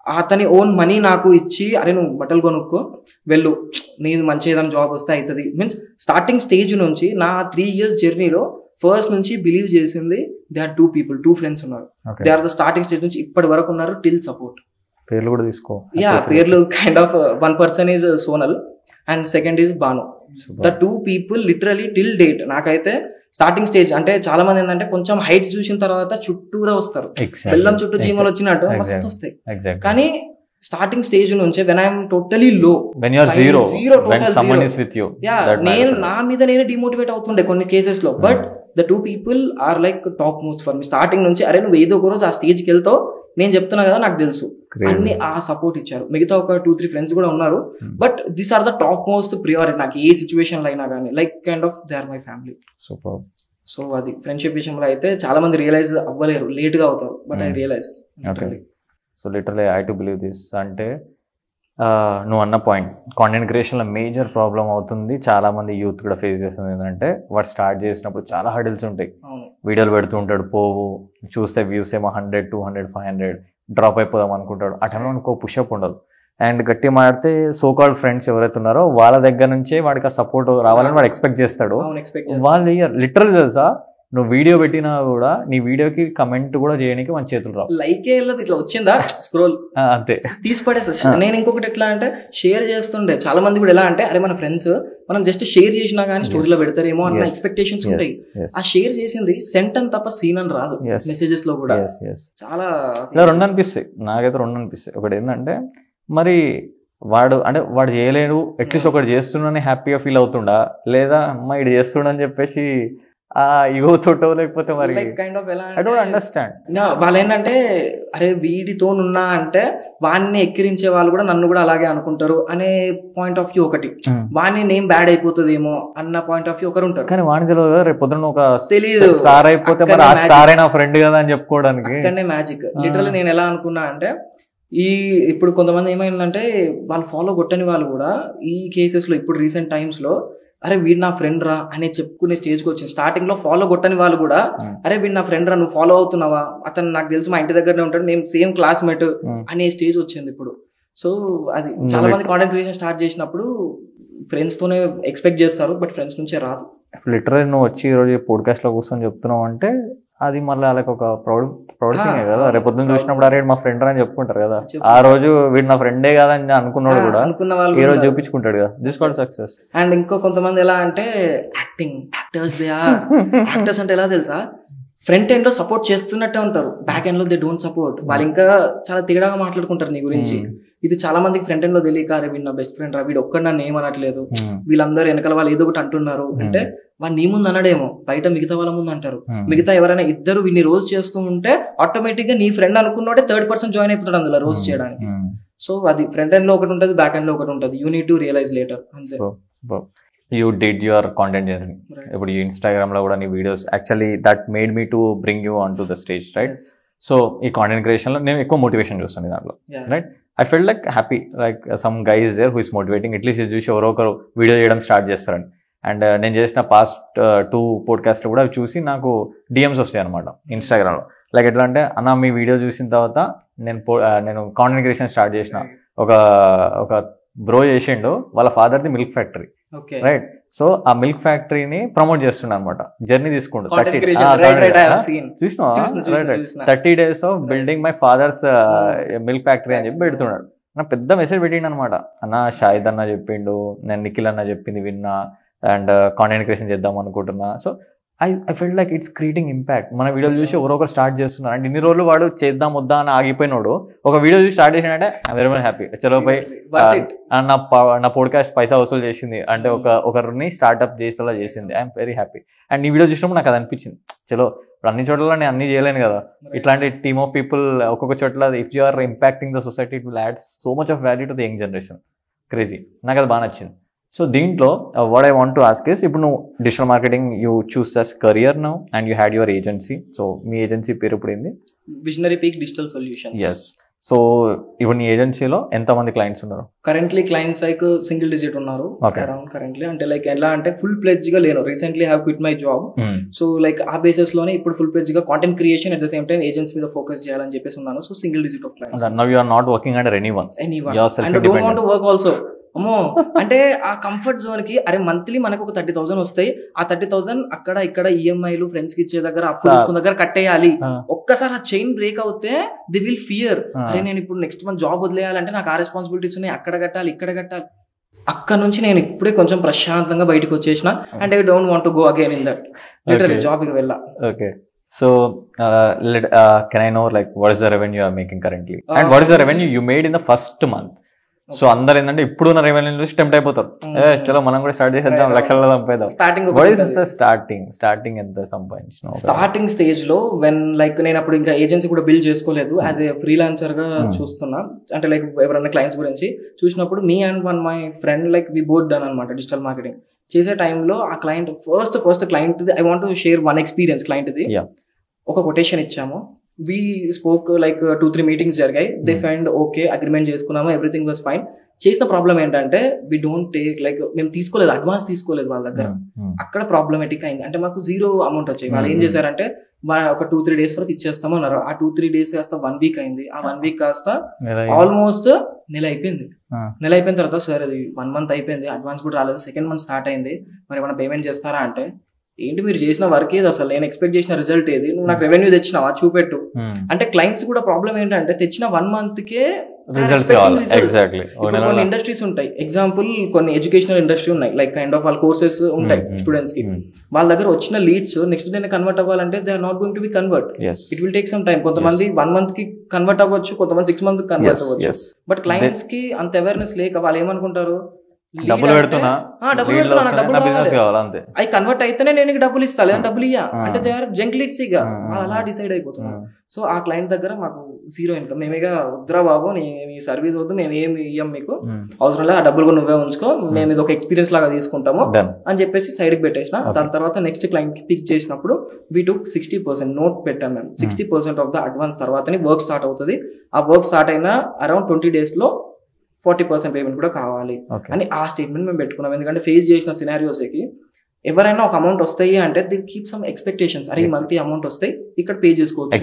అతని ఓన్ మనీ నాకు ఇచ్చి అరే నువ్వు బట్టలు కొనుక్కో వెళ్ళు, నేను మంచి ఏదైనా జాబ్ వస్తే అవుతుంది. మీన్స్ స్టార్టింగ్ స్టేజ్ నుంచి నా 3 years జర్నీలో ఫస్ట్ నుంచి బిలీవ్ చేసింది దే ఆర్ 2 people, 2 friends ఉన్నారు. They are the starting stage నుంచి ఇప్పటి వరకు ఉన్నారు టిల్ సపోర్ట్. పేర్లు కూడా తీసుకో. యా, పేర్లు kind of one person is Sonal and second is Banu. The 2 people literally till date. నాకైతే స్టార్టింగ్ స్టేజ్ అంటే చాలా మంది ఏంటంటే కొంచెం హైట్ చూసిన తర్వాత చుట్టూరా వస్తారు, బెల్లం చుట్టూ చీమలు వచ్చినట్టు మస్తు వస్తాయి. కానీ స్టార్టింగ్ స్టేజ్ నుంచి వెన్ ఐఎమ్ టోటలీ లో, నేను నా మీద నేను డిమోటివేట్ అవుతుండే కొన్ని కేసెస్ లో. But the 2 people are like top most for me. Starting నుంచి అరే నువ్వు ఏదో ఒక రోజు ఆ స్టేజ్కి వెళ్తావు, నేను చెప్తున్నా కదా నాకు తెలుసు అన్ని ఆ సపోర్ట్ ఇచ్చారు. మిగతా ఒక 2-3 friends కూడా ఉన్నారు, but this are the top most priority నాకు ఏ సిచ్యువేషన్ లో అయినా కానీ. Like kind of they are my family. Super. So అది ఫ్రెండ్షిప్ విషయంలో అయితే చాలా మంది రియలైజ్ అవ్వలేరు, లేట్ గా అవుతారు, but I realize. So literally I to believe this. అంటే నువ్వు అన్న పాయింట్ కాంటెంట్ క్రియేషన్లో మేజర్ ప్రాబ్లం అవుతుంది, చాలా మంది యూత్ కూడా ఫేస్ చేస్తుంది. ఏంటంటే వాడు స్టార్ట్ చేసినప్పుడు చాలా హడిల్స్ ఉంటాయి. వీడియోలు పెడుతూ ఉంటాడు, పోవు చూస్తే వ్యూస్ ఏమో 100, 200, 500 డ్రాప్ అయిపోదాం అనుకుంటాడు. ఆ టైంలో మనకు పుషప్ ఉండదు. అండ్ గట్టి మాడితే సో కాల్డ్ ఫ్రెండ్స్ ఎవరైతే ఉన్నారో వాళ్ళ దగ్గర నుంచే వాడికి ఆ సపోర్ట్ రావాలని వాడు ఎక్స్పెక్ట్ చేస్తాడు. వాళ్ళు లిటరల్ తెలుసా, నువ్వు వీడియో పెట్టినా కూడా నీ వీడియోకి కమెంట్ కూడా చేయడానికి మన చేతులు రావు, లైకే వెళ్ళదు, ఇట్లా వచ్చిందా స్క్రోల్ అంతే తీసి పడేస్తా. నేను ఇంకొకటి ఎట్లా అంటే షేర్ చేస్తుండే చాలా మంది కూడా ఎలా అంటే అరే మన ఫ్రెండ్స్ మనం జస్ట్ షేర్ చేసినా కానీ స్టోరీలో పెడతారేమో అన్న ఎక్స్పెక్టేషన్స్ ఉంటాయి. ఆ షేర్ చేసింది సెంట్ అని తప్ప సీన్ అని రాదు. మెసేజెస్ లో కూడా చాలా రెండు అనిపిస్తాయి నాకైతే, రెండు అనిపిస్తాయి. ఒకటి ఏంటంటే మరి వాడు అంటే వాడు చేయలేడు, అట్లీస్ట్ ఒకటి చేస్తున్నాడని హ్యాపీగా ఫీల్ అవుతుండా, లేదా అమ్మ ఇది చేస్తుండని చెప్పేసి ఇగో తోటో లేకపోతే మరి అండర్స్టాండ్. వాళ్ళు ఏంటంటే అరే వీడితో ఉన్నా అంటే వాడిని ఎక్కిరించే వాళ్ళు కూడా నన్ను కూడా అలాగే అనుకుంటారు అనే పాయింట్ ఆఫ్ వ్యూ ఒకటి, వాడిని నేమ్ బ్యాడ్ అయిపోతుందేమో అన్న పాయింట్ ఆఫ్ వ్యూ ఒకరు ఉంటారు. కానీ వాడిని తెలియదు రేపు పొద్దున్న ఒక తెలియదు స్టార్ అయిపోతే స్టార్ అయినా ఫ్రెండ్ కదా అని చెప్పుకోవడానికి అక్కడనే మ్యాజిక్. లిటరల్లీ నేను ఎలా అనుకున్నా అంటే ఇప్పుడు కొంతమంది ఏమైందంటే వాళ్ళు ఫాలో కొట్టని వాళ్ళు కూడా ఈ కేసెస్ లో ఇప్పుడు రీసెంట్ టైమ్స్ లో అరే వీడు నా ఫ్రెండ్ రా అని చెప్పుకునే స్టేజ్కి వచ్చింది. స్టార్టింగ్ లో ఫాలో కొట్టని వాళ్ళు కూడా అరే వీడు నా ఫ్రెండ్ రా, నువ్వు ఫాలో అవుతున్నావా, అతను నాకు తెలుసు మా ఇంటి దగ్గరనే ఉంటాడు, నేను సేమ్ క్లాస్మేట్ అనే స్టేజ్ వచ్చింది ఇప్పుడు. సో అది చాలా మంది కాంటెంట్ క్రియేషన్ స్టార్ట్ చేసినప్పుడు ఫ్రెండ్స్ తోనే ఎక్స్పెక్ట్ చేస్తారు, బట్ ఫ్రెండ్స్ నుంచే రాదు. లిటరల్లీ నువ్వు వచ్చి ఈరోజు పోడ్కాస్ట్ లో కూర్చొని చెప్తున్నావు అంటే అది మళ్ళీ వాళ్ళకి ఒక ప్రౌడ్ థింగ్ కదా. రేపు పొద్దున్న చూసినప్పుడు అరే మా ఫ్రెండ్ అని చెప్పుకుంటారు కదా, ఆ రోజు వీడు నా ఫ్రెండే కదా అని అనుకున్నాడు కూడా ఈ రోజు చూపించుకుంటాడు కదా. This called success. అండ్ ఇంకో కొంతమంది ఎలా అంటే యాక్టర్స్ దే ఆర్ యాక్టర్స్ అంటే ఎలా తెలుసా, ఫ్రంట్ ఎండ్ లో సపోర్ట్ చేస్తున్నట్టే ఉంటారు, బ్యాక్ ఎండ్ లో దే డోంట్ సపోర్ట్. వాళ్ళు ఇంకా చాలా తేడాగా మాట్లాడుకుంటారు నీ గురించి. ఇది చాలా మందికి ఫ్రంట్ ఎండ్ లో తెలియక అరే వీడు నా బెస్ట్ ఫ్రెండ్ రా, వీడు ఒక్కడు నన్ను ఏమనట్లేదు, వీళ్ళందరూ వెనకాల వాళ్ళు ఏదో ఒకటి అంటున్నారు అంటే వాడు నీ ముందు అనడేమో, బయట మిగతా వాళ్ళ ముందు అంటారు. మిగతా ఎవరైనా ఇద్దరు వీడిని రోజు చేస్తూ ఉంటే ఆటోమేటిక్ గా నీ ఫ్రెండ్ అనుకున్నోడే థర్డ్ పర్సన్ జాయిన్ అయిపోతాడు అందులో రోజు చేయడానికి. సో అది ఫ్రంట్ ఎండ్ లో ఒకటి ఉంటుంది, బ్యాక్ ఎండ్ లో ఒకటి ఉంటుంది. You need to realize later అంతే. You did your content journey. ఇప్పుడు ఇన్స్టాగ్రామ్ లో కూడా నీ videos actually that made me to bring you on to the stage, right? So ఈ కాంటెంట్ క్రియేషన్ లో నేను ఎక్కువ మోటివేషన్ చూస్తాను దాంట్లో, right? I felt like happy, like some guy is there who is motivating. At least ఇది చూసి ఎవరో ఒకరు వీడియో చేయడం స్టార్ట్ చేస్తారని. అండ్ నేను చేసిన పాస్ట్ 2 పోడ్కాస్ట్ కూడా చూసి నాకు డిఎమ్స్ వస్తాయి అనమాట ఇన్స్టాగ్రామ్లో. లైక్ ఎట్లా అంటే అన్న మీ వీడియో చూసిన తర్వాత నేను కాంటెంట్ క్రియేషన్ స్టార్ట్ చేసిన. ఒక ఒక బ్రో చేసిండు, వాళ్ళ ఫాదర్ది మిల్క్ ఫ్యాక్టరీ, రైట్? సో ఆ మిల్క్ ఫ్యాక్టరీని ప్రమోట్ చేస్తుండ అనమాట, జర్నీ తీసుకుంటూ 30 days of building my father's milk factory అని చెప్పి పెడుతున్నాడు. నాకు పెద్ద మెసేజ్ పెట్టిండు అనమాట. అన్న షాహిద్ అన్న చెప్పిండు, నేను నిఖిల్ అన్న చెప్పింది విన్నా, అండ్ కాంటెంట్ క్రియేషన్ చేద్దాం అనుకుంటున్నా. So I felt like it's creating impact. మన వీడియోలు చూసి ఒకరొకరు స్టార్ట్ చేస్తున్నారు. అంటే ఇన్ని రోజులు వాడు చేద్దాం వద్దా అని ఆగిపోయినాడు, ఒక వీడియో చూసి స్టార్ట్ చేసినట్టే వెరీ వెరీ హ్యాపీ. చలో పోయి నా పోడ్కాస్ట్ పైసా వసూలు చేసింది అంటే ఒకరిని స్టార్ట్అప్ చేసేలా చేసింది. I'm very happy. అండ్ ఈ వీడియో చూసినప్పుడు నాకు అది అనిపించింది, చలో ఇప్పుడు అన్ని చోట్ల నేను అన్ని చేయలేను కదా, ఇట్లాంటి టీమ్ ఆఫ్ పీపుల్ ఒక్కొక్క చోట్ల if you are impacting the society it will add so much of value to the young generation. Crazy, నాకు అది బాగా నచ్చింది. సో దీంట్లో what I want to ask is, ఇప్పుడు నువ్వు digital marketing you choose as career now and you had your agency. So మీ agency పేరు ఇప్పుడు ఏంది? Visionary peak digital solutions. Yes. So ఇప్పుడు నీ ఏజెన్సీలో ఎంతమంది క్లయింట్స్ ఉన్నారు? Currently clients like single digit ఉన్నారు అరౌండ్ కరెంట్లీ. అంటే లైక్ ఎలా అంటే ఫుల్ ప్లెడ్జ్ గా లేను, recently have quit my job. So like ఆ బేసిస్ లోనే ఇప్పుడు ఫుల్ ప్లెడ్జ్ గా content creation at the same time agency మీద ఫోకస్ చేయాలని చెప్పేసి ఉన్నాను. So single digit of clients. Now you are not working under anyone and don't want to work also. అమ్మో అంటే ఆ కంఫర్ట్ జోన్ కి అరే మంత్లీ మనకు ఒక 30,000 వస్తాయి, ఆ 30,000 అక్కడ ఇక్కడ ఈఎంఐలు ఫ్రెండ్స్ కి ఇచ్చే దగ్గర అప్పు తీసుకున్న దగ్గర కట్టేయాలి. ఒక్కసారి ఆ చైన్ బ్రేక్ అవుతే ది విల్ ఫియర్, అరే నేను ఇప్పుడు నెక్స్ట్ మంత్ జాబ్ వదిలేయాలంటే నాకు ఆ రెస్పాన్సిబిలిటీస్ ఉన్నాయి, అక్కడ కట్టాలి ఇక్కడ కట్టాలి. అక్కడ నుంచి నేను ఇప్పుడే కొంచెం ప్రశాంతంగా బయటకు వచ్చేసిన. And I don't want to go again in that literally job కి వెళ్ళా. Okay. So can I know like what is the revenue you are making currently and what is the revenue you made in the first month? So అందరు ఏంటంటే ఇప్పుడు ఉన్న revenue చూసి tempt అయిపోతారు, చలో మనం కూడా స్టార్ట్ చేసేద్దాం, లక్షల్లో సంపాదిద్దాం. స్టార్టింగ్ ఎంత సంపాదించిన స్టార్టింగ్ స్టేజ్ లో వెన్ లైక్ నేను అప్పుడు ఇంకా ఏజెన్సీ కూడా బిల్డ్ చేసుకోలేదు, యాజ్ ఏ ఫ్రీలాన్సర్ గా చూస్తున్నా. అంటే లైక్ ఎవరైనా క్లయింట్స్ గురించి చూసినప్పుడు me and one my friend like we both done అనమాట డిజిటల్ మార్కెటింగ్ చేసే టైంలో. ఆ client first client I want to share one experience. Client ది ఒక కొటేషన్ ఇచ్చాము, we spoke like 2-3 meetings జరిగాయి. దే ఫైండ్ ఓకే, అగ్రిమెంట్ చేసుకున్నాము, ఎవ్రీథింగ్ వాజ్ ఫైన్. చేసిన ప్రాబ్లం ఏంటంటే వి డోంట్ టేక్ లైక్ మేము తీసుకోలేదు, అడ్వాన్స్ తీసుకోలేదు వాళ్ళ దగ్గర. అక్కడ ప్రాబ్లమేటిక్ అయింది. అంటే మాకు 0 అమౌంట్ వచ్చాయి. వాళ్ళు ఏం చేశారంటే ఒక 2-3 days తర్వాత ఇచ్చేస్తాము అన్నారు. ఆ 2-3 days కాస్త 1 week అయింది. ఆ 1 week కాస్త ఆల్మోస్ట్ నెల అయిపోయింది. నెల అయిపోయిన తర్వాత సార్ అది 1 month అయిపోయింది, అడ్వాన్స్ కూడా రాలేదు, 2nd month స్టార్ట్ అయింది, మరి ఏమైనా పేమెంట్ చేస్తారా అంటే, ఏంటి మీరు చేసిన వర్క్ ఏది, అసలు నేను ఎక్స్పెక్ట్ చేసిన రిజల్ట్ ఏది, నువ్వు నాకు రెవెన్యూ తెచ్చినావా చూపెట్టు. అంటే క్లయింట్స్ కూడా ప్రాబ్లం ఏంటంటే తెచ్చిన 1 month కే కొన్ని ఇండస్ట్రీస్ ఉంటాయి. ఎగ్జాంపుల్ కొన్ని ఎడ్యుకేషనల్ ఇండస్ట్రీ ఉన్నాయి, లైక్ కైండ్ ఆఫ్ వాళ్ళ కోర్సెస్ ఉంటాయి స్టూడెంట్స్ కి. వాళ్ళ దగ్గర వచ్చిన లీడ్స్ నెక్స్ట్ డే కన్వర్ట్ అవ్వాలంటే they are not going to be convert. It will take some time. కొంతమంది 1 month కి కన్వర్ట్ అవ్వచ్చు, కొంతమంది 6 months కి కన్వర్ట్ అవ్వచ్చు. బట్ క్లయింట్స్ కి అంత అవేర్నెస్ లేక వాళ్ళు ఏమనుకుంటారు, డబ్బులు పెడుతున్నా అవి కన్వర్ట్ అయితేనే నేను డబ్బులు ఇస్తా, లేదా డబ్బులు ఇయ్యా అంటే దే ఆర్ జంక్ లీడ్స్. ఇక అలా డిసైడ్ అయిపోతున్నారు. సో ఆ క్లయింట్ దగ్గర మాకు 0 ఇన్కమ్. మేమేగా వద్దురా బాబు నీ సర్వీస్ వద్దు, మేము ఏమి ఇయ్యం మీకు, అవసరం లేదు, ఆ డబ్బులు కూడా నువ్వే ఉంచుకో, మేము ఇది ఒక ఎక్స్పీరియన్స్ లాగా తీసుకుంటాము అని చెప్పేసి సైడ్ కి పెట్టేసిన. దాని తర్వాత నెక్స్ట్ క్లయింట్ కి పిక్ చేసినప్పుడు వీ టుక్ 60% నోట్ పెట్టాం మేము. 60% ఆఫ్ ద అడ్వాన్స్ తర్వాతనే వర్క్ స్టార్ట్ అవుతుంది. ఆ వర్క్ స్టార్ట్ అయిన అరౌండ్ 20 days లో 40% పేమెంట్ కూడా కావాలి అని ఆ స్టేట్మెంట్ మేము పెట్టుకున్నాం. ఎందుకంటే ఫేస్ చేసిన సినారియోస్ కి ఎవరైనా ఒక అమౌంట్ వస్తాయి అంటే దే కీప్ సమ్ ఎక్స్పెక్టేషన్స్, అరే ఈ మంత్ అమౌంట్ వస్తాయి ఇక్కడ పే చేసుకోవచ్చు.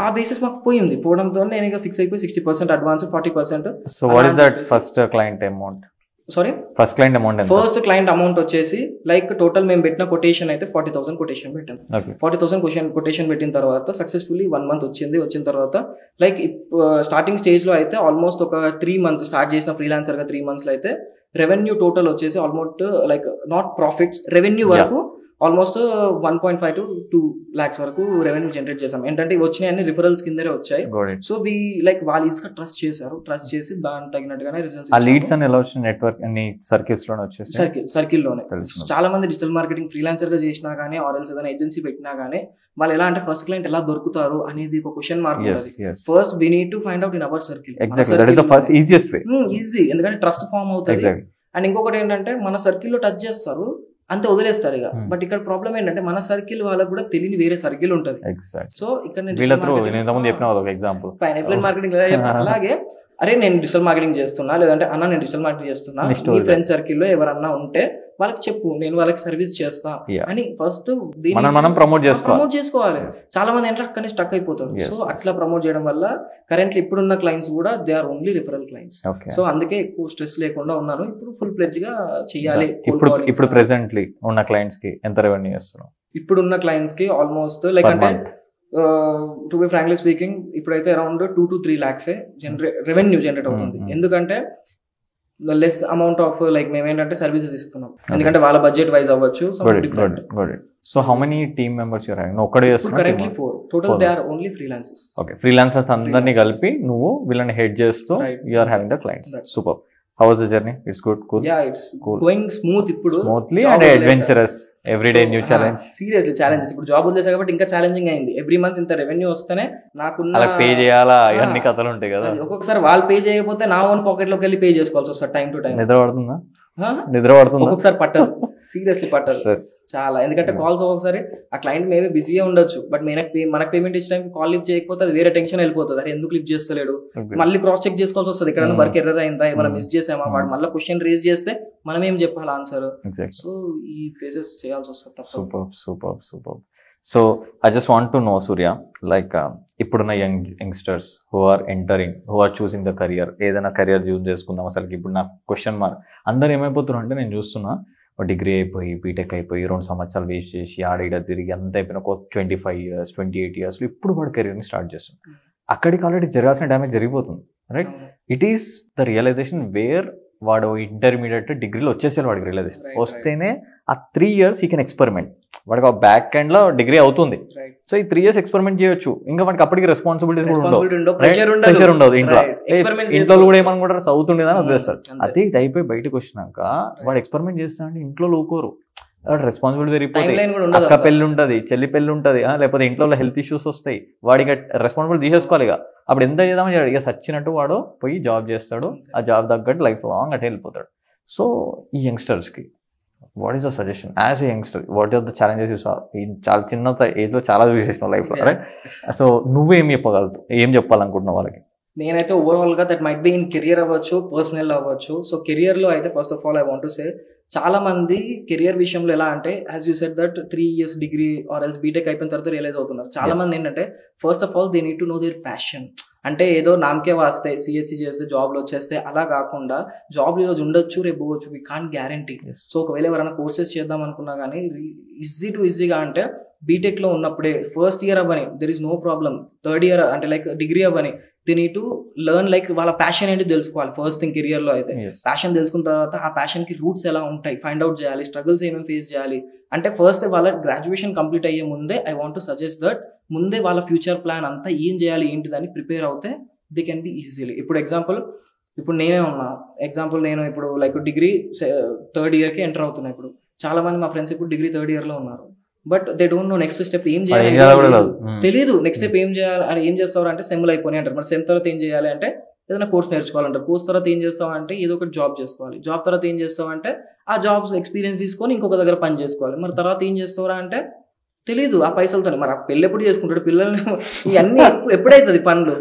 ఆ బేసిస్ మాకు పోవడంతో నేను ఇక ఫిక్స్ అయిపోయి 60% advance, 40%. So what is that first client amount? Sorry, first client amount వచ్చేసి లైక్ టోటల్ మేము పెట్టిన కొటేషన్ అయితే 40,000 కొటేషన్ పెట్టాం. 40,000 కొటేషన్ పెట్టిన తర్వాత సక్సెస్ఫుల్లీ 1 month వచ్చిన తర్వాత లైక్ స్టార్టింగ్ స్టేజ్ లో అయితే ఆల్మోస్ట్ ఒక 3 months స్టార్ట్ చేసిన ఫ్రీలాన్సర్ గా 3 months లో అయితే రెవెన్యూ టోటల్ వచ్చేసి almost like not profits, revenue వరకు ఆల్మోస్ట్ 1.5 to 2 lakhs వరకు రెవెన్యూ జనరేట్ చేసాం. ఏంటంటే వచ్చినాయి అన్ని రిఫరల్స్ కిందనే వచ్చాయి. సో వి లైక్ వాళ్ళు ఈజీగా ట్రస్ట్ చేసి దానికి తగినట్టుగానే రిజల్ట్స్. ఆ లీడ్స్ అని ఎలా వచ్చిన నెట్వర్క్ అన్ని సర్కిల్స్ లోనే వచ్చేసి సర్కిల్ లోనే. చాలా మంది డిజిటల్ మార్కెటింగ్ ఫ్రీలాన్సర్ గా చేసినా గానీ ఆర్ఎల్స్ ఏదైనా ఏజెన్సీ పెట్టినా గానీ వాళ్ళు ఎలా అంటే ఫస్ట్ క్లయింట్ ఎలా దొరుకుతారు అనేది ఒక క్వశ్చన్ మార్క్ ఉంటుంది. First we need to find out in our circle. Easy, ఎందుకంటే ట్రస్ట్ ఫార్మ్ అవుతుంది. అండ్ ఇంకొకటి ఏంటంటే మన సర్కిల్ లో టచ్ చేస్తారు అంతే వదిలేస్తారు ఇక. బట్ ఇక్కడ ప్రాబ్లం ఏంటంటే మన సర్కిల్ వాళ్ళకి కూడా తెలియని వేరే సర్కిల్ ఉంటుంది. సో ఇక్కడ మార్కెటింగ్ అలాగే అరే నేను డిజిటల్ మార్కెటింగ్ చేస్తున్నా, లేదంటే అన్న నేను డిజిటల్ మార్కెటింగ్ చేస్తున్నా, మీ ఫ్రెండ్ సర్కిల్ లో ఎవరన్నా ఉంటే వాళ్ళకి చెప్పు, నేను వాళ్ళకి సర్వీస్ చేస్తా అని ఫస్ట్ మనం ప్రమోట్ చేసుకోవాలి. చాలా మంది ఏంటంటే అక్కడనే స్టక్ అయిపోతారు. సో అట్లా ప్రమోట్ చేయడం వల్ల కరెంట్లీ ఇప్పుడున్న క్లయింట్స్ కూడా they are only referral clients. So అందుకే ఎక్కువ స్ట్రెస్ లేకుండా ఉన్నాను. ఇప్పుడు ఫుల్ ప్లెడ్జ్ గా చేయాలి. ఇప్పుడు ప్రెసెంట్లీ ఉన్న క్లయింట్స్ కి ఎంత రెవెన్యూ చేస్తున్నాం? ఇప్పుడున్న క్లయింట్స్ కి ఆల్మోస్ట్ లైక్ అంటే టు బి ఫ్రాంక్లీ స్పీకింగ్ ఇప్పుడైతే around 2 to 3 lakhs revenue generate అవుతుంది. ఎందుకంటే లెస్ అమౌంట్ ఆఫ్ లైక్ మేము ఏంటంటే సర్వీసెస్ ఇస్తున్నాం, ఎందుకంటే వాళ్ళ బడ్జెట్ వైజ్ అవ్వచ్చు. So how many team members you're having? ఒక్కడే చేస్తున్నావు? Currently 4 total. They are only freelancers. Okay, freelancers అందరినీ కలిపి నువ్వు వీళ్ళని హెడ్ చేస్తూ you are having the clients. Super. How was the journey? It's good, cool. Yeah, it's cool. Going smooth ఇప్పుడు. Smoothly and adventurous. Every day new challenge. Seriously challenges. ఇప్పుడు job వదిలేసా కాబట్టి ఇంకా challenging అయింది. ఎవ్రీ మంత్ ఇంత revenue వస్తేనే నాకున్న అలా pay చేయాలా అన్ని కథలు ఉంటాయి కదా. ఒక్కొక్కసారి వాళ్ళు పే చేయకపోతే నా ఓన్ పాకెట్ లోకి వెళ్ళి పే చేసుకోవాల్సి వస్తుంది టైం టు టైం. నిద్ర పడుతుందా? ఒక్కొక్కసారి పట్టదు, సీరియస్లీ పట్టదు చాలా. ఎందుకంటే కాల్స్ ఒక్కొక్కసారి ఆ క్లయింట్ మేబీ బిజీగా ఉండొచ్చు, బట్ మనకు పేమెంట్ ఇచ్చిన టైం కాల్ లిఫ్ట్ చేయకపోతే అది వేరే టెన్షన్ వెళ్ళిపోతుంది. అరే ఎందుకు లిఫ్ట్ చేస్తలేడు, మళ్ళీ క్రాస్ చెక్ చేసుకోవాల్సి వస్తుంది. ఎక్కడైనా వర్క్ ఎర్రర్ అయిందా, ఏమైనా మిస్ చేసామా, వాడు మళ్ళీ క్వశ్చన్ రేజ్ చేస్తే మనం ఏం చెప్పాలి ఆన్సర్. సో ఈ ఫేసెస్ చేయాల్సి వస్తుంది. Super. So I just want to know Surya, like ఇప్పుడున్న youngsters who are entering, who are choosing the career, ఏదైనా కెరియర్ చూస్ చేసుకుందాం అసలు. ఇప్పుడు నాకు క్వశ్చన్ మార్క్, అందరు ఏమైపోతున్నారు అంటే నేను చూస్తున్నా డిగ్రీ అయిపోయి బీటెక్ అయిపోయి 2 సంవత్సరాలు వేస్ట్ చేసి ఆడ తిరిగి అంత అయిపోయిన ఒక 25 years 28 years ఇప్పుడు వాడు కెరియర్ని స్టార్ట్ చేస్తుంది. అక్కడికి ఆల్రెడీ జరగాల్సిన డ్యామేజ్ జరిగిపోతుంది, right? It is the realization where వాడు ఇంటర్మీడియట్ డిగ్రీలో వచ్చేసాడు, వాడికి రియలైజేషన్ వస్తేనే ఆ 3 years ఈ కెన్ ఎక్స్పెరిమెంట్. వాడికి ఆ బ్యాక్ ఎండ్ లో డిగ్రీ అవుతుంది, సో ఈ 3 years ఎక్స్పెరిమెంట్ చేయొచ్చు. ఇంకా వాడికి అప్పటికి రెస్పాన్సిబిలిటీస్ కూడా ఉండవు, ప్రెషర్ ఉండదు. ఇంట్లో కూడా ఏమనుకుంటారు చదువుతుండేదని వదిలేస్తారు. అదే ఇది అయిపోయి బయటకు వచ్చినాక వాడు ఎక్స్పెరిమెంట్ చేస్తా అంటే ఇంట్లో ఊకోరు, రెస్పాన్సిబిలిటీ పెరిగిపోతాయి. అక్క పెళ్లి ఉంటుంది, చెల్లి పెళ్లి ఉంటుంది, లేకపోతే ఇంట్లో హెల్త్ ఇష్యూస్ వస్తాయి, వాడికి రెస్పాన్సిబిలిటీ తీసేసుకోవాలి. ఇక అప్పుడు ఎంత చేద్దామని ఇక సచ్చినట్టు వాడు పోయి జాబ్ చేస్తాడు, ఆ జాబ్ తగ్గట్టు లైఫ్ లాంగ్ అటు వెళ్ళిపోతాడు. సో ఈ యంగ్స్టర్స్కి what is the suggestion as a youngster? What are the challenges you saw? చాలా చిన్న ఏజ్ లో చాలా చూసేసినావు లైఫ్ లో, రైట్? సో నువ్వేం చెప్పగలుగుతావు, ఏం చెప్పాలనుకుంటున్నావు వాళ్ళకి? నేనైతే ఓవరాల్ గా that might be in career అవ్వచ్చు, పర్సనల్ అవ్వచ్చు. సో కెరియర్ లో అయితే first of all I want to say, చాలా మంది కెరియర్ విషయంలో ఎలా అంటే as you said that 3 years degree or else BTech అయిపోయిన తర్వాత రియలైజ్ అవుతున్నారు. చాలా మంది ఏంటంటే first of all they need to know their passion. అంటే ఏదో నామకే వాస్తే సిఎస్సి చేస్తే జాబ్లో వచ్చేస్తే అలా కాకుండా జాబ్ ఈరోజు ఉండొచ్చు, రేపు పోవచ్చు, వీ కాంట్ గ్యారంటీ. సో ఒకవేళ ఎవరైనా కోర్సెస్ చేద్దాం అనుకున్నా కానీ ఈజీగా అంటే బీటెక్ లో ఉన్నప్పుడే ఫస్ట్ ఇయర్ అవ్వని there is no problem, third year అంటే లైక్ డిగ్రీ అవ్వని they need to learn like వాళ్ళ ప్యాషన్ ఏంటి తెలుసుకోవాలి. ఫస్ట్ థింగ్ కెరియర్ లో అయితే ప్యాషన్ తెలుసుకున్న తర్వాత ఆ ప్యాషన్ కి రూట్స్ ఎలా ఉంటాయి ఫైండ్ అవుట్ చేయాలి, స్ట్రగుల్స్ ఏమేమి ఫేస్ చేయాలి. అంటే ఫస్ట్ వాళ్ళ గ్రాడ్యుయేషన్ కంప్లీట్ అయ్యే ముందే I want to suggest that ముందే వాళ్ళ ఫ్యూచర్ ప్లాన్ అంతా ఏం చేయాలి ఏంటిదని ప్రిపేర్ అవుతే దే కెన్ బి ఈజీలీ. ఇప్పుడు నేనే ఉన్నా ఎగ్జాంపుల్, నేను ఇప్పుడు లైక్ డిగ్రీ 3rd year కి ఎంటర్ అవుతున్నా. ఇప్పుడు చాలా మంది మా ఫ్రెండ్స్ ఇప్పుడు డిగ్రీ 3rd year లో ఉన్నారు, but they don't know next step ఏం చేయాలి తెలియదు. నెక్స్ట్ స్టెప్ ఏం చేయాలి అని ఏం చేస్తారు అంటే సెమ్లు అయిపోయి అంటారు. మరి సెమ్ తర్వాత ఏం చేయాలి అంటే ఏదైనా కోర్స్ నేర్చుకోవాలంటారు. కోర్స్ తర్వాత ఏం చేస్తావంటే ఏదో ఒకటి జాబ్ చేసుకోవాలి. జాబ్ తర్వాత ఏం చేస్తావంటే ఆ జాబ్స్ ఎక్స్పీరియన్స్ తీసుకొని ఇంకొక దగ్గర పని చేసుకోవాలి. మరి తర్వాత ఏం చేస్తావరా అంటే తెలీదు ఆ పైసలతో. మరి ఆ పెళ్ళి ఎప్పుడు చేసుకుంటాడు, పిల్లల్ని ఇవన్నీ ఎప్పుడైతుంది పనులు.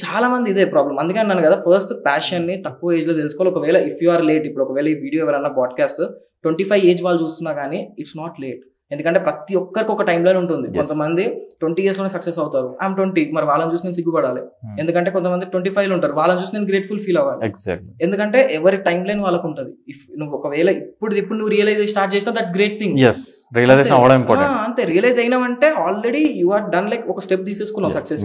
చాలా మంది ఇదే ప్రాబ్లం. అందుకే అన్నాను కదా ఫస్ట్ ప్యాషన్ ని తక్కువ ఏజ్ లో తెలుసుకోవాలి. ఒకవేళ ఇఫ్ యు ఆర్ లేట్, ఇప్పుడు ఒకవేళ ఈ వీడియో ఎవరన్నా పాడ్కాస్ట్ 25 ఏజ్ వాళ్ళు చూస్తున్నా కానీ ఇట్స్ నాట్ లేట్. ఎందుకంటే ప్రతి ఒక్కరికి ఒక టైం లైన్ ఉంటుంది. కొంతమంది 20 years లోనే సక్సెస్ అవుతారు, ఐఎమ్ 20, మరి వాళ్ళని చూసి నేను సిగ్గుపడాలి. ఎందుకంటే కొంతమంది 25 లో ఉంటారు, వాళ్ళని చూసి నేను గ్రేట్ఫుల్ ఫీల్ అవ్వాలి. ఎందుకంటే ఎవరి టైం లైన్ వాళ్ళకు ఉంటుంది. ఇఫ్ నువ్వు ఒకవేళ ఇప్పుడు నువ్వు రియలైజ్ స్టార్ట్ చేసినా దట్స్ గ్రేట్ థింగ్. అంతే, రియలైజ్ అయినావంటే already you are done, like ఒక స్టెప్ తీసేసుకున్నావు సక్సెస్.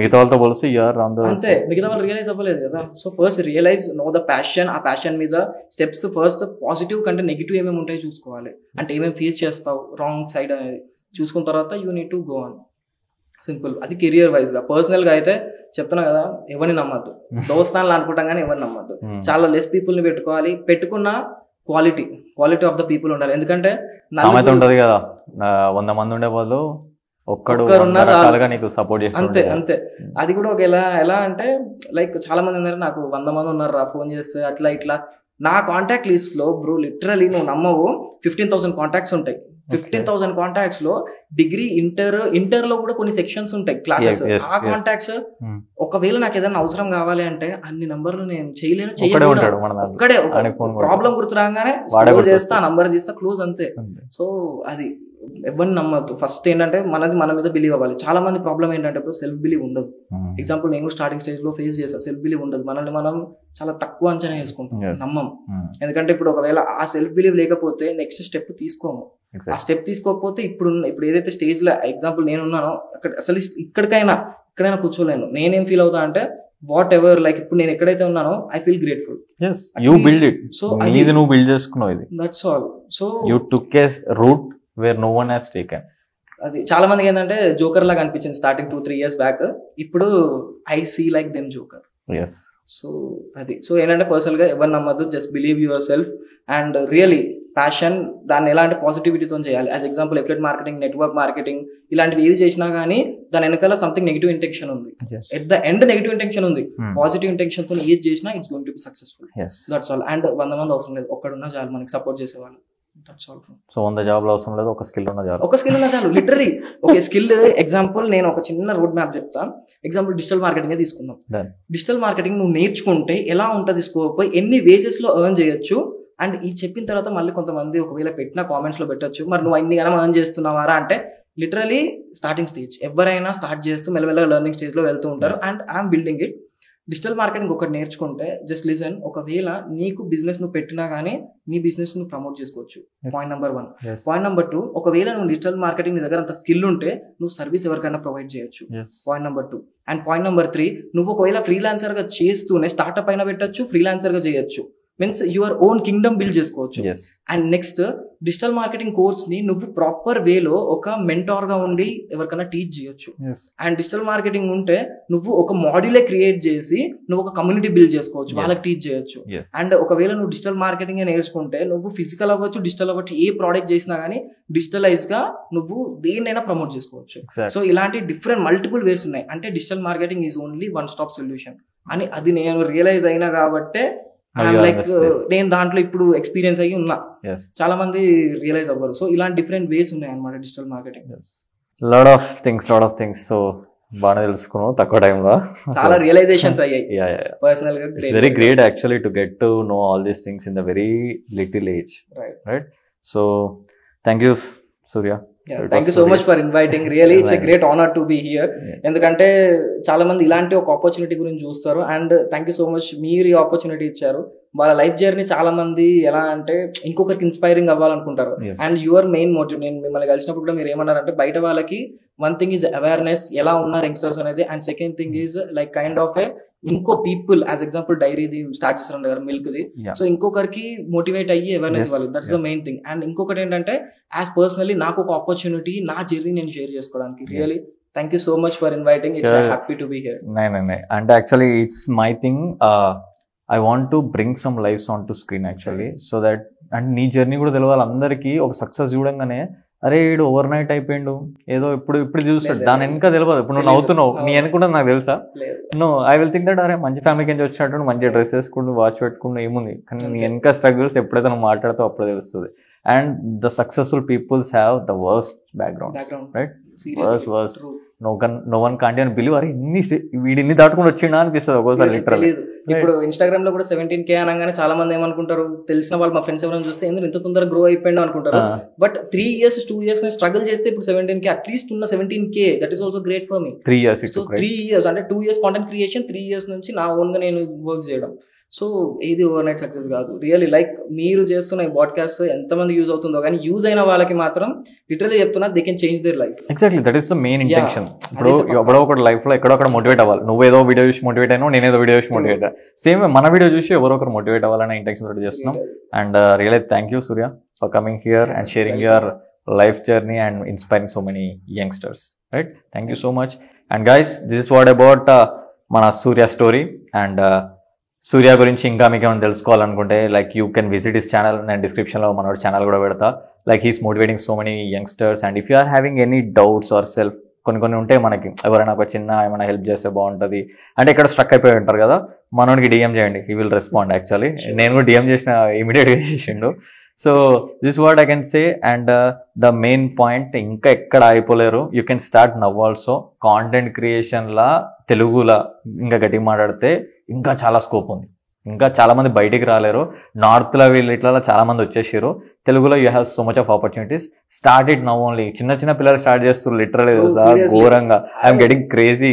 అంతే, మిగతా వాళ్ళు రియలైజ్ అవ్వలేదు కదా. So first realize, know the passion. ఆ ప్యాషన్ మీద స్టెప్స్ ఫస్ట్ పాజిటివ్ కంటే నెగిటివ్ ఏమేమి ఉంటాయో చూసుకోవాలి. అంటే ఏమేమి ఫేస్ చేస్తావు రాంగ్ సైడ్ అనేది చూసుకున్న తర్వాత you need to go on. Simple. అది కెరియర్ వైజ్ గా. పర్సనల్ గా అయితే చెప్తున్నా కదా, ఎవరిని నమ్మద్దు. దోస్తాన్లు అనుకుంటాం కానీ ఎవరిని నమ్మద్దు. చాలా లెస్ పీపుల్ ని పెట్టుకోవాలి. పెట్టుకున్న క్వాలిటీ ఆఫ్ ద పీపుల్ ఉండాలి. ఎందుకంటే ఉంటది కదా 100 మంది ఉండే వాళ్ళు ఒక్కడు నీకు సపోర్ట్ చేస్తారు. అంతే. అది కూడా ఒక ఎలా అంటే లైక్ చాలా మంది ఉన్నారు, నాకు 100 మంది ఉన్నారు ఫోన్ చేస్తే అట్లా ఇట్లా. నా కాంటాక్ట్ లిస్ట్ లో బ్రో లిటరలీ నువ్వు నమ్మవు 15,000 కాంటాక్ట్స్ ఉంటాయి. 15,000 కాంటాక్ట్స్ లో డిగ్రీ ఇంటర్ లో కూడా కొన్ని సెక్షన్స్ ఉంటాయి క్లాసెస్. ఆ కాంటాక్ట్స్ ఒకవేళ నాకు ఏదైనా అవసరం కావాలి అంటే అన్ని నంబర్లు నేను చేయలేను, ఒక్కడే ప్రాబ్లం గుర్తు రాగానే చేస్తా, నంబర్ చేస్తా, క్లోజ్ అంతే. సో అది ఎవరిని నమ్మద్దు. ఫస్ట్ ఏంటంటే మనది మన మీద బిలీవ్ అవ్వాలి. చాలా మంది ప్రాబ్లం ఏంటంటే ఇప్పుడు సెల్ఫ్ బిలీవ్ ఉండదు. ఎగ్జాంపుల్ నేను స్టార్టింగ్ స్టేజ్ లో ఫేస్ చేసా, సెల్ఫ్ బిలీవ్ ఉండదు. మనల్ని మనం చాలా తక్కువ అంచనా వేసుకుంటాం, నమ్మం. ఎందుకంటే ఇప్పుడు ఒకవేళ ఆ సెల్ఫ్ బిలీవ్ లేకపోతే నెక్స్ట్ స్టెప్ తీసుకోము. ఆ స్టెప్ తీసుకోకపోతే ఇప్పుడు ఏదైతే స్టేజ్ లో ఎగ్జాంపుల్ నేను ఉన్నానో అక్కడ అసలు ఇక్కడికైనా కూర్చోలేను. నేనేం ఫీల్ అవుతా అంటే వాట్ ఎవర్, లైక్ ఇప్పుడు నేను ఎక్కడైతే ఉన్నానో I feel grateful. You build it. So ఇది నువ్వు బిల్డ్ చేసుకున్నావు, ఇది that's all. So you took a route where no one has taken. అది చాలా మందికి ఏంటంటే జోకర్ లాగా అనిపించింది స్టార్టింగ్ 2-3 years బ్యాక్. ఇప్పుడు I see like them joker. So అది. సో ఏంటంటే పర్సనల్ గా ఎవరు నమ్మద్దు, just believe yourself and really passion దాన్ని ఎలాంటి పాజిటివిటీతో చేయాలి. As example affiliate marketing, network marketing ఇలాంటివి ఏది చేసినా కానీ దాని వెనకాల సంథింగ్ నెగిటివ్ ఇంటెన్షన్ ఉంది. At the end negative intention ఉంది. పాజిటివ్ ఇంటెన్షన్ తో ఏది చేసినా it's going to be successful. That's all. And 100 మంది అవసరం లేదు, ఒక్కడున్నా చాలు మనకి సపోర్ట్ చేసేవాళ్ళు. సో 100 జాబ్లు అవసరం లేదు, ఒక స్కిల్ ఉన్న చాలు. ఒక స్కిల్ ఉన్న చాలు, లిటరలీ. ఓకే, స్కిల్ ఎగ్జాంపుల్ నేను ఒక చిన్న రోడ్ మ్యాప్ చెప్తాను. ఎగ్జాంపుల్ డిజిటల్ మార్కెటింగ్ తీసుకుందాం. డిజిటల్ మార్కెటింగ్ నువ్వు నేర్చుకుంటే ఎలా ఉంటుంది స్కోప్, ఎన్ని వేసెస్ లో ఎర్న్ చేయొచ్చు. అండ్ ఈ చెప్పిన తర్వాత మళ్ళీ కొంతమంది ఒకవేళ పెట్టిన కామెంట్స్ లో పెట్టొచ్చు, మరి నువ్వు అన్ని గనం ఎర్న్ చేస్తున్నావారా అంటే లిటరలీ స్టార్టింగ్ స్టేజ్. ఎవరైనా స్టార్ట్ చేస్తూ మెల్లమెల్లగా లెర్నింగ్ స్టేజ్ లో వెళ్తూ ఉంటారు. And I'm building it. Digital marketing ఒకటి నేర్చుకుంటే జస్ట్ లిజన్, ఒకవేళ నీకు బిజినెస్ నువ్వు పెట్టినా కానీ నీ బిజినెస్ నువ్వు ప్రమోట్ చేసుకోవచ్చు. Point number 1. పాయింట్ నెంబర్ 2, ఒకవేళ నువ్వు డిజిటల్ మార్కెటింగ్ నీ దగ్గర అంత స్కిల్ ఉంటే నువ్వు సర్వీస్ ఎవరికైనా ప్రొవైడ్ చేయొచ్చు. Point number 2. And point number 3, నువ్వు ఒకవేళ ఫ్రీలాన్సర్ గా చేస్తూనే స్టార్ట్అప్ అయినా పెట్టచ్చు, ఫ్రీలాన్సర్ గా చేయొచ్చు. Means your own kingdom build చేసుకోవచ్చు. And next digital marketing course ని నువ్వు ప్రాపర్ వేలో ఒక మెంటార్ గా ఉండి ఎవరికైనా టీచ్ చేయొచ్చు. అండ్ డిజిటల్ మార్కెటింగ్ ఉంటే నువ్వు ఒక మాడ్యూలే క్రియేట్ చేసి నువ్వు ఒక కమ్యూనిటీ బిల్డ్ చేసుకోవచ్చు, వాళ్ళకి టీచ్ చేయొచ్చు. అండ్ ఒకవేళ నువ్వు డిజిటల్ మార్కెటింగ్ నేర్చుకుంటే నువ్వు ఫిజికల్ అవ్వచ్చు, డిజిటల్ అవ్వచ్చు, ఏ ప్రోడక్ట్ చేసినా కానీ డిజిటలైజ్ గా నువ్వు దేన్నైనా ప్రమోట్ చేసుకోవచ్చు. సో ఇలాంటి డిఫరెంట్ మల్టిపుల్ వేస్ ఉన్నాయి. అంటే digital marketing is only one stop solution అని అది నేను రియలైజ్ అయినా కాబట్టే లైక్ నేను దాంట్లో ఇప్పుడు ఎక్స్పీరియన్స్ అయ్యి ఉన్నా. చాలా మంది రియలైజ్ అవ్వరు. సో ఇలాంటి డిఫరెంట్ వేస్ ఉన్నాయి అన్నమాట digital marketing. Lot of things. So బాగా తెలుసుకున్నావు తక్కువ టైంలో, చాలా రియలైజేషన్స్ అయ్యాయి పర్సనల్ గా. It's very great actually to get to know all these things in the very little age, right? So thank you Surya. Thank you so much for inviting. Really it's a great honour to be here. ఎందుకంటే చాలా మంది ఇలాంటి ఒక opportunity గురించి చూస్తారు. And thank you so much, మీరు ఈ opportunity ఇచ్చారు. వాళ్ళ లైఫ్ జర్నీ చాలా మంది ఎలా అంటే ఇంకొకరికి ఇన్స్పైరింగ్ అవ్వాలనుకుంటారు. అండ్ యువర్ మెయిన్ మోటివ్, నేను మిమ్మల్ని కలిసినప్పుడు కూడా మీరు ఏమన్నారంటే బయట వాళ్ళకి వన్ థింగ్ ఈజ్ అవేర్నెస్ ఎలా ఉన్నారు యంగ్స్టర్స్ అనేది, and second thing is like kind of a ఇంకో పీపుల్ యాజ్ ఎగ్జాంపుల్ డైరీది స్టార్ట్ చేస్తారు కదా మిల్క్ ది. సో ఇంకొకరికి మోటివేట్ అయ్యి అవేర్నెస్ ఇవ్వాలి, that's the main thing. And ఇంకొకటి ఏంటంటే యాజ్ పర్సనలీ నాకు ఒక ఆపర్చునిటీ నా జర్నీ నేను షేర్ చేసుకోవడానికి. Really thank you so much for inviting. It's happy to be here. అంటే actually it's my thing. I want to bring some lives onto screen actually, so that and నీ journey కూడా తెలవాలి అందరికీ. ఒక success చూడంగానే అరే వీడు ఓవర్ నైట్ అయిపోయిండు ఏదో ఇప్పుడు చూస్తాడు, దాని వెనక తెలియదు. ఇప్పుడు నువ్వు నవ్వుతున్నావు, నీ అనుకుంటా నాకు తెలుసా? No, I will think that అరే మంచి ఫ్యామిలీకి నుంచి వచ్చినట్టు మంచి డ్రెస్ వేసుకుంటూ వాచ్ పెట్టుకుంటూ ఏముంది, కానీ నీ వెనక స్ట్రగుల్స్ ఎప్పుడైతే నువ్వు మాట్లాడతావు అప్పుడే తెలుస్తుంది. And the successful peoples have the worst background, right? Worst no one can't and believe. అరే వీడిని దాటుకుని వచ్చిండా అనిపిస్తుంది ఒక్కోసారి లిటరల్లీ. ఇప్పుడు ఇన్స్టాగ్రామ్ లో కూడా 17K అనగానే చాలా మంది ఏమనుకుంటారు, తెలిసిన వాళ్ళు మా ఫ్రెండ్స్ ఎవరైనా చూస్తే ఎందుకు ఇంత తొందరగా గ్రో అయిపోయింది అనుకుంటారు. బట్ 3 years 2 years స్ట్రగుల్ చేస్తే ఇప్పుడు 17K అట్లీస్ట్ ఉన్న 17K, that is also great for me. 3 years. So 3 years అంటే 2 years కాంటెంట్ క్రియేషన్, 3 years నుంచి నా ఓన్ గా నేను వర్క్ చేయడం. సో ఏది ఓవర్ నైట్ సక్సెస్ కాదు. రియల్లీ లైక్ మీరు చేస్తున్న ఈ పాడ్కాస్ట్ ఎంతమంది యూజ్ అవుతుందో, కానీ యూజ్ అయిన వాళ్ళకి మాత్రం లిటరల్లీ చెప్తున్నా they can change their life. Exactly, that is the main intention. ఇప్పుడు ఎవడో ఒకటి లైఫ్ లో ఎక్కడో అక్కడ మోటివేట్ అవ్వాలి. నువ్వు ఏదో వీడియో చూసి మోటివేట్ అయినా, నేనేదో వీడియో చూసి మోటివేట్ అయ్యా. సేమ్ మన వీడియో చూసి ఎవరో ఒకరు మోటివేట్ అవ్వాలనే ఇంటెన్షన్ తోటి చేస్తున్నాం. And really thank you Surya for coming here and sharing your life journey and inspiring so many youngsters, right? Thank you so much. And guys, this is what about mana Surya story. And Surya gurinchi inka meeku em telusukovalanunte like you can visit his channel. నేను description lo manodi channel kuda pedta. Like he's motivating so many youngsters. And if you are having any doubts or self కొన్ని ఉంటాయి మనకి, ఎవరైనా ఒక చిన్న ఏమైనా help చేస్తే బాగుంటుంది అంటే ఇక్కడ స్ట్రక్ అయిపోయి ఉంటారు కదా, మనోడికి డిఎం చేయండి, హీ విల్ రెస్పాండ్. యాక్చువల్లీ నేను కూడా డిఎం చేసిన ఇమీడియట్గా చేసిండు. So this what I can say. And the main point, ఇంకా ఎక్కడ అయిపోలేరు. You can start now also. Content క్రియేషన్లా తెలుగులా ఇంకా గట్టిగా మాట్లాడితే ఇంకా చాలా స్కోప్ ఉంది. ఇంకా చాలా మంది బయటికి రాలేరు. నార్త్లో వీళ్ళు ఇట్లా చాలా మంది వచ్చేసారు. తెలుగులో you have so much of opportunities. Start it now only. చిన్న చిన్న పిల్లలు స్టార్ట్ చేస్తారు లిటరల్లీ, ఘోరంగా. I'm getting crazy.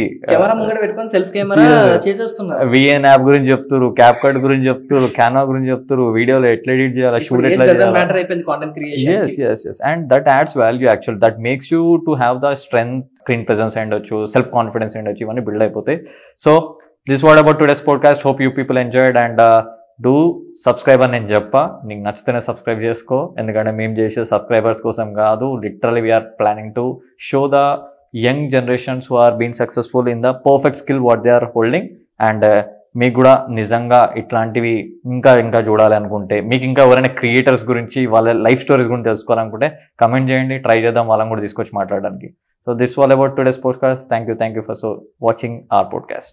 VN app గురించి చెప్తారు, క్యాప్ కట్ గురించి చెప్తారు, క్యాన్వా గురించి చెప్తారు, వీడియోలో ఎట్లా ఎడిట్ చేయాలి, షూట్ ఎట్లా చేయాలి. And that adds value actual. That makes you to have the strength, screen presence ఉండొచ్చు, సెల్ఫ్ కాన్ఫిడెన్స్ ఉండొచ్చు, ఇవన్నీ బిల్డ్ అయిపోతాయి. So this is what about today's podcast. Hope you people enjoyed, and do subscribe అని నేను చెప్పా. నీకు నచ్చితేనే subscribe చేసుకో, ఎందుకంటే మేము చేసే సబ్స్క్రైబర్స్ కోసం కాదు. Literally we are planning to show the young generations who are being successful in the perfect skill what they are holding. And మీకు కూడా నిజంగా ఇట్లాంటివి ఇంకా ఇంకా చూడాలి అనుకుంటే, మీకు ఇంకా ఎవరైనా క్రియేటర్స్ గురించి, వాళ్ళ లైఫ్ స్టోరీస్ గురించి తెలుసుకోవాలనుకుంటే కమెంట్ చేయండి, ట్రై చేద్దాం వాళ్ళని కూడా తీసుకొచ్చి మాట్లాడడానికి. So this was about today's podcast. Thank you for watching our podcast.